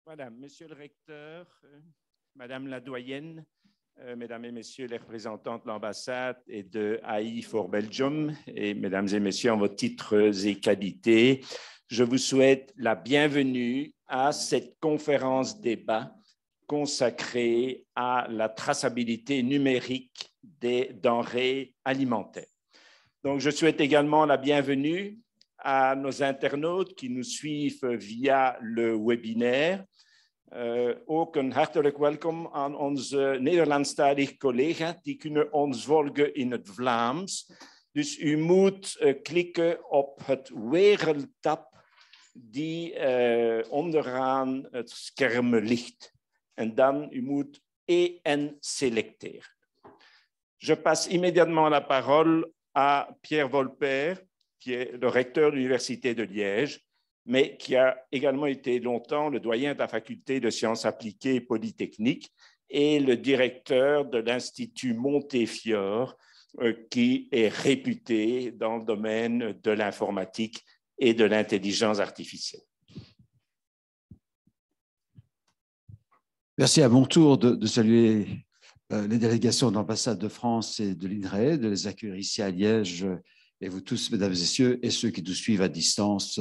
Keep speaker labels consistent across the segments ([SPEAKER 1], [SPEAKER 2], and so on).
[SPEAKER 1] Voilà, monsieur le recteur, madame la doyenne, mesdames et messieurs les représentants de l'ambassade et de AI for Belgium, et mesdames et messieurs en vos titres et qualités, je vous souhaite la bienvenue à cette conférence débat consacrée à la traçabilité numérique des denrées alimentaires. Donc, je souhaite également la bienvenue à nos internautes qui nous suivent via le webinaire. Ook een hartelijk welkom aan onze Nederlandstalige collega's. Die kunnen ons volgen in het Vlaams. Dus u moet klikken op het wereldtab die onderaan het scherm ligt. En dan u moet EN selecteren. Je passe immédiatement la parole à Pierre Volpert, qui est le recteur de l'Université de Liège, mais qui a également été longtemps le doyen de la faculté de sciences appliquées et polytechniques et le directeur de l'Institut Montefiore, qui est réputé dans le domaine de l'informatique et de l'intelligence artificielle.
[SPEAKER 2] Merci à mon tour de saluer les délégations de l'ambassade de France et de l'INRAE, de les accueillir ici à Liège, et vous tous, mesdames et messieurs, et ceux qui nous suivent à distance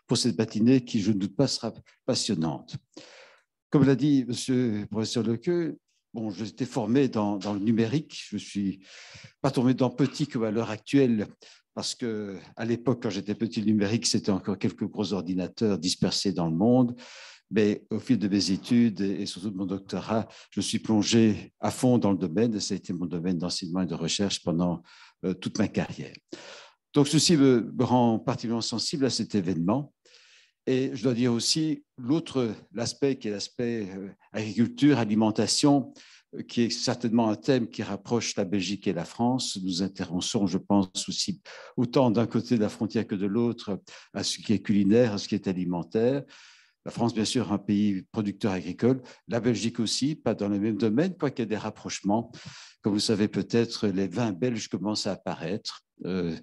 [SPEAKER 2] pour cette matinée qui, je ne doute pas, sera passionnante. Comme l'a dit monsieur le professeur Lequeux, bon, j'ai été formé dans le numérique. Je ne suis pas tombé dans petit comme à l'heure actuelle, parce qu'à l'époque, quand j'étais petit, le numérique, c'était encore quelques gros ordinateurs dispersés dans le monde. Mais au fil de mes études et surtout de mon doctorat, je suis plongé à fond dans le domaine, et ça a été mon domaine d'enseignement et de recherche pendant toute ma carrière. Donc, ceci me rend particulièrement sensible à cet événement. Et je dois dire aussi l'aspect qui est l'aspect agriculture, alimentation, qui est certainement un thème qui rapproche la Belgique et la France. Nous intéressons, je pense, aussi autant d'un côté de la frontière que de l'autre à ce qui est culinaire, à ce qui est alimentaire. La France, bien sûr, un pays producteur agricole. La Belgique aussi, pas dans le même domaine, quoiqu'il y ait des rapprochements. Comme vous savez peut-être, les vins belges commencent à apparaître. Je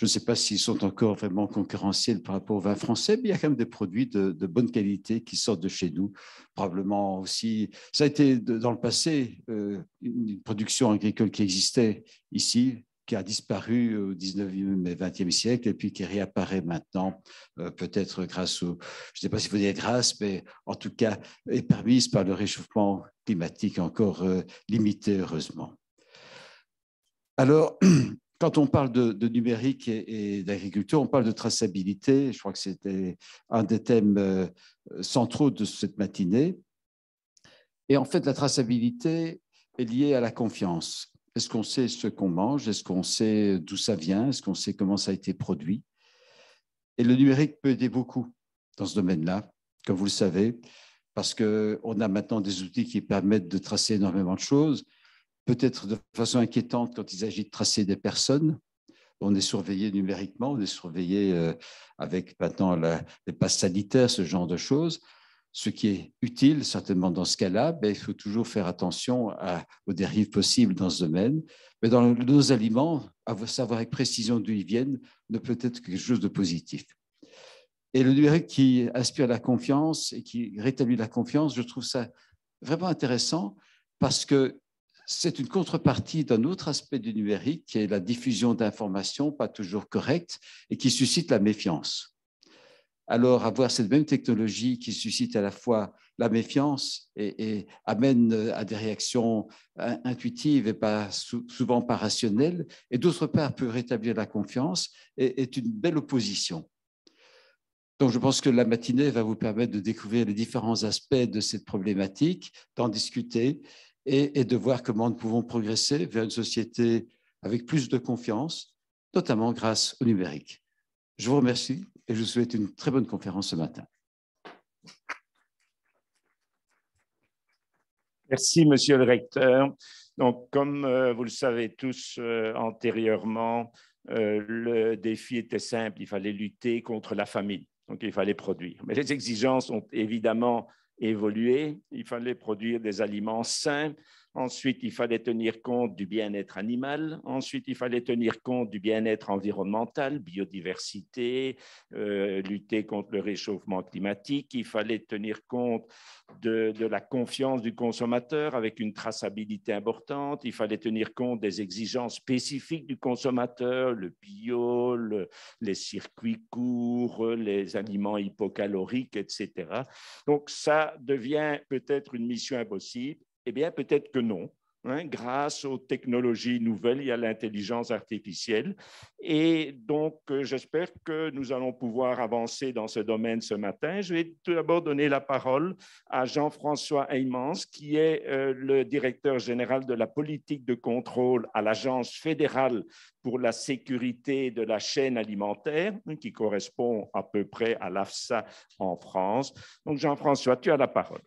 [SPEAKER 2] ne sais pas s'ils sont encore vraiment concurrentiels par rapport aux vins français, mais il y a quand même des produits de bonne qualité qui sortent de chez nous. Probablement aussi, ça a été dans le passé une production agricole qui existait ici, qui a disparu au 19e et 20e siècle et puis qui réapparaît maintenant, peut-être grâce au, je ne sais pas s'il faut dire grâce, mais en tout cas est permise par le réchauffement climatique encore limité, heureusement. Alors, quand on parle de numérique et d'agriculture, on parle de traçabilité. Je crois que c'était un des thèmes centraux de cette matinée. Et en fait, la traçabilité est liée à la confiance. Est-ce qu'on sait ce qu'on mange? Est-ce qu'on sait d'où ça vient? Est-ce qu'on sait comment ça a été produit? Et le numérique peut aider beaucoup dans ce domaine-là, comme vous le savez, parce qu'on a maintenant des outils qui permettent de tracer énormément de choses, peut-être de façon inquiétante quand il s'agit de tracer des personnes. On est surveillé numériquement, on est surveillé avec maintenant les passes sanitaires, ce genre de choses. Ce qui est utile, certainement dans ce cas-là, il faut toujours faire attention aux dérives possibles dans ce domaine. Mais dans nos aliments, savoir avec précision d'où ils viennent ne peut être quelque chose de positif. Et le numérique qui inspire la confiance et qui rétablit la confiance, je trouve ça vraiment intéressant parce que c'est une contrepartie d'un autre aspect du numérique qui est la diffusion d'informations pas toujours correctes et qui suscite la méfiance. Alors, avoir cette même technologie qui suscite à la fois la méfiance et amène à des réactions intuitives et pas souvent pas rationnelles, et d'autre part peut rétablir la confiance, est une belle opposition. Donc, je pense que la matinée va vous permettre de découvrir les différents aspects de cette problématique, d'en discuter et de voir comment nous pouvons progresser vers une société avec plus de confiance, notamment grâce au numérique. Je vous remercie et je vous souhaite une très bonne conférence ce matin.
[SPEAKER 1] Merci, monsieur le recteur. Donc, comme vous le savez tous antérieurement, le défi était simple, il fallait lutter contre la famine, donc il fallait produire. Mais les exigences ont évidemment évolué, il fallait produire des aliments sains, Ensuite, il fallait tenir compte du bien-être animal. Ensuite, il fallait tenir compte du bien-être environnemental, biodiversité, lutter contre le réchauffement climatique. Il fallait tenir compte de la confiance du consommateur avec une traçabilité importante. Il fallait tenir compte des exigences spécifiques du consommateur, le bio, les circuits courts, les aliments hypocaloriques, etc. Donc, ça devient peut-être une mission impossible. Eh bien, peut-être que non. Grâce aux technologies nouvelles, il y a l'intelligence artificielle. Et donc, j'espère que nous allons pouvoir avancer dans ce domaine ce matin. Je vais tout d'abord donner la parole à Jean-François Heymans, qui est le directeur général de la politique de contrôle à l'Agence fédérale pour la sécurité de la chaîne alimentaire, qui correspond à peu près à l'AFSA en France. Donc, Jean-François, tu as la parole.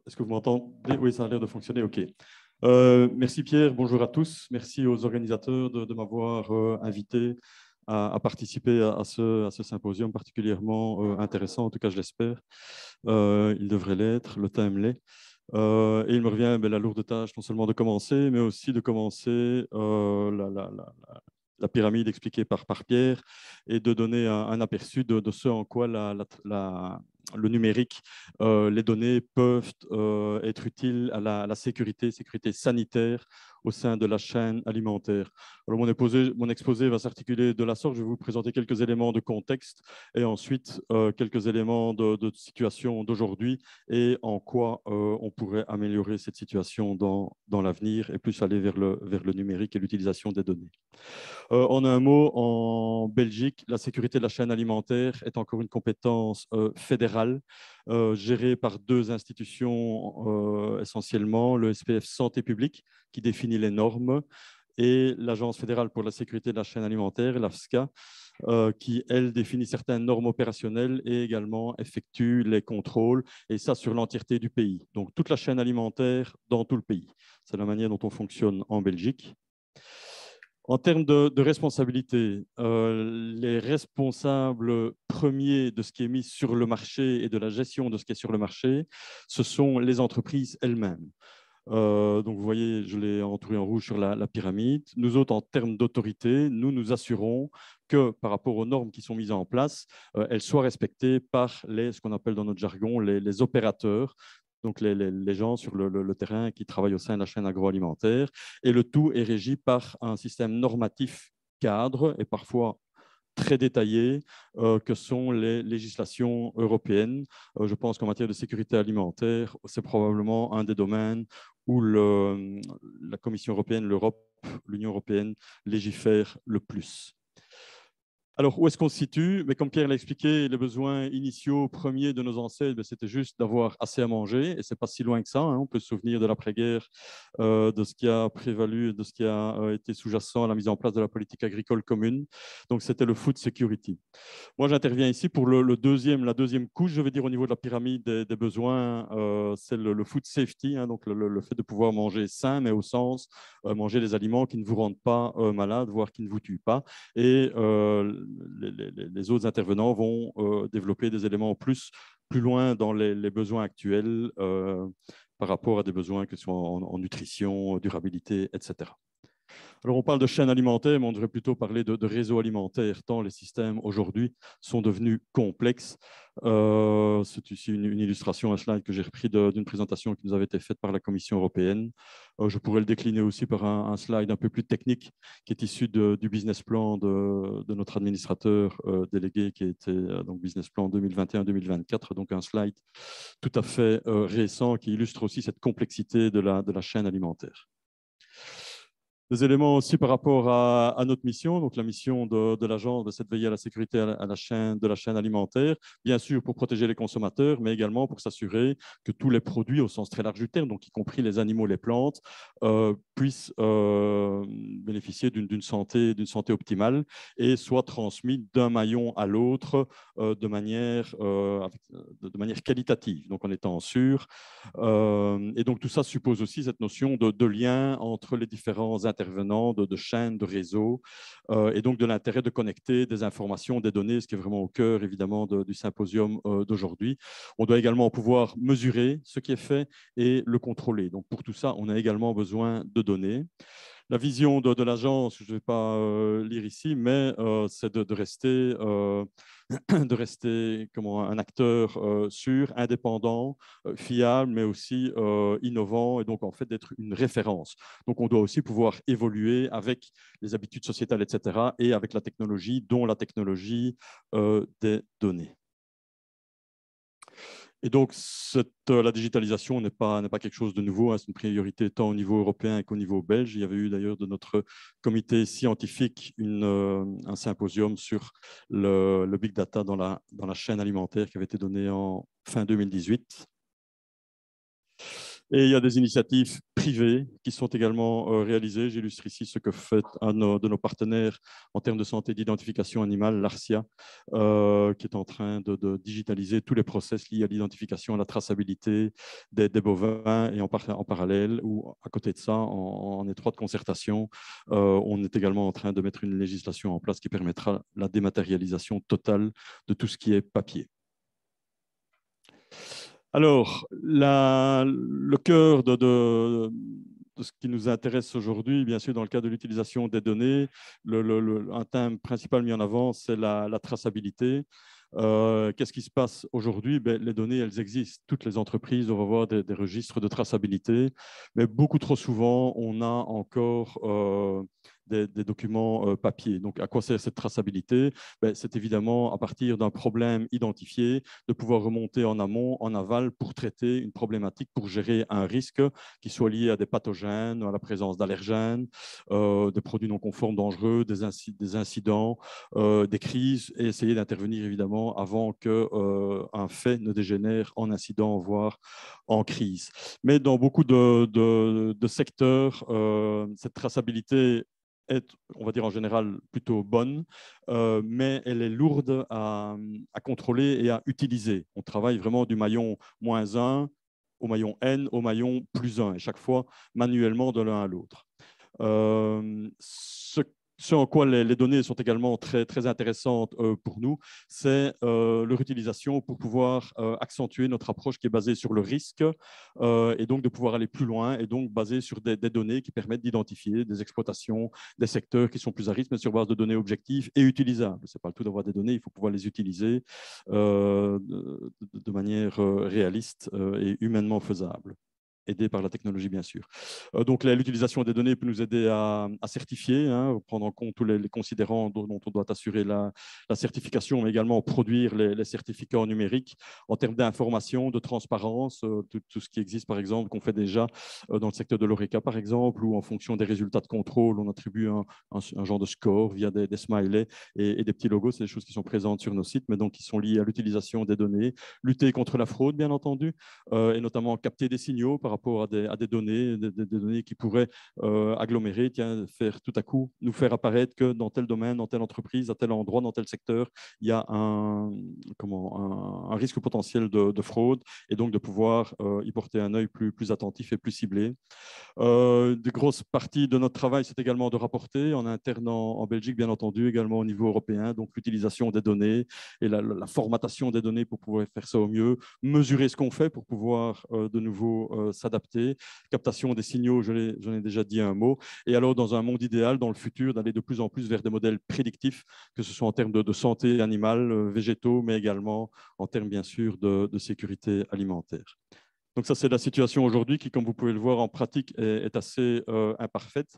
[SPEAKER 3] Est-ce que vous m'entendez? Oui, ça a l'air de fonctionner, OK. Merci Pierre, bonjour à tous. Merci aux organisateurs de m'avoir invité à participer à ce symposium particulièrement intéressant, en tout cas je l'espère. Il devrait l'être, le thème l'est. Et il me revient la lourde tâche non seulement de commencer, mais aussi de commencer la pyramide expliquée par Pierre et de donner un aperçu de ce en quoi le numérique, les données peuvent être utiles à la sécurité sanitaire au sein de la chaîne alimentaire. Alors, mon exposé va s'articuler de la sorte. Je vais vous présenter quelques éléments de contexte et ensuite quelques éléments de situation d'aujourd'hui et en quoi on pourrait améliorer cette situation dans l'avenir et plus aller vers le numérique et l'utilisation des données. En un mot, en Belgique, la sécurité de la chaîne alimentaire est encore une compétence fédérale gérée par deux institutions essentiellement, le SPF Santé publique qui définit les normes et l'Agence fédérale pour la sécurité de la chaîne alimentaire, l'AFSCA, qui, elle, définit certaines normes opérationnelles et également effectue les contrôles, et ça sur l'entièreté du pays. Donc, toute la chaîne alimentaire dans tout le pays. C'est la manière dont on fonctionne en Belgique. En termes de responsabilité, les responsables premiers de ce qui est mis sur le marché et de la gestion de ce qui est sur le marché, ce sont les entreprises elles-mêmes. Donc, vous voyez, je l'ai entouré en rouge sur la pyramide. Nous autres, en termes d'autorité, nous assurons que par rapport aux normes qui sont mises en place, elles soient respectées par ce qu'on appelle dans notre jargon les opérateurs, donc les gens sur le terrain qui travaillent au sein de la chaîne agroalimentaire. Et le tout est régi par un système normatif cadre et parfois très détaillé que sont les législations européennes. Je pense qu'en matière de sécurité alimentaire, c'est probablement un des domaines où la Commission européenne, l'Europe, l'Union européenne légifère le plus. Alors, où est-ce qu'on se situe? Mais comme Pierre l'a expliqué, les besoins initiaux premiers de nos ancêtres, c'était juste d'avoir assez à manger. Et ce n'est pas si loin que ça. On peut se souvenir de l'après-guerre, de ce qui a prévalu, de ce qui a été sous-jacent à la mise en place de la politique agricole commune. Donc, c'était le food security. Moi, j'interviens ici pour la deuxième couche, je vais dire, au niveau de la pyramide des besoins. C'est le food safety, donc le fait de pouvoir manger sain, mais au sens manger des aliments qui ne vous rendent pas malade, voire qui ne vous tuent pas. Et les autres intervenants vont développer des éléments plus loin dans les besoins actuels par rapport à des besoins que ce soit en nutrition, durabilité, etc. Alors, on parle de chaîne alimentaire, mais on devrait plutôt parler de réseau alimentaire, tant les systèmes aujourd'hui sont devenus complexes. C'est ici une illustration, un slide que j'ai repris d'une présentation qui nous avait été faite par la Commission européenne. Je pourrais le décliner aussi par un slide un peu plus technique qui est issu du business plan de notre administrateur délégué qui était donc business plan 2021-2024, donc un slide tout à fait récent qui illustre aussi cette complexité de la chaîne alimentaire. Des éléments aussi par rapport à notre mission. Donc, la mission de l'agence, c'est de veiller à la sécurité de la chaîne alimentaire, bien sûr pour protéger les consommateurs, mais également pour s'assurer que tous les produits, au sens très large du terme, donc y compris les animaux, les plantes, puissent bénéficier d'une santé optimale et soient transmis d'un maillon à l'autre de manière qualitative, donc en étant sûr. Et donc, tout ça suppose aussi cette notion de lien entre les différents intervenants intervenants, de chaînes, de réseaux, et donc de l'intérêt de connecter des informations, des données, ce qui est vraiment au cœur évidemment du symposium d'aujourd'hui. On doit également pouvoir mesurer ce qui est fait et le contrôler. Donc pour tout ça, on a également besoin de données. La vision de l'agence, je ne vais pas lire ici, mais c'est de rester, de rester un acteur sûr, indépendant, fiable, mais aussi innovant, et donc en fait d'être une référence. Donc on doit aussi pouvoir évoluer avec les habitudes sociétales, etc., et avec la technologie, dont la technologie des données. Et donc, la digitalisation n'est pas quelque chose de nouveau, hein, c'est une priorité tant au niveau européen qu'au niveau belge. Il y avait eu d'ailleurs de notre comité scientifique un symposium sur le big data dans la chaîne alimentaire qui avait été donné en fin 2018. Et il y a des initiatives privées qui sont également réalisées. J'illustre ici ce que fait un de nos partenaires en termes de santé d'identification animale, l'ARCIA, qui est en train de digitaliser tous les process liés à l'identification et à la traçabilité des bovins. Et en parallèle, ou à côté de ça, en étroite concertation, on est également en train de mettre une législation en place qui permettra la dématérialisation totale de tout ce qui est papier. Alors, le cœur de ce qui nous intéresse aujourd'hui, bien sûr, dans le cadre de l'utilisation des données, un thème principal mis en avant, c'est la traçabilité. Qu'est-ce qui se passe aujourd'hui? Les données, elles existent. Toutes les entreprises doivent avoir des registres de traçabilité, mais beaucoup trop souvent, on a encore des documents papier. Donc, à quoi sert cette traçabilité? C'est évidemment à partir d'un problème identifié, de pouvoir remonter en amont, en aval, pour traiter une problématique, pour gérer un risque qui soit lié à des pathogènes, à la présence d'allergènes, des produits non conformes dangereux, des incidents, des crises, et essayer d'intervenir évidemment avant qu'un fait ne dégénère en incident, voire en crise. Mais dans beaucoup de secteurs, cette traçabilité est, on va dire en général, plutôt bonne, mais elle est lourde à contrôler et à utiliser. On travaille vraiment du maillon -1 au maillon N au maillon +1, et chaque fois manuellement de l'un à l'autre. Ce en quoi les données sont également très, très intéressantes pour nous, c'est leur utilisation pour pouvoir accentuer notre approche qui est basée sur le risque, et donc de pouvoir aller plus loin, et donc basée sur des données qui permettent d'identifier des exploitations, des secteurs qui sont plus à risque, mais sur base de données objectives et utilisables. Ce n'est pas le tout d'avoir des données, il faut pouvoir les utiliser de manière réaliste et humainement faisable, aidé par la technologie, bien sûr. Donc, l'utilisation des données peut nous aider à certifier, prendre en compte tous les considérants dont on doit assurer la certification, mais également produire les certificats numériques en termes d'information, de transparence, tout ce qui existe, par exemple, qu'on fait déjà dans le secteur de l'ORECA, par exemple, où en fonction des résultats de contrôle, on attribue un genre de score via des smileys et des petits logos. C'est des choses qui sont présentes sur nos sites, mais donc qui sont liées à l'utilisation des données, lutter contre la fraude, bien entendu, et notamment capter des signaux par rapport à des données, des données qui pourraient agglomérer, faire tout à coup nous faire apparaître que dans tel domaine, dans telle entreprise, à tel endroit, dans tel secteur, il y a un risque potentiel de fraude, et donc de pouvoir y porter un œil plus attentif et plus ciblé. Des grosses parties de notre travail, c'est également de rapporter en interne en Belgique, bien entendu, également au niveau européen, donc l'utilisation des données et la formatation des données pour pouvoir faire ça au mieux, mesurer ce qu'on fait pour pouvoir de nouveau s'adapter, captation des signaux, j'en ai déjà dit un mot, et alors dans un monde idéal, dans le futur, d'aller de plus en plus vers des modèles prédictifs, que ce soit en termes de santé animale, végétaux, mais également en termes bien sûr de sécurité alimentaire. Donc ça, c'est la situation aujourd'hui qui, comme vous pouvez le voir en pratique, est assez imparfaite.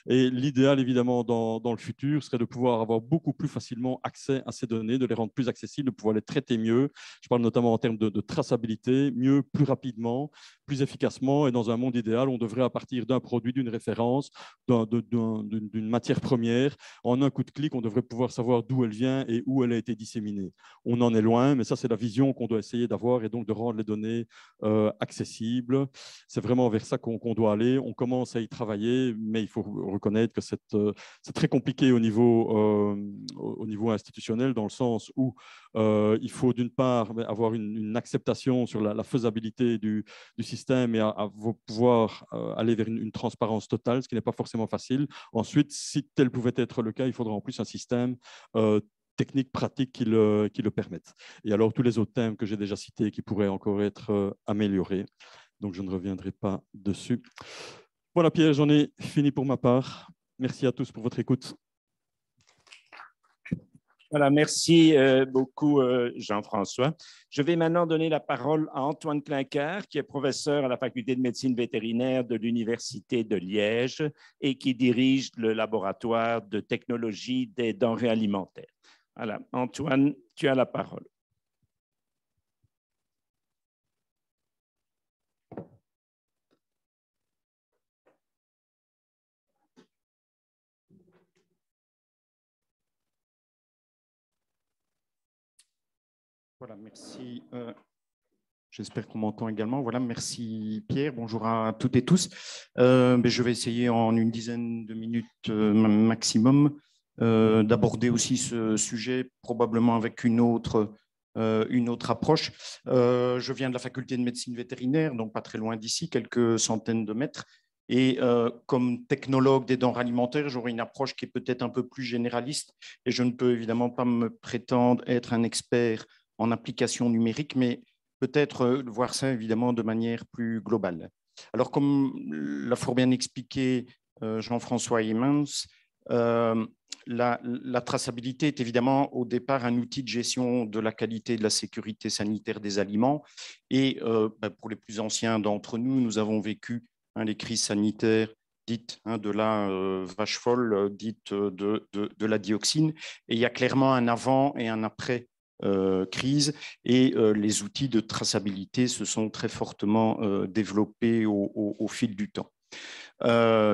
[SPEAKER 3] Et l'idéal, évidemment, dans le futur, serait de pouvoir avoir beaucoup plus facilement accès à ces données, de les rendre plus accessibles, de pouvoir les traiter mieux. Je parle notamment en termes de traçabilité, mieux, plus rapidement, plus efficacement. Et dans un monde idéal, on devrait, à partir d'un produit, d'une référence, d'une matière première, en un coup de clic, on devrait pouvoir savoir d'où elle vient et où elle a été disséminée. On en est loin, mais ça, c'est la vision qu'on doit essayer d'avoir, et donc de rendre les données accessible. C'est vraiment vers ça qu'on doit aller. On commence à y travailler, mais il faut reconnaître que c'est très compliqué au niveau institutionnel, dans le sens où il faut d'une part avoir une acceptation sur la faisabilité du système et à pouvoir aller vers une transparence totale, ce qui n'est pas forcément facile. Ensuite, si tel pouvait être le cas, il faudra en plus un système techniques, pratiques qui le permettent. Et alors, tous les autres thèmes que j'ai déjà cités qui pourraient encore être améliorés. Donc, je ne reviendrai pas dessus. Voilà, Pierre, j'en ai fini pour ma part. Merci à tous pour votre écoute.
[SPEAKER 1] Voilà, merci beaucoup, Jean-François. Je vais maintenant donner la parole à Antoine Clinquart, qui est professeur à la faculté de médecine vétérinaire de l'Université de Liège et qui dirige le laboratoire de technologie des denrées alimentaires. Voilà, Antoine, tu as la parole.
[SPEAKER 4] Voilà, merci. J'espère qu'on m'entend également. Voilà, merci Pierre. Bonjour à toutes et tous. Je vais essayer en une dizaine de minutes maximum d'aborder aussi ce sujet, probablement avec une autre approche. Je viens de la faculté de médecine vétérinaire, donc pas très loin d'ici, quelques centaines de mètres. Et comme technologue des denrées alimentaires, j'aurai une approche qui est peut-être un peu plus généraliste. Et je ne peux évidemment pas me prétendre être un expert en application numérique, mais peut-être voir ça évidemment de manière plus globale. Alors, comme l'a fort bien expliqué Jean-François Heymans, la traçabilité est évidemment au départ un outil de gestion de la qualité et de la sécurité sanitaire des aliments. Et pour les plus anciens d'entre nous, nous avons vécu les crises sanitaires dites de la vache folle, dites de la dioxine. Et il y a clairement un avant et un après crise et les outils de traçabilité se sont très fortement développés au fil du temps.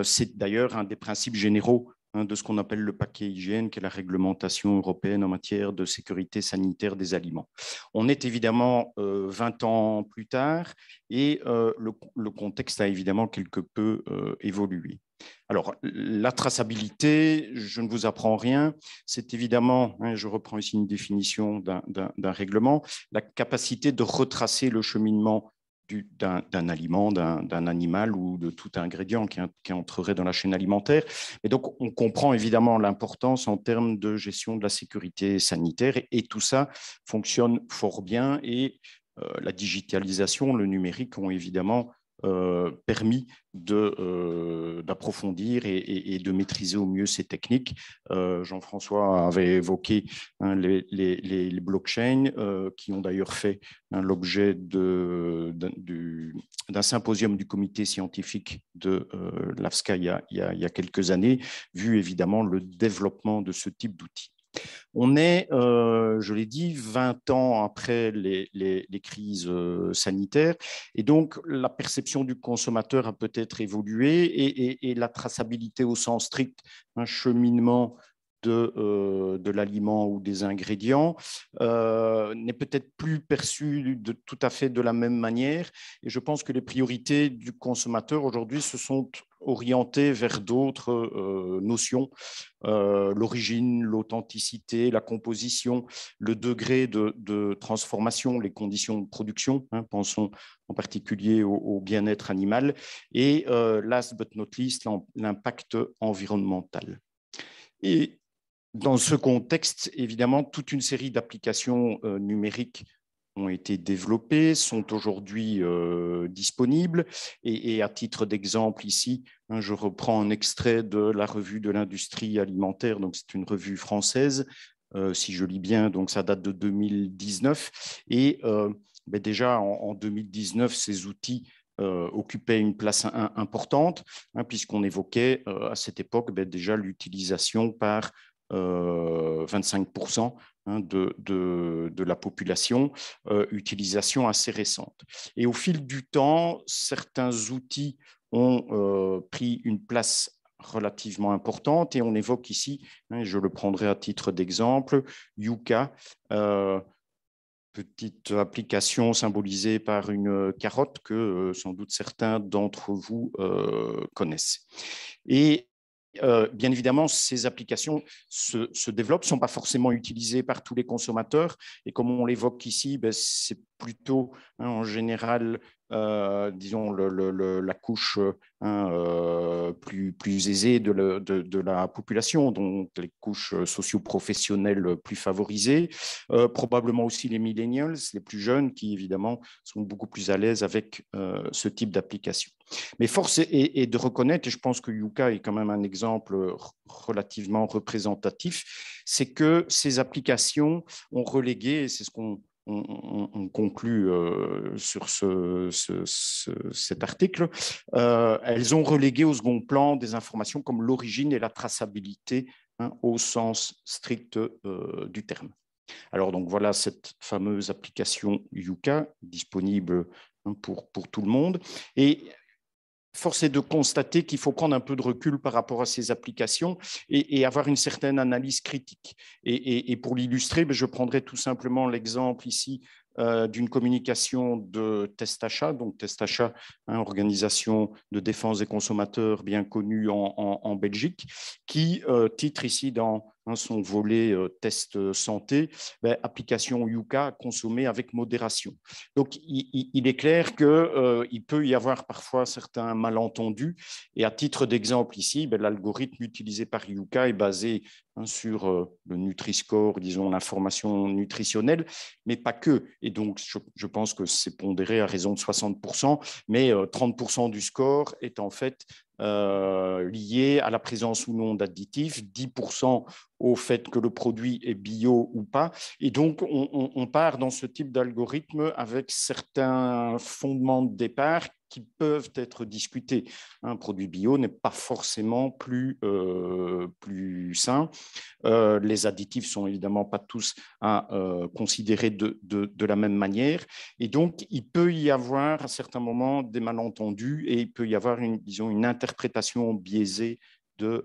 [SPEAKER 4] C'est d'ailleurs un des principes généraux de ce qu'on appelle le paquet hygiène, qui est la réglementation européenne en matière de sécurité sanitaire des aliments. On est évidemment 20 ans plus tard et le contexte a évidemment quelque peu évolué. Alors, la traçabilité, je ne vous apprends rien, c'est évidemment, je reprends ici une définition d'un règlement, la capacité de retracer le cheminement d'un aliment, d'un animal ou de tout ingrédient qui entrerait dans la chaîne alimentaire. Et donc, on comprend évidemment l'importance en termes de gestion de la sécurité sanitaire et tout ça fonctionne fort bien et la digitalisation, le numérique ont évidemment permis d'approfondir et de maîtriser au mieux ces techniques. Jean-François avait évoqué les blockchains qui ont d'ailleurs fait l'objet d'un symposium du comité scientifique de l'AFSCA il y a quelques années, vu évidemment le développement de ce type d'outils. On est, je l'ai dit, 20 ans après les crises sanitaires et donc la perception du consommateur a peut-être évolué et la traçabilité au sens strict, un cheminement de l'aliment ou des ingrédients n'est peut-être plus perçu tout à fait de la même manière. Et je pense que les priorités du consommateur aujourd'hui se sont orientées vers d'autres notions, l'origine, l'authenticité, la composition, le degré de transformation, les conditions de production, pensons en particulier au bien-être animal, et last but not least, l'impact environnemental. Et dans ce contexte, évidemment, toute une série d'applications numériques ont été développées, sont aujourd'hui disponibles. Et à titre d'exemple, ici, je reprends un extrait de la revue de l'industrie alimentaire. Donc, c'est une revue française, si je lis bien, donc ça date de 2019. Et déjà, en 2019, ces outils occupait une place importante, puisqu'on évoquait à cette époque déjà l'utilisation par 25% de la population, utilisation assez récente. Et au fil du temps, certains outils ont pris une place relativement importante et on évoque ici, je le prendrai à titre d'exemple, Yuka, petite application symbolisée par une carotte que sans doute certains d'entre vous connaissent. Et bien évidemment, ces applications se développent, ne sont pas forcément utilisées par tous les consommateurs. Et comme on l'évoque ici, ben, c'est plutôt en général, disons, la couche plus aisée de la population, donc les couches socio-professionnelles plus favorisées, probablement aussi les millennials, les plus jeunes, qui évidemment sont beaucoup plus à l'aise avec ce type d'application. Mais force est de reconnaître, et je pense que Yuka est quand même un exemple relativement représentatif, c'est que ces applications ont relégué, et c'est ce qu'on conclut sur cet article, elles ont relégué au second plan des informations comme l'origine et la traçabilité au sens strict du terme. Alors donc voilà cette fameuse application Yuka disponible pour tout le monde. Et force est de constater qu'il faut prendre un peu de recul par rapport à ces applications et avoir une certaine analyse critique. Et pour l'illustrer, je prendrai tout simplement l'exemple ici d'une communication de Testachat. Donc Testachat, organisation de défense des consommateurs bien connue en Belgique, qui titre ici dans son volet test santé, application Yuka consommée avec modération. Donc il est clair qu'il peut y avoir parfois certains malentendus. Et à titre d'exemple ici, l'algorithme utilisé par Yuka est basé sur le Nutri-Score, disons l'information nutritionnelle, mais pas que. Et donc, je pense que c'est pondéré à raison de 60%, mais 30% du score est en fait lié à la présence ou non d'additifs, 10% au fait que le produit est bio ou pas. Et donc, on part dans ce type d'algorithme avec certains fondements de départ qui peuvent être discutés. Un produit bio n'est pas forcément plus sain. Les additifs sont évidemment pas tous à considérer de la même manière. Et donc, il peut y avoir à certains moments des malentendus et il peut y avoir une interprétation biaisée de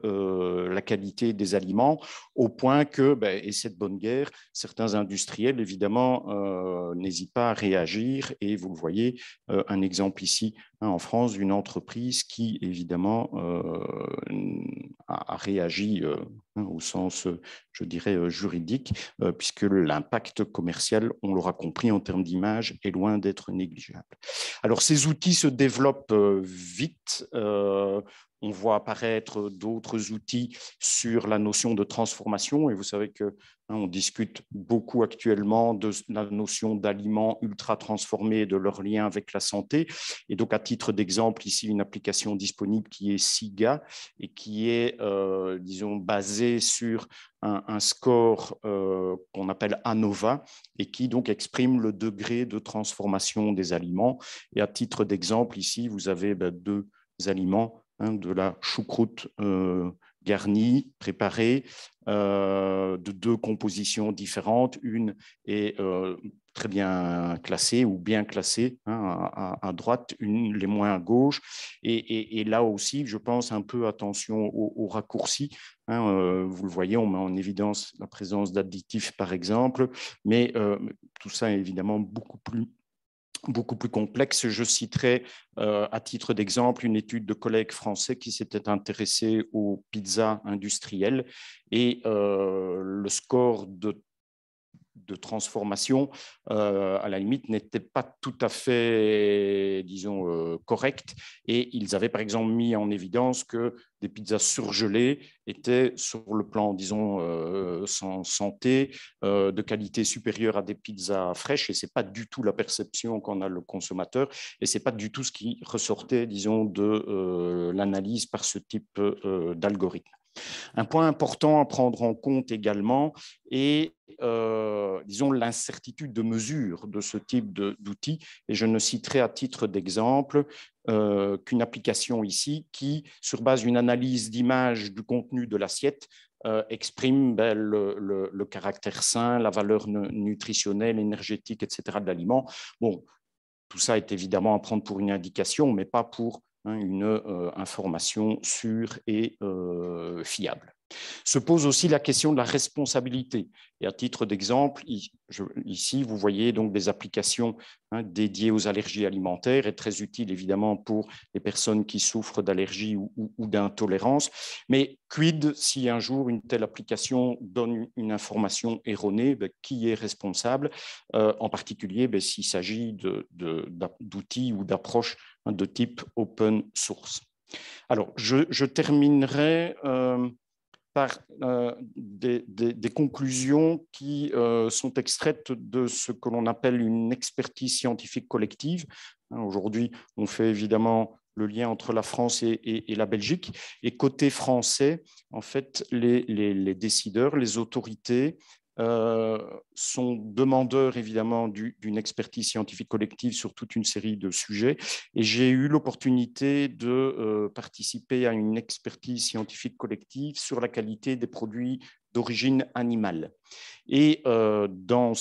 [SPEAKER 4] la qualité des aliments, au point que, et c'est de bonne guerre, certains industriels, évidemment, n'hésitent pas à réagir. Et vous le voyez, un exemple ici, en France, d'une entreprise qui, évidemment, a réagi au sens, je dirais, juridique, puisque l'impact commercial, on l'aura compris, en termes d'image, est loin d'être négligeable. Alors, ces outils se développent vite. On voit apparaître d'autres outils sur la notion de transformation. Et vous savez que on discute beaucoup actuellement de la notion d'aliments ultra transformés et de leur lien avec la santé. Et donc, à titre d'exemple, ici, une application disponible qui est SIGA et qui est, disons, basée sur un score qu'on appelle ANOVA et qui donc exprime le degré de transformation des aliments. Et à titre d'exemple, ici, vous avez deux aliments, de la choucroute garnie, préparée, de deux compositions différentes. Une est très bien classée ou bien classée à droite, une les moins à gauche. Et là aussi, je pense un peu attention aux raccourcis. Vous le voyez, on met en évidence la présence d'additifs, par exemple, mais tout ça est évidemment beaucoup plus complexe. Je citerai à titre d'exemple une étude de collègues français qui s'étaient intéressés aux pizzas industrielles et le score de transformation, à la limite, n'était pas tout à fait, disons, correct. Et ils avaient, par exemple, mis en évidence que des pizzas surgelées étaient, sur le plan, disons, santé, de qualité supérieure à des pizzas fraîches. Et ce n'est pas du tout la perception qu'en a le consommateur. Et ce n'est pas du tout ce qui ressortait, disons, de l'analyse par ce type d'algorithme. Un point important à prendre en compte également est, disons, l'incertitude de mesure de ce type d'outils. Et je ne citerai à titre d'exemple qu'une application ici qui, sur base d'une analyse d'image du contenu de l'assiette, exprime le caractère sain, la valeur nutritionnelle, énergétique, etc. de l'aliment. Bon, tout ça est évidemment à prendre pour une indication, mais pas pour une information sûre et fiable. Se pose aussi la question de la responsabilité. Et à titre d'exemple, ici, vous voyez donc des applications dédiées aux allergies alimentaires et très utiles évidemment pour les personnes qui souffrent d'allergies ou d'intolérance. Mais quid si un jour une telle application donne une information erronée, qui est responsable, en particulier s'il s'agit d'outils ou d'approches de type open source. Alors, je terminerai par des conclusions qui sont extraites de ce que l'on appelle une expertise scientifique collective. Aujourd'hui, on fait évidemment le lien entre la France et la Belgique. Et côté français, en fait, les décideurs, les autorités sont demandeurs évidemment d'une expertise scientifique collective sur toute une série de sujets. Et j'ai eu l'opportunité de participer à une expertise scientifique collective sur la qualité des produits d'origine animale. Et dans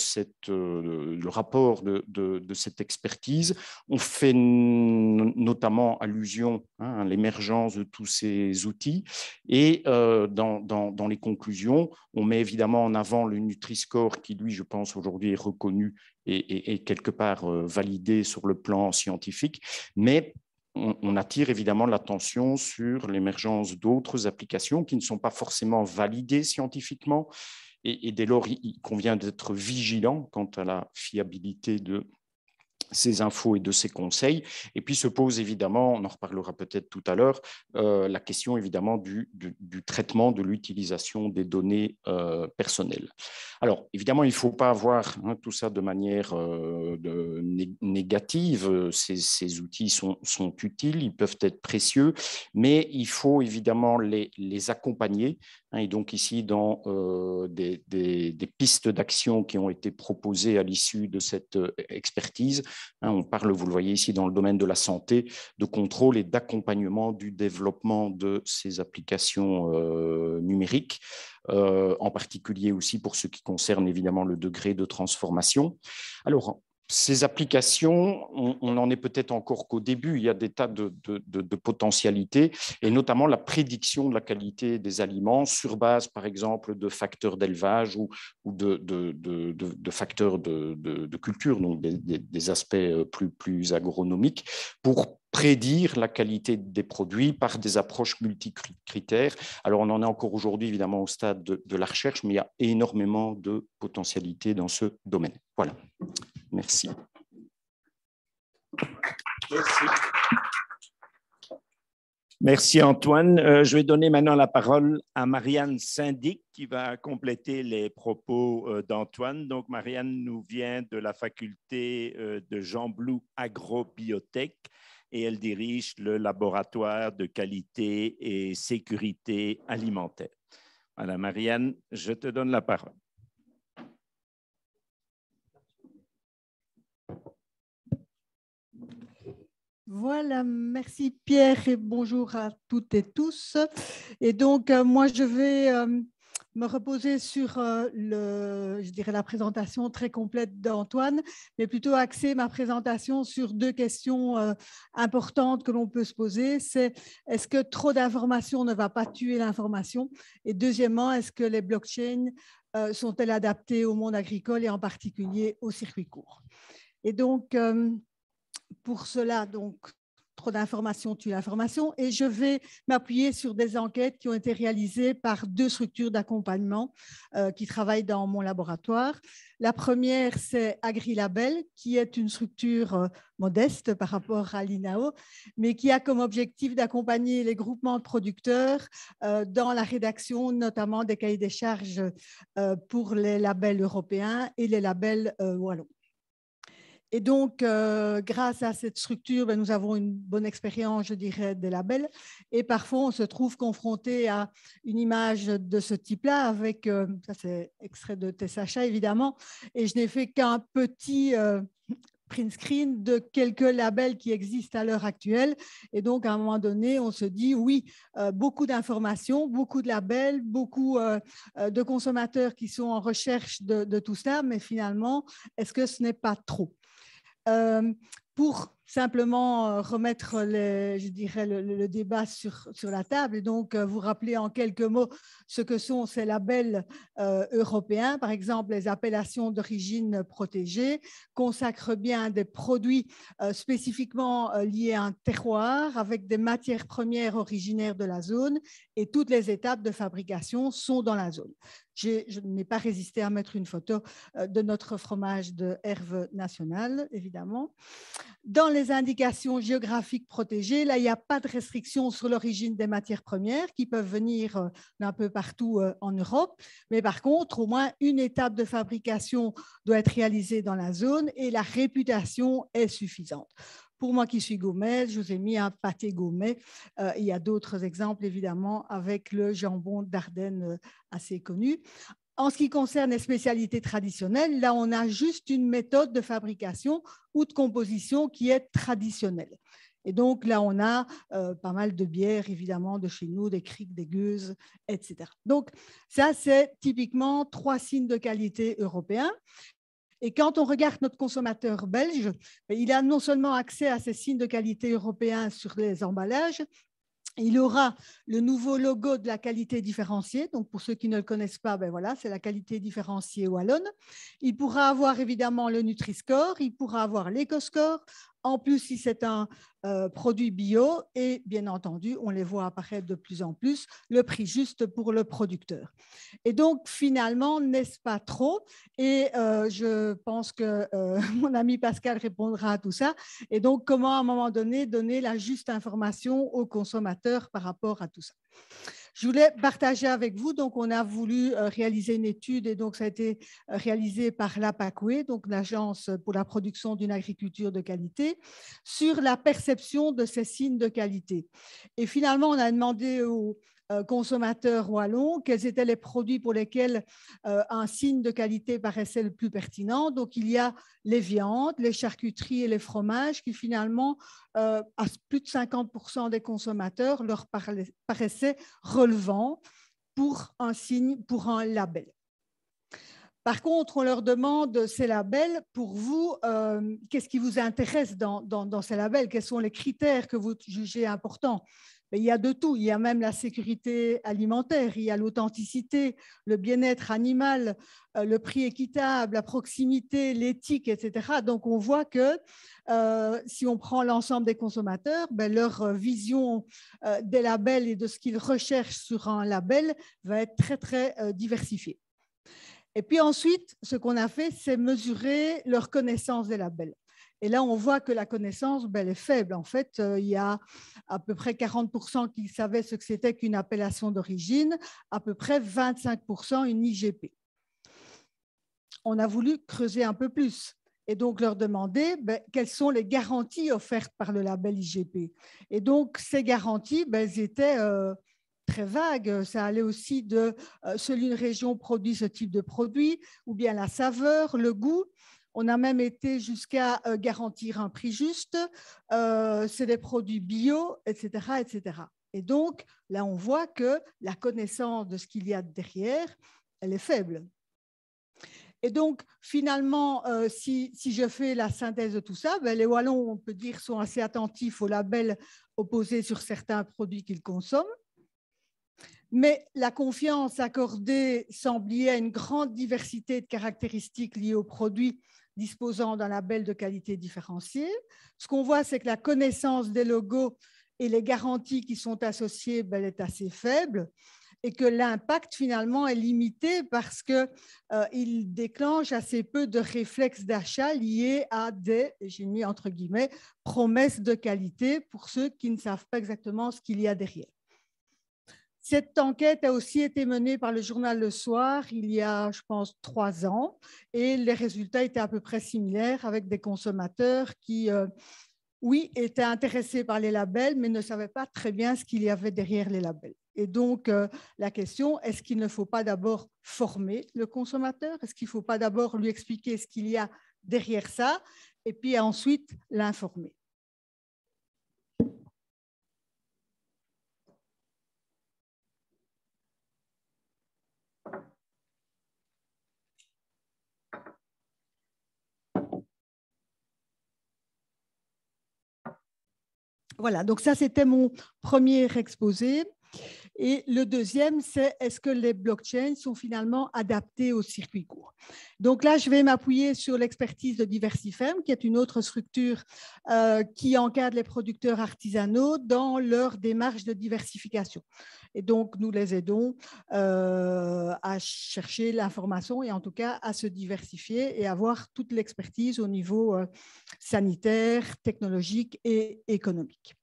[SPEAKER 4] le rapport de cette expertise, on fait notamment allusion à l'émergence de tous ces outils. Et dans les conclusions, on met évidemment en avant le Nutri-Score qui, lui, je pense, aujourd'hui est reconnu et quelque part validé sur le plan scientifique. Mais on attire évidemment l'attention sur l'émergence d'autres applications qui ne sont pas forcément validées scientifiquement. Et dès lors, il convient d'être vigilant quant à la fiabilité de ces infos et de ces conseils. Et puis se pose évidemment, on en reparlera peut-être tout à l'heure, la question évidemment du traitement, de l'utilisation des données personnelles. Alors évidemment, il ne faut pas voir tout ça de manière négative. Ces outils sont utiles, ils peuvent être précieux, mais il faut évidemment les accompagner. Et donc ici, dans des pistes d'action qui ont été proposées à l'issue de cette expertise, on parle, vous le voyez ici, dans le domaine de la santé, de contrôle et d'accompagnement du développement de ces applications numériques, en particulier aussi pour ce qui concerne évidemment le degré de transformation. Alors, ces applications, on n'en est peut-être encore qu'au début, il y a des tas de potentialités, et notamment la prédiction de la qualité des aliments sur base, par exemple, de facteurs d'élevage ou de facteurs de culture, donc des aspects plus agronomiques, pour prédire la qualité des produits par des approches multicritères. Alors, on en est encore aujourd'hui, évidemment, au stade de la recherche, mais il y a énormément de potentialités dans ce domaine. Voilà. Merci.
[SPEAKER 1] Merci. Merci Antoine. Je vais donner maintenant la parole à Marianne Syndic qui va compléter les propos d'Antoine. Donc Marianne nous vient de la faculté de Jean Blou Agrobiotech et elle dirige le laboratoire de qualité et sécurité alimentaire. Voilà Marianne, je te donne la parole.
[SPEAKER 5] Voilà, merci Pierre et bonjour à toutes et tous. Et donc, moi, je vais me reposer sur la présentation très complète d'Antoine, mais plutôt axer ma présentation sur deux questions importantes que l'on peut se poser. C'est est-ce que trop d'informations ne va pas tuer l'information? Et deuxièmement, est-ce que les blockchains sont-elles adaptées au monde agricole et en particulier au circuit court? Et donc, pour cela, donc, trop d'informations tue l'information. Et je vais m'appuyer sur des enquêtes qui ont été réalisées par deux structures d'accompagnement qui travaillent dans mon laboratoire. La première, c'est AgriLabel, qui est une structure modeste par rapport à l'INAO, mais qui a comme objectif d'accompagner les groupements de producteurs dans la rédaction, notamment des cahiers des charges pour les labels européens et les labels wallons. Et donc, grâce à cette structure, nous avons une bonne expérience, je dirais, des labels. Et parfois, on se trouve confronté à une image de ce type-là avec, ça c'est extrait de Tessacha, évidemment, et je n'ai fait qu'un petit print screen de quelques labels qui existent à l'heure actuelle. Et donc, à un moment donné, on se dit, oui, beaucoup d'informations, beaucoup de labels, beaucoup de consommateurs qui sont en recherche de tout ça, mais finalement, est-ce que ce n'est pas trop ? Pour simplement remettre je dirais le débat sur la table et donc vous rappeler en quelques mots ce que sont ces labels européens. Par exemple, les appellations d'origine protégée consacrent bien des produits spécifiquement liés à un terroir avec des matières premières originaires de la zone et toutes les étapes de fabrication sont dans la zone. Je n'ai pas résisté à mettre une photo de notre fromage de Herve national, évidemment. Dans les indications géographiques protégées, là, il n'y a pas de restriction sur l'origine des matières premières qui peuvent venir d'un peu partout en Europe. Mais par contre, au moins une étape de fabrication doit être réalisée dans la zone et la réputation est suffisante. Pour moi qui suis gaumaise, je vous ai mis un pâté gaumais. Il y a d'autres exemples, évidemment, avec le jambon d'Ardenne assez connu. En ce qui concerne les spécialités traditionnelles, là, on a juste une méthode de fabrication ou de composition qui est traditionnelle. Et donc, là, on a pas mal de bières, évidemment, de chez nous, des criques, des gueuses, etc. Donc, ça, c'est typiquement 3 signes de qualité européens. Et quand on regarde notre consommateur belge, il a non seulement accès à ces signes de qualité européens sur les emballages, il aura le nouveau logo de la qualité différenciée. Donc, pour ceux qui ne le connaissent pas, ben voilà, c'est la qualité différenciée wallonne. Il pourra avoir évidemment le Nutri-Score, il pourra avoir l'Eco-Score. En plus, si c'est un produit bio, et bien entendu, on les voit apparaître de plus en plus, le prix juste pour le producteur. Et donc, finalement, n'est-ce pas trop? Et je pense que mon ami Pascal répondra à tout ça. Et donc, comment, à un moment donné, donner la juste information aux consommateurs par rapport à tout ça? Je voulais partager avec vous, donc on a voulu réaliser une étude et donc ça a été réalisé par l'APACWE, donc l'Agence pour la production d'une agriculture de qualité, sur la perception de ces signes de qualité. Et finalement, on a demandé aux consommateurs wallons quels étaient les produits pour lesquels un signe de qualité paraissait le plus pertinent. Donc, il y a les viandes, les charcuteries et les fromages qui finalement, à plus de 50% des consommateurs, leur paraissaient relevant pour un signe, pour un label. Par contre, on leur demande ces labels, pour vous, qu'est-ce qui vous intéresse dans ces labels? Quels sont les critères que vous jugez importants? Il y a de tout, il y a même la sécurité alimentaire, il y a l'authenticité, le bien-être animal, le prix équitable, la proximité, l'éthique, etc. Donc, on voit que si on prend l'ensemble des consommateurs, leur vision des labels et de ce qu'ils recherchent sur un label va être très, très diversifiée. Et puis ensuite, ce qu'on a fait, c'est mesurer leur connaissance des labels. Et là, on voit que la connaissance, elle est faible. En fait, il y a à peu près 40% qui savaient ce que c'était qu'une appellation d'origine, à peu près 25% une IGP. On a voulu creuser un peu plus et donc leur demander quelles sont les garanties offertes par le label IGP. Et donc, ces garanties, elles étaient très vagues. Ça allait aussi de seule une région produit ce type de produit, ou bien la saveur, le goût. On a même été jusqu'à garantir un prix juste. C'est des produits bio, etc., etc. Et donc, là, on voit que la connaissance de ce qu'il y a derrière, elle est faible. Et donc, finalement, si je fais la synthèse de tout ça, les Wallons, on peut dire, sont assez attentifs aux labels opposés sur certains produits qu'ils consomment. Mais la confiance accordée semble liée à une grande diversité de caractéristiques liées aux produits disposant d'un label de qualité différenciée. Ce qu'on voit, c'est que la connaissance des logos et les garanties qui sont associées est assez faible et que l'impact finalement est limité parce qu'il déclenche assez peu de réflexes d'achat liés à des, j'ai mis entre guillemets, promesses de qualité pour ceux qui ne savent pas exactement ce qu'il y a derrière. Cette enquête a aussi été menée par le journal Le Soir il y a, je pense, 3 ans et les résultats étaient à peu près similaires avec des consommateurs qui, oui, étaient intéressés par les labels, mais ne savaient pas très bien ce qu'il y avait derrière les labels. Et donc, la question, est-ce qu'il ne faut pas d'abord former le consommateur? Est-ce qu'il ne faut pas d'abord lui expliquer ce qu'il y a derrière ça et puis ensuite l'informer? Voilà, donc ça, c'était mon premier exposé. Et le deuxième, c'est est-ce que les blockchains sont finalement adaptés au circuit court? Donc là, je vais m'appuyer sur l'expertise de Diversifem, qui est une autre structure qui encadre les producteurs artisanaux dans leur démarche de diversification. Et donc, nous les aidons à chercher l'information et en tout cas à se diversifier et avoir toute l'expertise au niveau sanitaire, technologique et économique.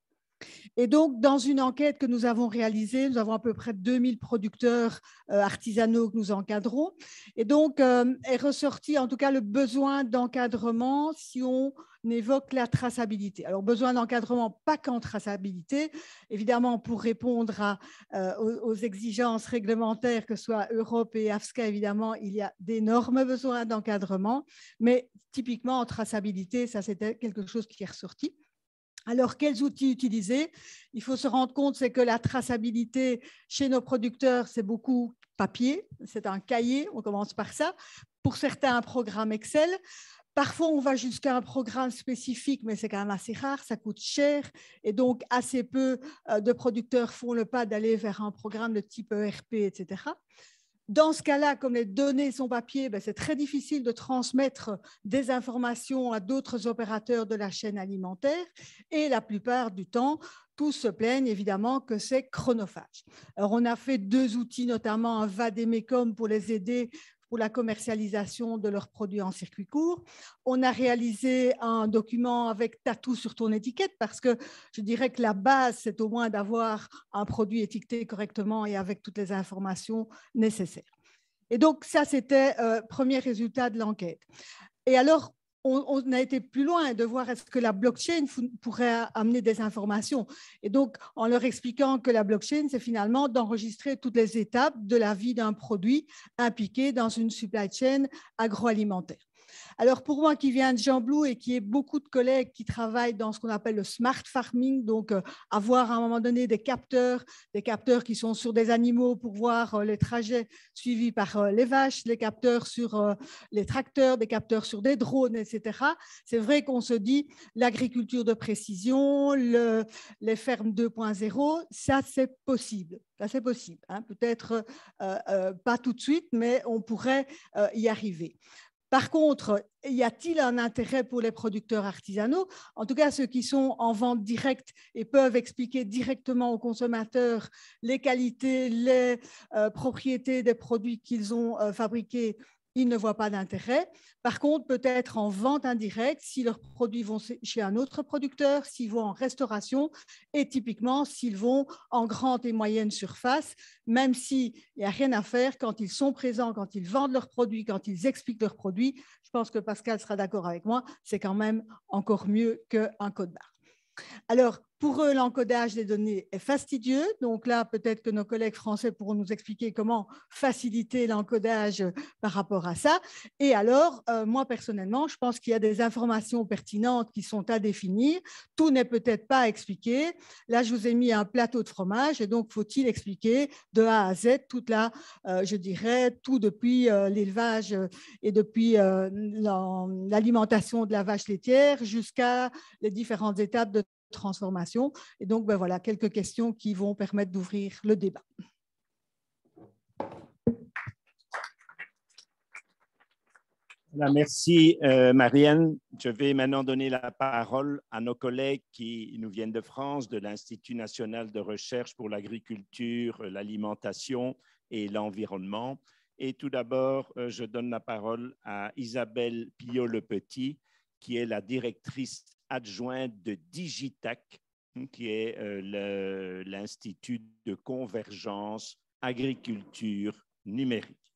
[SPEAKER 5] Et donc, dans une enquête que nous avons réalisée, nous avons à peu près 2000 producteurs artisanaux que nous encadrons. Et donc, est ressorti en tout cas le besoin d'encadrement si on évoque la traçabilité. Alors, besoin d'encadrement, pas qu'en traçabilité, évidemment, pour répondre aux exigences réglementaires, que ce soit Europe et AFSCA, évidemment, il y a d'énormes besoins d'encadrement, mais typiquement en traçabilité, ça, c'était quelque chose qui est ressorti. Alors, quels outils utiliser? Il faut se rendre compte, c'est que la traçabilité chez nos producteurs, c'est beaucoup papier, c'est un cahier, on commence par ça. Pour certains, un programme Excel. Parfois, on va jusqu'à un programme spécifique, mais c'est quand même assez rare, ça coûte cher. Et donc, assez peu de producteurs font le pas d'aller vers un programme de type ERP, etc. Dans ce cas-là, comme les données sont papier, c'est très difficile de transmettre des informations à d'autres opérateurs de la chaîne alimentaire et la plupart du temps, tous se plaignent évidemment que c'est chronophage. Alors, on a fait 2 outils, notamment un Vademecum pour les aider pour la commercialisation de leurs produits en circuit court. On a réalisé un document avec tatou sur ton étiquette parce que je dirais que la base, c'est au moins d'avoir un produit étiqueté correctement et avec toutes les informations nécessaires. Et donc, ça, c'était le premier résultat de l'enquête. Et alors, on a été plus loin de voir est-ce que la blockchain pourrait amener des informations. Et donc, en leur expliquant que la blockchain, c'est finalement d'enregistrer toutes les étapes de la vie d'un produit impliqué dans une supply chain agroalimentaire. Alors, pour moi qui viens de Gembloux et qui ai beaucoup de collègues qui travaillent dans ce qu'on appelle le smart farming, donc avoir à un moment donné des capteurs qui sont sur des animaux pour voir les trajets suivis par les vaches, les capteurs sur les tracteurs, des capteurs sur des drones, etc. C'est vrai qu'on se dit l'agriculture de précision, les fermes 2.0, ça c'est possible. Ça c'est possible, hein. Peut-être pas tout de suite, mais on pourrait y arriver. Par contre, y a-t-il un intérêt pour les producteurs artisanaux? En tout cas, ceux qui sont en vente directe et peuvent expliquer directement aux consommateurs les qualités, les propriétés des produits qu'ils ont fabriqués, ils ne voient pas d'intérêt. Par contre, peut-être en vente indirecte, si leurs produits vont chez un autre producteur, s'ils vont en restauration et typiquement s'ils vont en grande et moyenne surface, même s'il n'y a rien à faire quand ils sont présents, quand ils vendent leurs produits, quand ils expliquent leurs produits. Je pense que Pascal sera d'accord avec moi, c'est quand même encore mieux qu'un code-barre. Alors, pour eux, l'encodage des données est fastidieux. Donc là, peut-être que nos collègues français pourront nous expliquer comment faciliter l'encodage par rapport à ça. Et alors, moi, personnellement, je pense qu'il y a des informations pertinentes qui sont à définir. Tout n'est peut-être pas expliqué. Là, je vous ai mis un plateau de fromage et donc, faut-il expliquer de A à Z toute la, je dirais, tout depuis l'élevage et depuis l'alimentation de la vache laitière jusqu'à les différentes étapes de transformation. Et donc, voilà, quelques questions qui vont permettre d'ouvrir le débat.
[SPEAKER 1] Merci, Marianne. Je vais maintenant donner la parole à nos collègues qui nous viennent de France, de l'Institut national de recherche pour l'agriculture, l'alimentation et l'environnement. Et tout d'abord, je donne la parole à Isabelle Pillot-Lepetit, qui est la directrice adjointe de Digitac, qui est l'Institut de convergence agriculture numérique.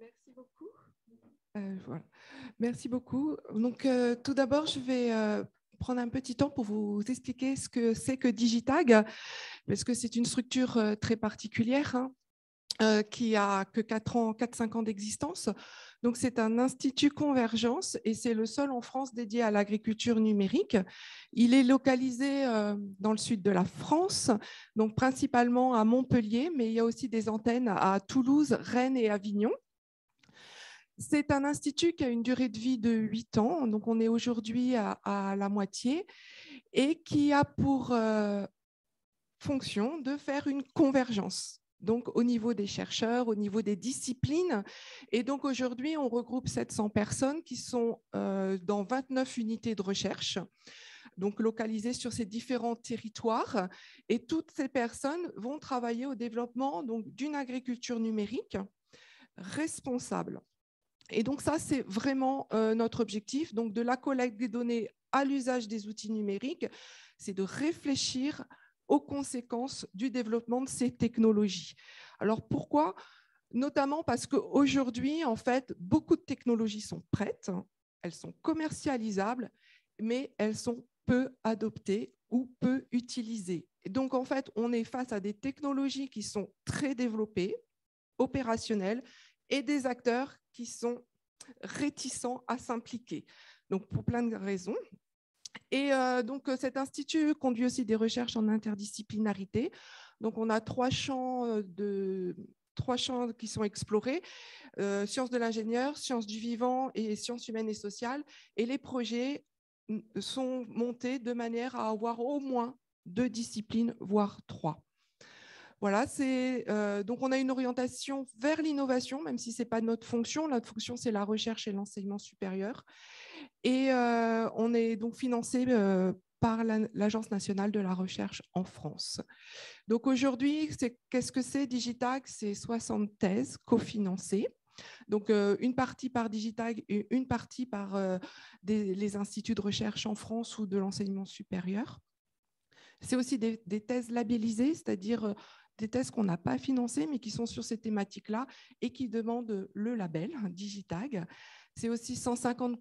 [SPEAKER 6] Merci beaucoup. Voilà. Merci beaucoup. Donc, tout d'abord, je vais prendre un petit temps pour vous expliquer ce que c'est que Digitag, parce que c'est une structure très particulière, hein, qui a que 4-5 ans d'existence. Donc, c'est un institut convergence et c'est le seul en France dédié à l'agriculture numérique. Il est localisé dans le sud de la France, donc principalement à Montpellier, mais il y a aussi des antennes à Toulouse, Rennes et Avignon. C'est un institut qui a une durée de vie de 8 ans, donc on est aujourd'hui à la moitié. et qui a pour fonction de faire une convergence, donc au niveau des chercheurs, au niveau des disciplines. Et donc aujourd'hui, on regroupe 700 personnes qui sont dans 29 unités de recherche, donc localisées sur ces différents territoires. Et toutes ces personnes vont travailler au développement d'une agriculture numérique responsable. Et donc ça, c'est vraiment notre objectif. Donc de la collecte des données à l'usage des outils numériques, c'est de réfléchir aux conséquences du développement de ces technologies. Alors pourquoi ? Notamment parce qu'aujourd'hui, en fait, beaucoup de technologies sont prêtes, elles sont commercialisables, mais elles sont peu adoptées ou peu utilisées. Et donc, en fait, on est face à des technologies qui sont très développées, opérationnelles, et des acteurs qui sont réticents à s'impliquer. Donc, pour plein de raisons. Et donc, cet institut conduit aussi des recherches en interdisciplinarité. Donc, on a trois champs qui sont explorés, sciences de l'ingénieur, sciences du vivant et sciences humaines et sociales. Et les projets sont montés de manière à avoir au moins 2 disciplines, voire 3. Voilà, donc on a une orientation vers l'innovation, même si ce n'est pas notre fonction. Notre fonction, c'est la recherche et l'enseignement supérieur. Et on est donc financé par l'Agence nationale de la recherche en France. Donc aujourd'hui, qu'est-ce que c'est Digitag? C'est 60 thèses cofinancées. Donc une partie par Digitag et une partie par les instituts de recherche en France ou de l'enseignement supérieur. C'est aussi des thèses labellisées, c'est-à-dire des thèses qu'on n'a pas financées, mais qui sont sur ces thématiques-là et qui demandent le label Digitag. C'est aussi 150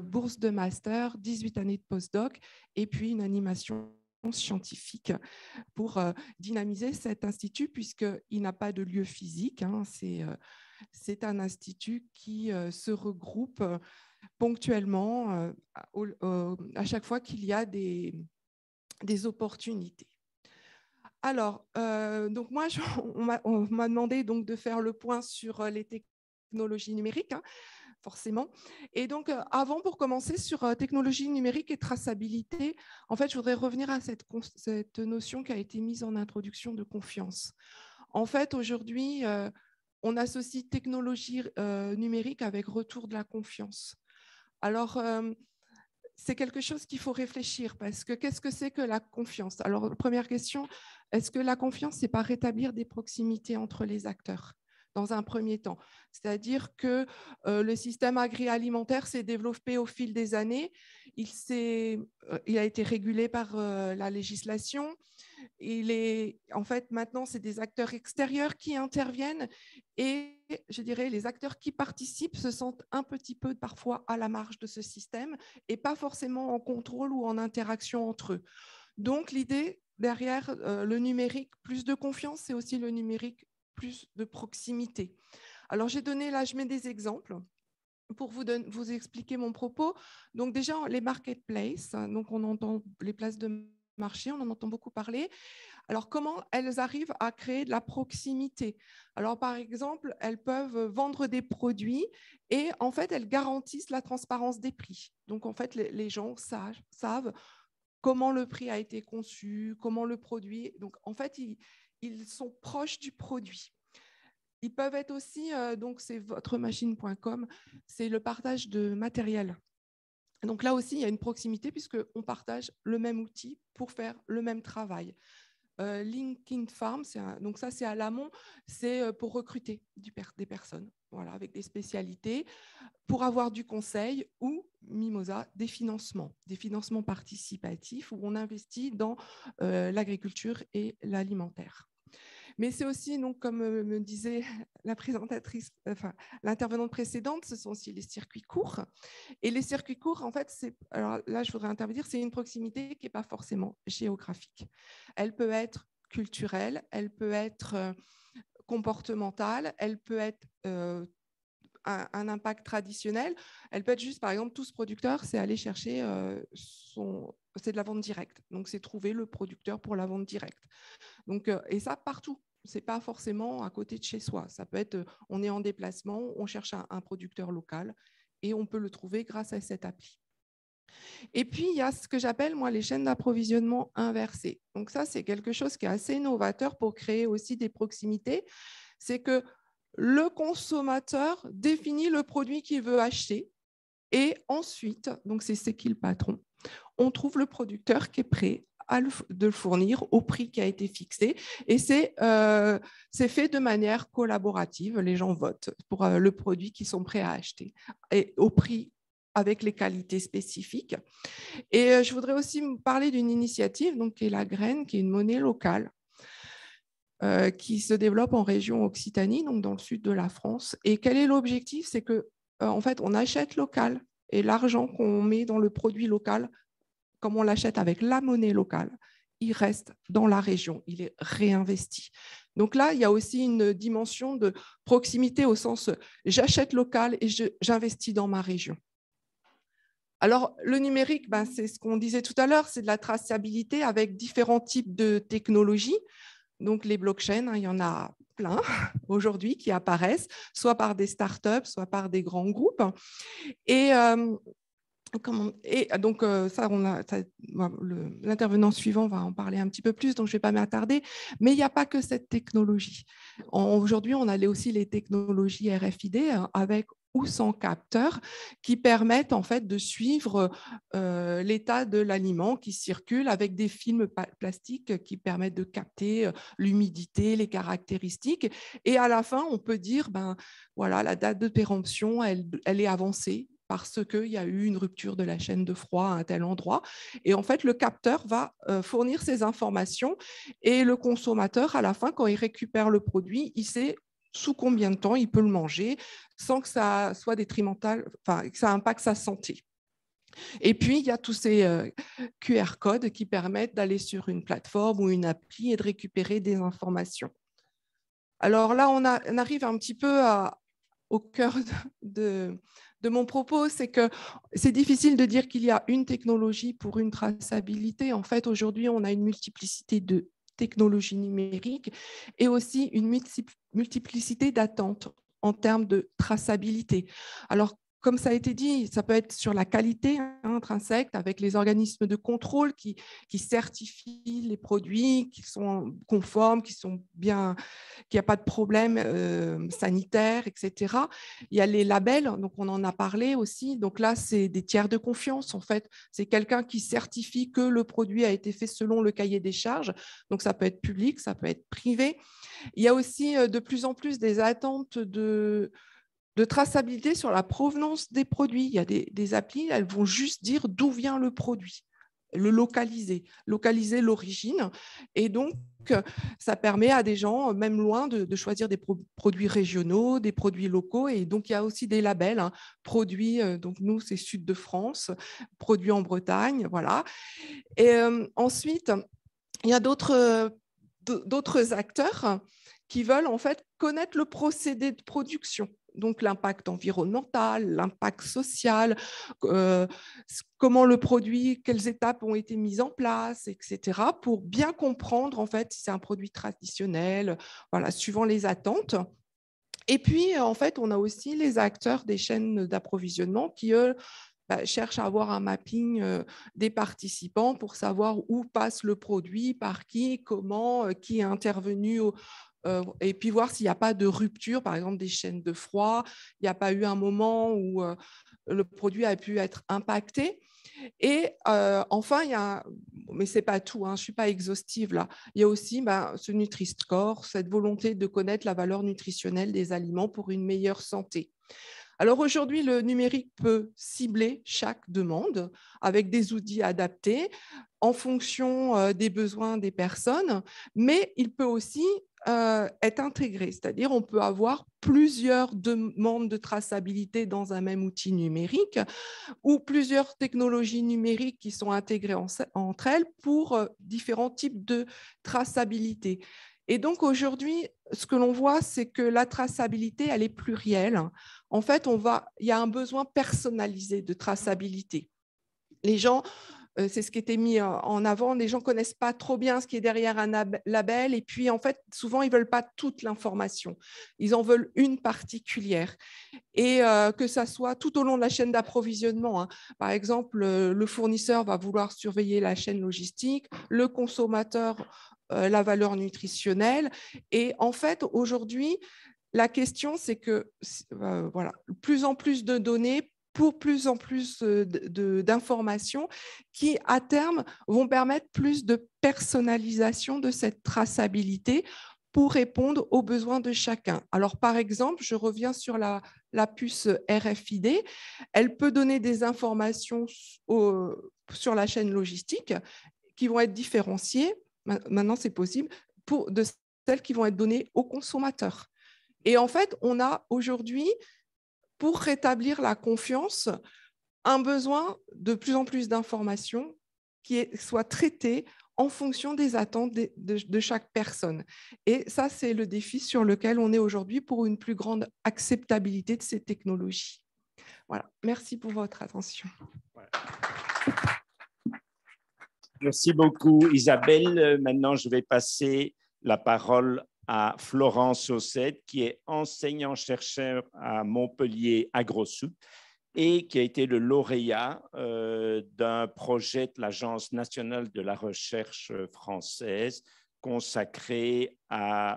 [SPEAKER 6] bourses de master, 18 années de postdoc et puis une animation scientifique pour dynamiser cet institut, puisqu'il n'a pas de lieu physique. Hein, c'est un institut qui se regroupe ponctuellement à chaque fois qu'il y a des opportunités. Alors, donc moi, on m'a demandé donc de faire le point sur les technologies numériques, hein, forcément. Et donc, pour commencer sur technologie numérique et traçabilité, en fait, je voudrais revenir à cette notion qui a été mise en introduction de confiance. En fait, aujourd'hui, on associe technologie numérique avec retour de la confiance. Alors, c'est quelque chose qu'il faut réfléchir, parce que qu'est-ce que c'est que la confiance? Alors, première question, est-ce que la confiance, c'est pas rétablir des proximités entre les acteurs dans un premier temps? C'est-à-dire que le système agroalimentaire s'est développé au fil des années, il a été régulé par la législation. En fait, maintenant, c'est des acteurs extérieurs qui interviennent et, je dirais, les acteurs qui participent se sentent un petit peu parfois à la marge de ce système et pas forcément en contrôle ou en interaction entre eux. Donc, l'idée derrière le numérique, plus de confiance, c'est aussi le numérique, plus de proximité. Alors, je mets des exemples pour vous expliquer mon propos. Donc, déjà, les marketplaces, donc on entend les places de marché, on en entend beaucoup parler. Alors, comment elles arrivent à créer de la proximité? Alors, par exemple, elles peuvent vendre des produits et, en fait, elles garantissent la transparence des prix. Donc, en fait, les gens savent comment le prix a été conçu, comment le produit. Donc, en fait, ils sont proches du produit. Ils peuvent être aussi, donc c'est votremachine.com, c'est le partage de matériel. Donc là aussi, il y a une proximité puisqu'on partage le même outil pour faire le même travail. LinkedIn Farm, donc ça c'est à l'amont, c'est pour recruter des personnes, voilà, avec des spécialités, pour avoir du conseil, ou Mimosa, des financements participatifs où on investit dans l'agriculture et l'alimentaire. Mais c'est aussi, donc, comme me disait la présentatrice, l'intervenante précédente, ce sont aussi les circuits courts. Et les circuits courts, en fait, alors là, je voudrais intervenir, c'est une proximité qui n'est pas forcément géographique. Elle peut être culturelle, elle peut être comportementale, elle peut être un impact traditionnel, elle peut être juste, par exemple, tout ce producteur, c'est aller chercher c'est de la vente directe. Donc, c'est trouver le producteur pour la vente directe. Donc, et ça, partout. Ce n'est pas forcément à côté de chez soi. Ça peut être, on est en déplacement, on cherche un producteur local et on peut le trouver grâce à cette appli. Et puis, il y a ce que j'appelle, moi, les chaînes d'approvisionnement inversées. Donc ça, c'est quelque chose qui est assez novateur pour créer aussi des proximités. C'est que le consommateur définit le produit qu'il veut acheter et ensuite, donc c'est qui le patron, on trouve le producteur qui est prêt de le fournir au prix qui a été fixé. Et c'est fait de manière collaborative. Les gens votent pour le produit qu'ils sont prêts à acheter et au prix avec les qualités spécifiques. Et je voudrais aussi parler d'une initiative donc, qui est la Graine, qui est une monnaie locale qui se développe en région Occitanie, donc dans le sud de la France. Et quel est l'objectif? C'est que en fait, on achète local et l'argent qu'on met dans le produit local, comme on l'achète avec la monnaie locale, il reste dans la région, il est réinvesti. Donc là, il y a aussi une dimension de proximité au sens j'achète local et j'investis dans ma région. Alors, le numérique, ben, c'est ce qu'on disait tout à l'heure, c'est de la traçabilité avec différents types de technologies. Donc, les blockchains, hein, il y en a plein aujourd'hui qui apparaissent, soit par des startups, soit par des grands groupes. Et donc, l'intervenant suivant va en parler un petit peu plus, donc je ne vais pas m'attarder. Mais il n'y a pas que cette technologie. Aujourd'hui, on a aussi les technologies RFID avec ou sans capteurs qui permettent en fait de suivre l'état de l'aliment qui circule avec des films plastiques qui permettent de capter l'humidité, les caractéristiques. Et à la fin, on peut dire, ben, voilà, la date de péremption, elle est avancée, parce qu'il y a eu une rupture de la chaîne de froid à un tel endroit. Et en fait, le capteur va fournir ces informations et le consommateur, à la fin, quand il récupère le produit, il sait sous combien de temps il peut le manger sans que ça soit détrimental, enfin, que ça impacte sa santé. Et puis, il y a tous ces QR codes qui permettent d'aller sur une plateforme ou une appli et de récupérer des informations. Alors là, on arrive un petit peu au cœur de mon propos, c'est que c'est difficile de dire qu'il y a une technologie pour une traçabilité. En fait, aujourd'hui, on a une multiplicité de technologies numériques et aussi une multiplicité d'attentes en termes de traçabilité. Alors, comme ça a été dit, ça peut être sur la qualité intrinsèque avec les organismes de contrôle qui certifient les produits, qui sont conformes, qui sont bien, qu'il n'y a pas de problème sanitaire, etc. Il y a les labels, donc on en a parlé aussi. Donc là, c'est des tiers de confiance, en fait. C'est quelqu'un qui certifie que le produit a été fait selon le cahier des charges. Donc ça peut être public, ça peut être privé. Il y a aussi de plus en plus des attentes de traçabilité sur la provenance des produits. Il y a des applis, elles vont juste dire d'où vient le produit, le localiser l'origine. Et donc, ça permet à des gens, même loin, de choisir des produits régionaux, des produits locaux. Et donc, il y a aussi des labels, hein, produits, donc nous, c'est Sud de France, produits en Bretagne, voilà. Et ensuite, il y a d'autres acteurs qui veulent en fait connaître le procédé de production. Donc l'impact environnemental, l'impact social, comment le produit, quelles étapes ont été mises en place, etc., pour bien comprendre en fait si c'est un produit traditionnel, voilà, suivant les attentes. Et puis en fait, on a aussi les acteurs des chaînes d'approvisionnement qui, eux, cherchent à avoir un mapping des participants pour savoir où passe le produit, par qui, comment, qui est intervenu et puis voir s'il n'y a pas de rupture, par exemple des chaînes de froid, il n'y a pas eu un moment où le produit a pu être impacté. Et enfin, il y a, mais ce n'est pas tout, hein, je ne suis pas exhaustive là, il y a aussi ce Nutri-Score, cette volonté de connaître la valeur nutritionnelle des aliments pour une meilleure santé. Alors aujourd'hui, le numérique peut cibler chaque demande avec des outils adaptés en fonction des besoins des personnes, mais il peut aussi être intégré, c'est-à-dire on peut avoir plusieurs demandes de traçabilité dans un même outil numérique ou plusieurs technologies numériques qui sont intégrées entre elles pour différents types de traçabilité. Et donc aujourd'hui, ce que l'on voit, c'est que la traçabilité, elle est plurielle. En fait, il y a un besoin personnalisé de traçabilité. Les gens c'est ce qui était mis en avant. Les gens ne connaissent pas trop bien ce qui est derrière un label. Et puis, en fait, souvent, ils ne veulent pas toute l'information. Ils en veulent une particulière. Et que ça soit tout au long de la chaîne d'approvisionnement, hein. Par exemple, le fournisseur va vouloir surveiller la chaîne logistique, le consommateur, la valeur nutritionnelle. Et en fait, aujourd'hui, la question, c'est que voilà, plus en plus de données pour plus en plus d'informations qui, à terme, vont permettre plus de personnalisation de cette traçabilité pour répondre aux besoins de chacun. Alors, par exemple, je reviens sur la puce RFID. Elle peut donner des informations sur la chaîne logistique qui vont être différenciées. Maintenant, c'est possible de celles qui vont être données aux consommateurs. Et en fait, on a aujourd'hui, pour rétablir la confiance, un besoin de plus en plus d'informations qui soient traitées en fonction des attentes de chaque personne. Et ça, c'est le défi sur lequel on est aujourd'hui pour une plus grande acceptabilité de ces technologies. Voilà, merci pour votre attention.
[SPEAKER 1] Merci beaucoup, Isabelle. Maintenant, je vais passer la parole à Florent Saucette, qui est enseignant-chercheur à Montpellier AgroSoup et qui a été le lauréat d'un projet de l'Agence nationale de la recherche française consacré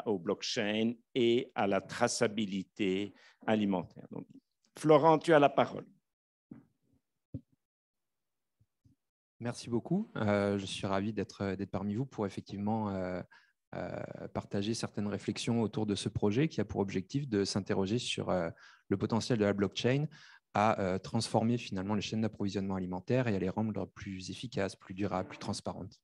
[SPEAKER 1] au blockchain et à la traçabilité alimentaire. Donc, Florent, tu as la parole.
[SPEAKER 7] Merci beaucoup. Je suis ravi d'être parmi vous pour effectivement partager certaines réflexions autour de ce projet qui a pour objectif de s'interroger sur le potentiel de la blockchain à transformer finalement les chaînes d'approvisionnement alimentaire et à les rendre plus efficaces, plus durables, plus transparentes.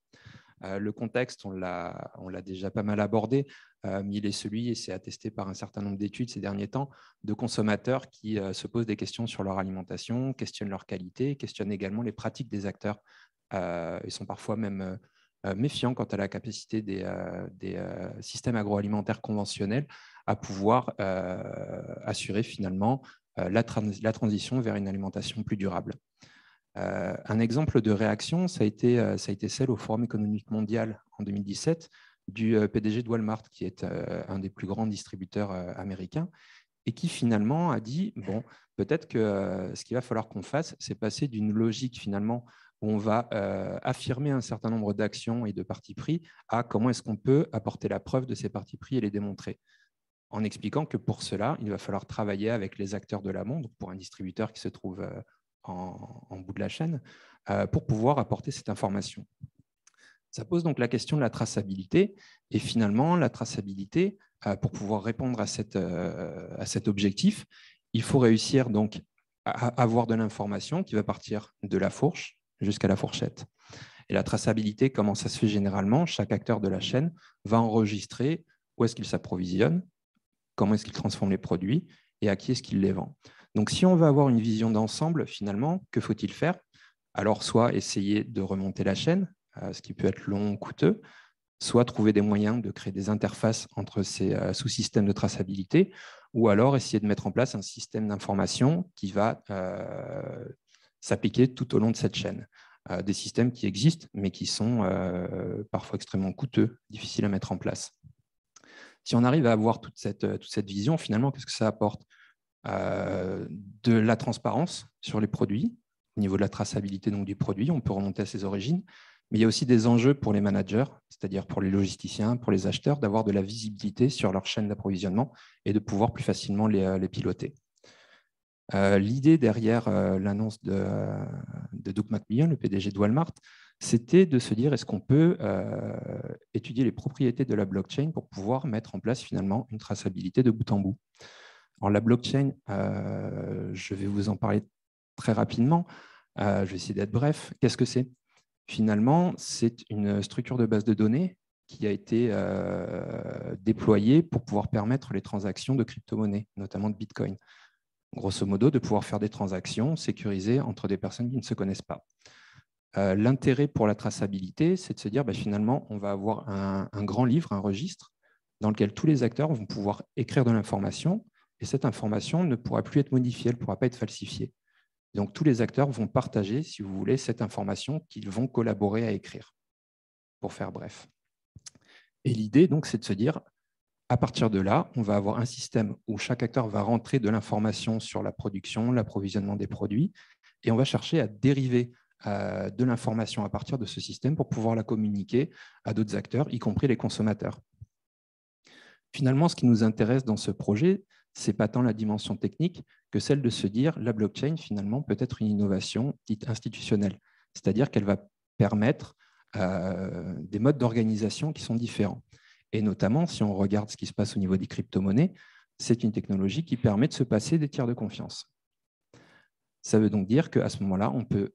[SPEAKER 7] Le contexte, on l'a déjà pas mal abordé, mais il est celui, et c'est attesté par un certain nombre d'études ces derniers temps, de consommateurs qui se posent des questions sur leur alimentation, questionnent leur qualité, questionnent également les pratiques des acteurs. Ils sont parfois même méfiants quant à la capacité des systèmes agroalimentaires conventionnels à pouvoir assurer finalement la transition vers une alimentation plus durable. Un exemple de réaction, ça a été celle au Forum économique mondial en 2017 du PDG de Walmart, qui est un des plus grands distributeurs américains, et qui finalement a dit, bon, peut-être que ce qu'il va falloir qu'on fasse, c'est passer d'une logique finalement où on va affirmer un certain nombre d'actions et de partis pris à comment est-ce qu'on peut apporter la preuve de ces partis pris et les démontrer. En expliquant que pour cela, il va falloir travailler avec les acteurs de l'amont, donc pour un distributeur qui se trouve en bout de la chaîne, pour pouvoir apporter cette information. Ça pose donc la question de la traçabilité. Et finalement, la traçabilité, pour pouvoir répondre à cet objectif, il faut réussir donc à avoir de l'information qui va partir de la fourche jusqu'à la fourchette. Et la traçabilité, comment ça se fait généralement? Chaque acteur de la chaîne va enregistrer où est-ce qu'il s'approvisionne, comment est-ce qu'il transforme les produits et à qui est-ce qu'il les vend. Donc, si on veut avoir une vision d'ensemble, finalement, que faut-il faire? Alors, soit essayer de remonter la chaîne, ce qui peut être long, coûteux, soit trouver des moyens de créer des interfaces entre ces sous-systèmes de traçabilité, ou alors essayer de mettre en place un système d'information qui va s'appliquer tout au long de cette chaîne. Des systèmes qui existent, mais qui sont parfois extrêmement coûteux, difficiles à mettre en place. Si on arrive à avoir toute cette vision, finalement, qu'est-ce que ça apporte? De la transparence sur les produits, au niveau de la traçabilité donc, du produit, on peut remonter à ses origines, mais il y a aussi des enjeux pour les managers, c'est-à-dire pour les logisticiens, pour les acheteurs, d'avoir de la visibilité sur leur chaîne d'approvisionnement et de pouvoir plus facilement les piloter. L'idée derrière l'annonce de Doug McMillon, le PDG de Walmart, c'était de se dire est-ce qu'on peut étudier les propriétés de la blockchain pour pouvoir mettre en place finalement une traçabilité de bout en bout. Alors la blockchain, je vais vous en parler très rapidement, je vais essayer d'être bref. Qu'est-ce que c'est? Finalement, c'est une structure de base de données qui a été déployée pour pouvoir permettre les transactions de crypto-monnaies, notamment de Bitcoin. Grosso modo, de pouvoir faire des transactions sécurisées entre des personnes qui ne se connaissent pas. L'intérêt pour la traçabilité, c'est de se dire finalement, on va avoir un grand livre, un registre, dans lequel tous les acteurs vont pouvoir écrire de l'information, et cette information ne pourra plus être modifiée, elle ne pourra pas être falsifiée. Donc, tous les acteurs vont partager, si vous voulez, cette information qu'ils vont collaborer à écrire, pour faire bref. Et l'idée, donc, c'est de se dire, à partir de là, on va avoir un système où chaque acteur va rentrer de l'information sur la production, l'approvisionnement des produits, et on va chercher à dériver de l'information à partir de ce système pour pouvoir la communiquer à d'autres acteurs, y compris les consommateurs. Finalement, ce qui nous intéresse dans ce projet, ce n'est pas tant la dimension technique que celle de se dire la blockchain, finalement, peut être une innovation dite institutionnelle, c'est-à-dire qu'elle va permettre des modes d'organisation qui sont différents. Et notamment, si on regarde ce qui se passe au niveau des crypto-monnaies, c'est une technologie qui permet de se passer des tiers de confiance. Ça veut donc dire qu'à ce moment-là, on peut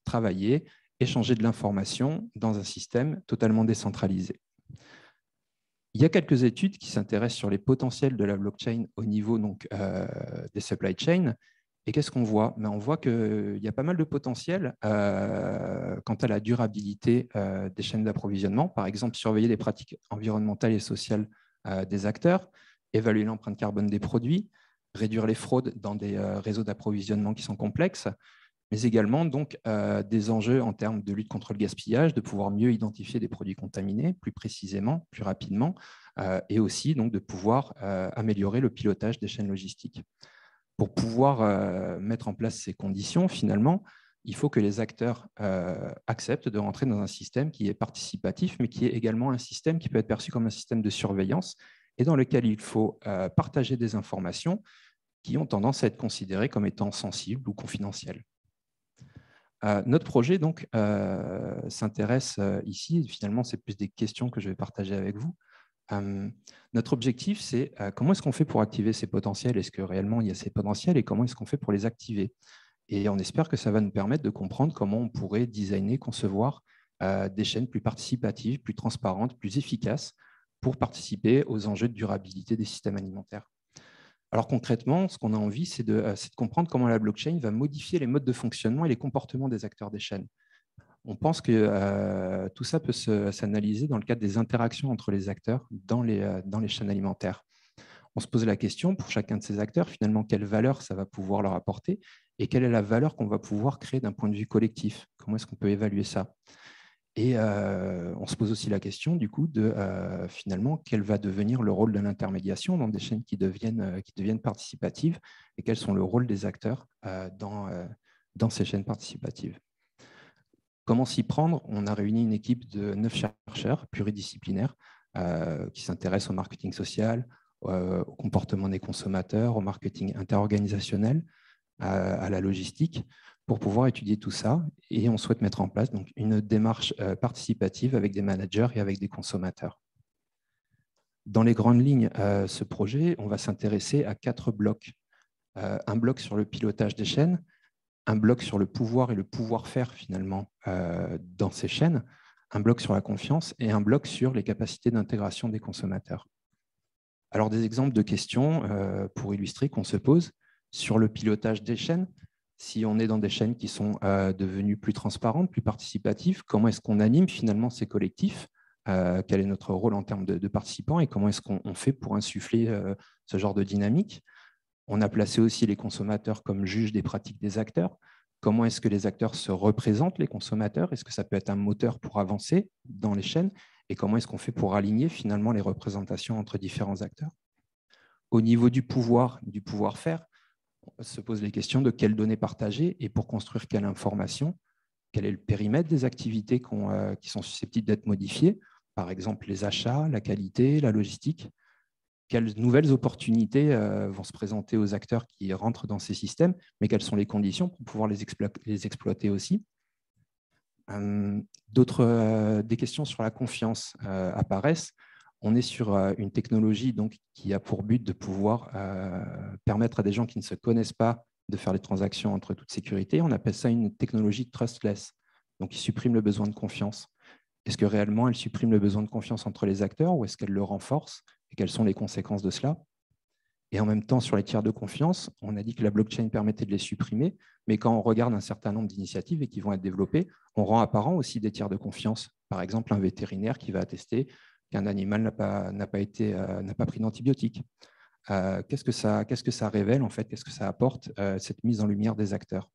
[SPEAKER 7] travailler, échanger de l'information dans un système totalement décentralisé. Il y a quelques études qui s'intéressent sur les potentiels de la blockchain au niveau donc, des supply chains. Et qu'est-ce qu'on voit? On voit qu'il y a pas mal de potentiel quant à la durabilité des chaînes d'approvisionnement. Par exemple, surveiller les pratiques environnementales et sociales des acteurs, évaluer l'empreinte carbone des produits, réduire les fraudes dans des réseaux d'approvisionnement qui sont complexes, mais également donc, des enjeux en termes de lutte contre le gaspillage, de pouvoir mieux identifier des produits contaminés plus précisément, plus rapidement, et aussi donc, de pouvoir améliorer le pilotage des chaînes logistiques. Pour pouvoir mettre en place ces conditions, finalement, il faut que les acteurs acceptent de rentrer dans un système qui est participatif, mais qui est également un système qui peut être perçu comme un système de surveillance et dans lequel il faut partager des informations qui ont tendance à être considérées comme étant sensibles ou confidentielles. Notre projet donc s'intéresse ici, finalement c'est plus des questions que je vais partager avec vous. Notre objectif c'est comment est-ce qu'on fait pour activer ces potentiels? Est-ce que réellement il y a ces potentiels et comment est-ce qu'on fait pour les activer? Et on espère que ça va nous permettre de comprendre comment on pourrait designer, concevoir des chaînes plus participatives, plus transparentes, plus efficaces pour participer aux enjeux de durabilité des systèmes alimentaires. Alors concrètement, ce qu'on a envie, c'est de comprendre comment la blockchain va modifier les modes de fonctionnement et les comportements des acteurs des chaînes. On pense que tout ça peut s'analyser dans le cadre des interactions entre les acteurs dans les chaînes alimentaires. On se pose la question, pour chacun de ces acteurs, finalement, quelle valeur ça va pouvoir leur apporter et quelle est la valeur qu'on va pouvoir créer d'un point de vue collectif? Comment est-ce qu'on peut évaluer ça? Et on se pose aussi la question, du coup, de finalement, quel va devenir le rôle de l'intermédiation dans des chaînes qui deviennent participatives et quels sont le rôle des acteurs dans ces chaînes participatives. Comment s'y prendre? On a réuni une équipe de 9 chercheurs pluridisciplinaires qui s'intéressent au marketing social, au comportement des consommateurs, au marketing interorganisationnel, à la logistique, pour pouvoir étudier tout ça. Et on souhaite mettre en place donc, une démarche participative avec des managers et avec des consommateurs. Dans les grandes lignes, ce projet, on va s'intéresser à 4 blocs. Un bloc sur le pilotage des chaînes, un bloc sur le pouvoir et le pouvoir-faire finalement dans ces chaînes, un bloc sur la confiance et un bloc sur les capacités d'intégration des consommateurs. Alors des exemples de questions pour illustrer qu'on se pose sur le pilotage des chaînes. Si on est dans des chaînes qui sont devenues plus transparentes, plus participatives, comment est-ce qu'on anime finalement ces collectifs? Quel est notre rôle en termes de participants et comment est-ce qu'on fait pour insuffler ce genre de dynamique? On a placé aussi les consommateurs comme juges des pratiques des acteurs. Comment est-ce que les acteurs se représentent, les consommateurs? Est-ce que ça peut être un moteur pour avancer dans les chaînes? Et comment est-ce qu'on fait pour aligner finalement les représentations entre différents acteurs? Au niveau du pouvoir-faire, on se pose les questions de quelles données partager et pour construire quelle information, quel est le périmètre des activités qui sont susceptibles d'être modifiées, par exemple les achats, la qualité, la logistique. Quelles nouvelles opportunités vont se présenter aux acteurs qui rentrent dans ces systèmes, mais quelles sont les conditions pour pouvoir les exploiter aussi. Des questions sur la confiance apparaissent. On est sur une technologie donc, qui a pour but de pouvoir permettre à des gens qui ne se connaissent pas de faire des transactions en toute sécurité. On appelle ça une technologie trustless, donc qui supprime le besoin de confiance. Est-ce que réellement elle supprime le besoin de confiance entre les acteurs ou est-ce qu'elle le renforce et quelles sont les conséquences de cela? Et en même temps, sur les tiers de confiance, on a dit que la blockchain permettait de les supprimer, mais quand on regarde un certain nombre d'initiatives et qui vont être développées, on rend apparent aussi des tiers de confiance. Par exemple, un vétérinaire qui va attester qu'un animal n'a pas pris d'antibiotiques. qu'est-ce que ça révèle en fait, qu'est-ce que ça apporte, cette mise en lumière des acteurs.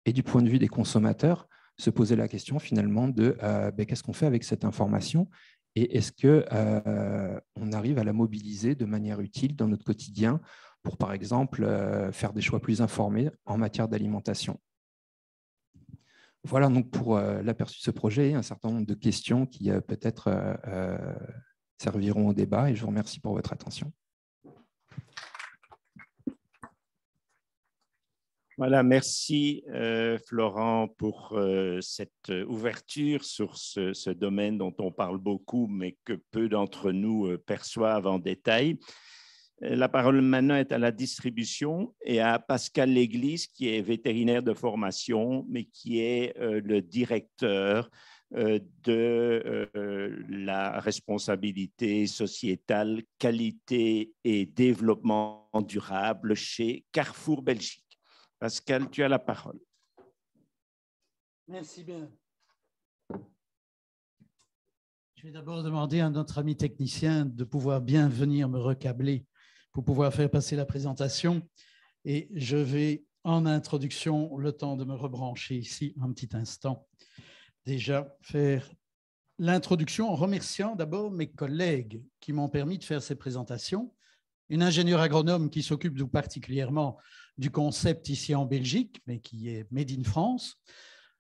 [SPEAKER 7] Et du point de vue des consommateurs, se poser la question finalement de qu'est-ce qu'on fait avec cette information et est-ce qu'on arrive à la mobiliser de manière utile dans notre quotidien pour, par exemple, faire des choix plus informés en matière d'alimentation. Voilà donc pour l'aperçu de ce projet, un certain nombre de questions qui peut-être serviront au débat et je vous remercie pour votre attention.
[SPEAKER 1] Voilà, merci Florent pour cette ouverture sur ce domaine dont on parle beaucoup, mais que peu d'entre nous perçoivent en détail. La parole maintenant est à la distribution et à Pascal Léglise, qui est vétérinaire de formation, mais qui est le directeur de la responsabilité sociétale, qualité et développement durable chez Carrefour Belgique. Pascal, tu as la parole.
[SPEAKER 8] Merci bien. Je vais d'abord demander à notre ami technicien de pouvoir bien venir me recabler pour pouvoir faire passer la présentation. Et je vais, en introduction, le temps de me rebrancher ici un petit instant, déjà faire l'introduction en remerciant d'abord mes collègues qui m'ont permis de faire ces présentations. Une ingénieure agronome qui s'occupe tout particulièrement du concept ici en Belgique, mais qui est Made in France,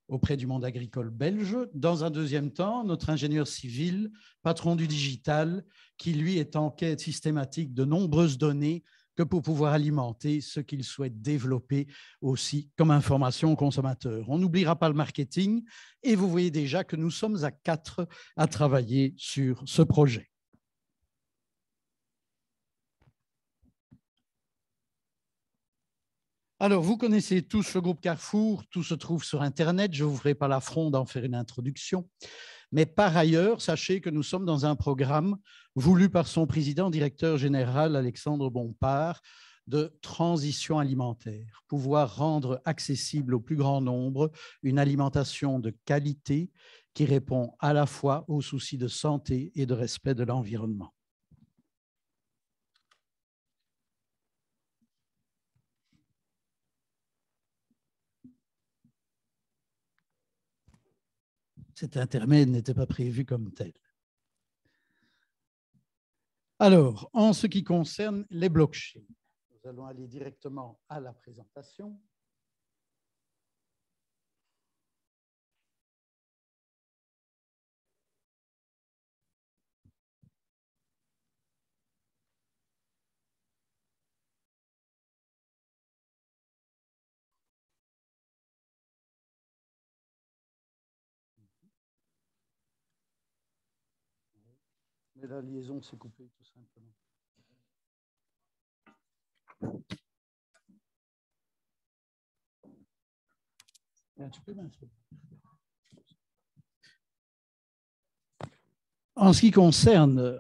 [SPEAKER 8] auprès du monde agricole belge. Dans un deuxième temps, notre ingénieur civil, patron du digital, qui lui est en quête systématique de nombreuses données que pour pouvoir alimenter ce qu'il souhaite développer aussi comme information aux consommateurs. On n'oubliera pas le marketing et vous voyez déjà que nous sommes à 4 à travailler sur ce projet. Alors, vous connaissez tous le groupe Carrefour, tout se trouve sur Internet, je ne vous ferai pas l'affront d'en faire une introduction. Mais par ailleurs, sachez que nous sommes dans un programme voulu par son président, directeur général Alexandre Bompard, de transition alimentaire, pouvoir rendre accessible au plus grand nombre une alimentation de qualité qui répond à la fois aux soucis de santé et de respect de l'environnement. Cet intermède n'était pas prévu comme tel. Alors, en ce qui concerne les blockchains, nous allons aller directement à la présentation. Mais la liaison s'est coupée tout simplement. En ce qui concerne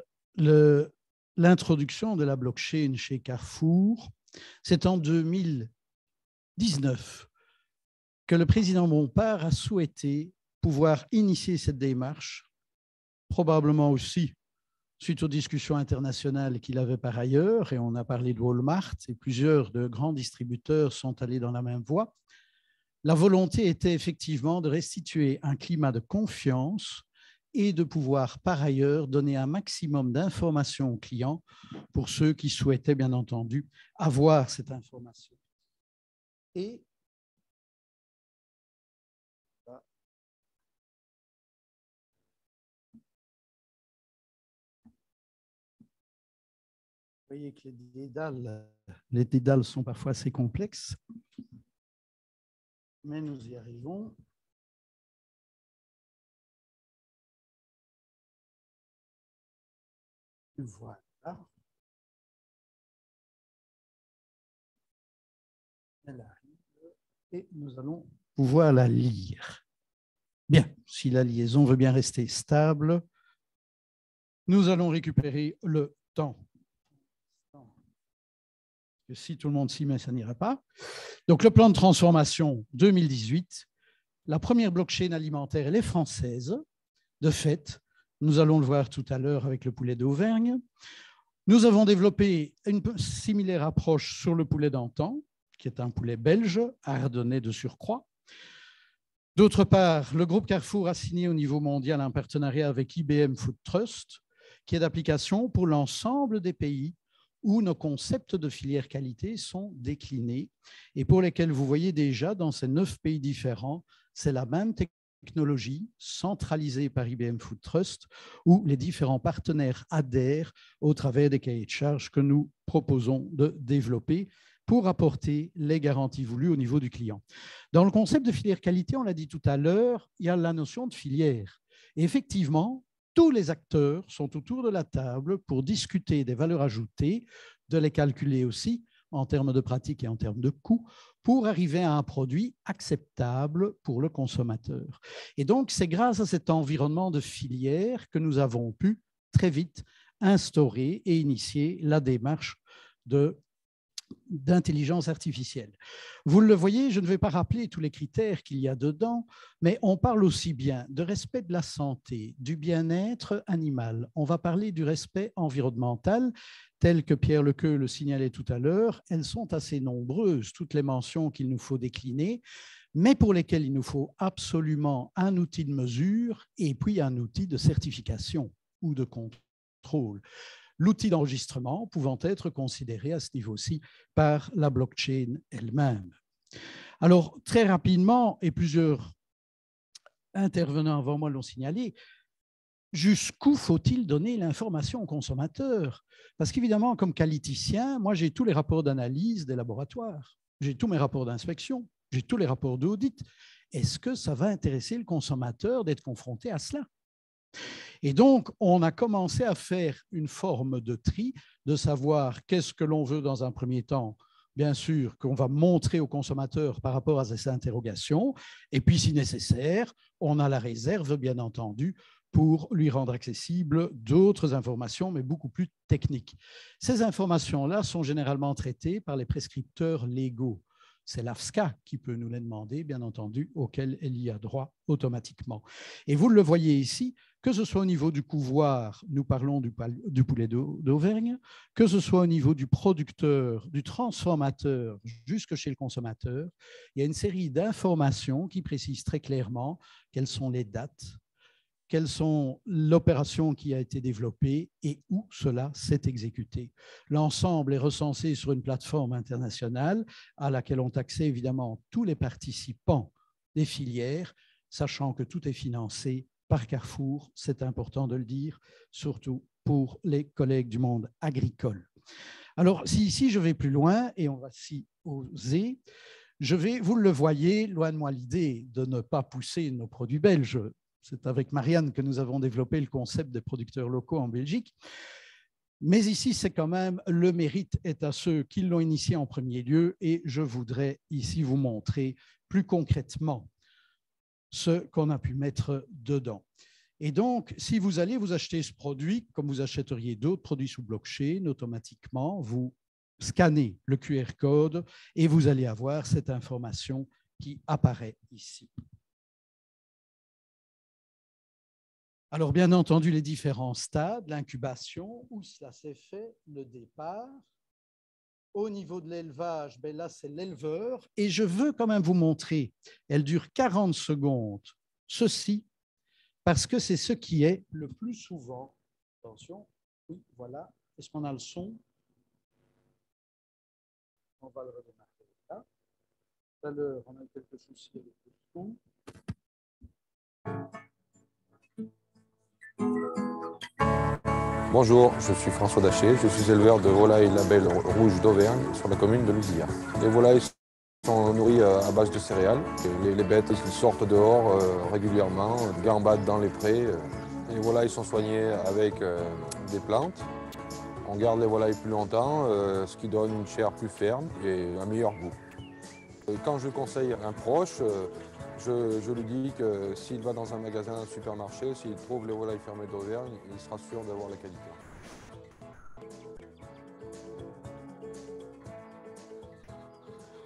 [SPEAKER 8] l'introduction de la blockchain chez Carrefour, c'est en 2019 que le président Bompard a souhaité pouvoir initier cette démarche, probablement aussi suite aux discussions internationales qu'il avait par ailleurs, et on a parlé de Walmart, et plusieurs de grands distributeurs sont allés dans la même voie. La volonté était effectivement de restituer un climat de confiance et de pouvoir par ailleurs donner un maximum d'informations aux clients pour ceux qui souhaitaient bien entendu avoir cette information. Et vous voyez que les dédales sont parfois assez complexes, mais nous y arrivons. Voilà. Elle arrive et nous allons pouvoir la lire. Bien, si la liaison veut bien rester stable, nous allons récupérer le temps. Si tout le monde s'y met, ça n'ira pas. Donc, le plan de transformation 2018, la première blockchain alimentaire, elle est française. De fait, nous allons le voir tout à l'heure avec le poulet d'Auvergne. Nous avons développé une similaire approche sur le poulet d'antan, qui est un poulet belge, ardennais de surcroît. D'autre part, le groupe Carrefour a signé au niveau mondial un partenariat avec IBM Food Trust, qui est d'application pour l'ensemble des pays où nos concepts de filière qualité sont déclinés et pour lesquels vous voyez déjà dans ces 9 pays différents, c'est la même technologie centralisée par IBM Food Trust où les différents partenaires adhèrent au travers des cahiers de charges que nous proposons de développer pour apporter les garanties voulues au niveau du client. Dans le concept de filière qualité, on l'a dit tout à l'heure, il y a la notion de filière. Et effectivement, tous les acteurs sont autour de la table pour discuter des valeurs ajoutées, de les calculer aussi en termes de pratique et en termes de coûts, pour arriver à un produit acceptable pour le consommateur. Et donc, c'est grâce à cet environnement de filière que nous avons pu très vite instaurer et initier la démarche d'intelligence artificielle. Vous le voyez, je ne vais pas rappeler tous les critères qu'il y a dedans, mais on parle aussi bien de respect de la santé, du bien-être animal. On va parler du respect environnemental, tel que Pierre Lequeux le signalait tout à l'heure. Elles sont assez nombreuses, toutes les mentions qu'il nous faut décliner, mais pour lesquelles il nous faut absolument un outil de mesure et puis un outil de certification ou de contrôle. L'outil d'enregistrement pouvant être considéré à ce niveau-ci par la blockchain elle-même. Alors, très rapidement, et plusieurs intervenants avant moi l'ont signalé, jusqu'où faut-il donner l'information au consommateur? Parce qu'évidemment, comme qualiticien, moi, j'ai tous les rapports d'analyse des laboratoires, j'ai tous mes rapports d'inspection, j'ai tous les rapports d'audit. Est-ce que ça va intéresser le consommateur d'être confronté à cela? Et donc, on a commencé à faire une forme de tri, de savoir qu'est-ce que l'on veut dans un premier temps, bien sûr, qu'on va montrer au consommateur par rapport à ces interrogations, et puis, si nécessaire, on a la réserve, bien entendu, pour lui rendre accessible d'autres informations, mais beaucoup plus techniques. Ces informations-là sont généralement traitées par les prescripteurs légaux. C'est l'AFSCA qui peut nous les demander, bien entendu, auquel elle y a droit automatiquement. Et vous le voyez ici, que ce soit au niveau du couvoir, nous parlons du poulet d'Auvergne, que ce soit au niveau du producteur, du transformateur, jusque chez le consommateur, il y a une série d'informations qui précisent très clairement quelles sont les dates, quelles sont l'opération qui a été développée et où cela s'est exécuté. L'ensemble est recensé sur une plateforme internationale à laquelle ont accès évidemment tous les participants des filières, sachant que tout est financé par Carrefour, c'est important de le dire, surtout pour les collègues du monde agricole. Alors, si ici je vais plus loin, et on va s'y oser, vous le voyez, loin de moi l'idée de ne pas pousser nos produits belges. C'est avec Marianne que nous avons développé le concept des producteurs locaux en Belgique. Mais ici, c'est quand même le mérite est à ceux qui l'ont initié en premier lieu et je voudrais ici vous montrer plus concrètement ce qu'on a pu mettre dedans. Et donc, si vous allez vous acheter ce produit, comme vous achèteriez d'autres produits sous blockchain, automatiquement, vous scannez le QR code et vous allez avoir cette information qui apparaît ici. Alors, bien entendu, les différents stades, l'incubation, où cela s'est fait, le départ. Au niveau de l'élevage, ben là, c'est l'éleveur. Et je veux quand même vous montrer, elle dure 40 secondes, ceci, parce que c'est ce qui est le plus souvent. Attention, oui, voilà. Est-ce qu'on a le son? On va le redémarrer là. Tout à l'heure, on a eu quelques soucis avec le son.
[SPEAKER 9] Bonjour, je suis François Daché, je suis éleveur de volailles label rouge d'Auvergne sur la commune de Louzillard. Les volailles sont nourries à base de céréales. Les bêtes ils sortent dehors régulièrement, gambadent dans les prés. Les volailles sont soignées avec des plantes. On garde les volailles plus longtemps, ce qui donne une chair plus ferme et un meilleur goût. Quand je conseille un proche, je lui dis que s'il va dans un magasin, un supermarché, s'il trouve les volailles fermées d'Auvergne, il sera sûr d'avoir la qualité.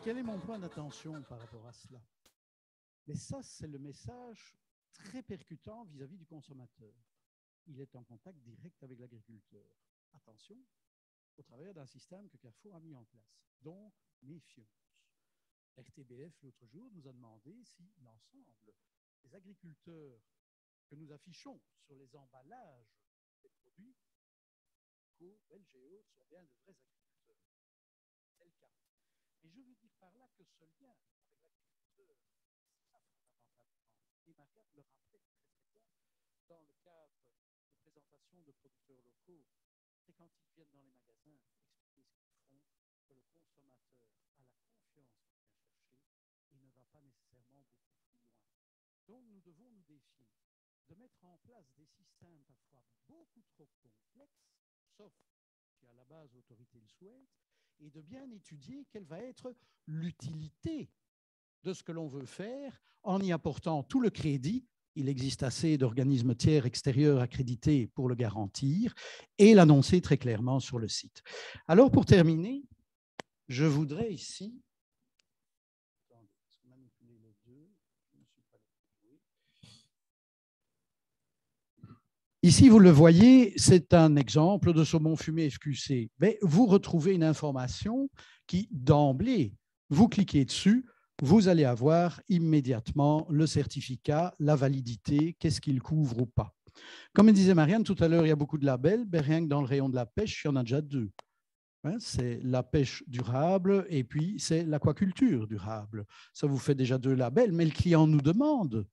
[SPEAKER 8] Quel est mon point d'attention par rapport à cela? Mais ça, c'est le message très percutant vis-à-vis du consommateur. Il est en contact direct avec l'agriculteur. Attention, au travers d'un système que Carrefour a mis en place. Donc, méfiance. RTBF, l'autre jour, nous a demandé si l'ensemble des agriculteurs que nous affichons sur les emballages des produits, belges et autres, sont bien de vrais agriculteurs. C'est le cas. Et je veux dire par là que ce lien avec l'agriculteur, c'est ça fondamentalement. Et Marianne le rappelait très très bien dans le cadre de présentation de producteurs locaux, c'est quand ils viennent dans les magasins expliquer ce qu'ils font, que le consommateur a la confiance qu'il vient chercher et ne va pas nécessairement beaucoup plus loin. Donc nous devons nous défier de mettre en place des systèmes parfois beaucoup trop complexes, sauf si à la base l'autorité le souhaite, et de bien étudier quelle va être l'utilité de ce que l'on veut faire en y apportant tout le crédit. Il existe assez d'organismes tiers extérieurs accrédités pour le garantir et l'annoncer très clairement sur le site. Alors pour terminer, je voudrais ici... Ici, vous le voyez, c'est un exemple de saumon fumé FQC. Mais vous retrouvez une information qui, d'emblée, vous cliquez dessus, vous allez avoir immédiatement le certificat, la validité, qu'est-ce qu'il couvre ou pas. Comme disait Marianne tout à l'heure, il y a beaucoup de labels, mais rien que dans le rayon de la pêche, il y en a déjà deux. C'est la pêche durable et puis c'est l'aquaculture durable. Ça vous fait déjà deux labels, mais le client nous demande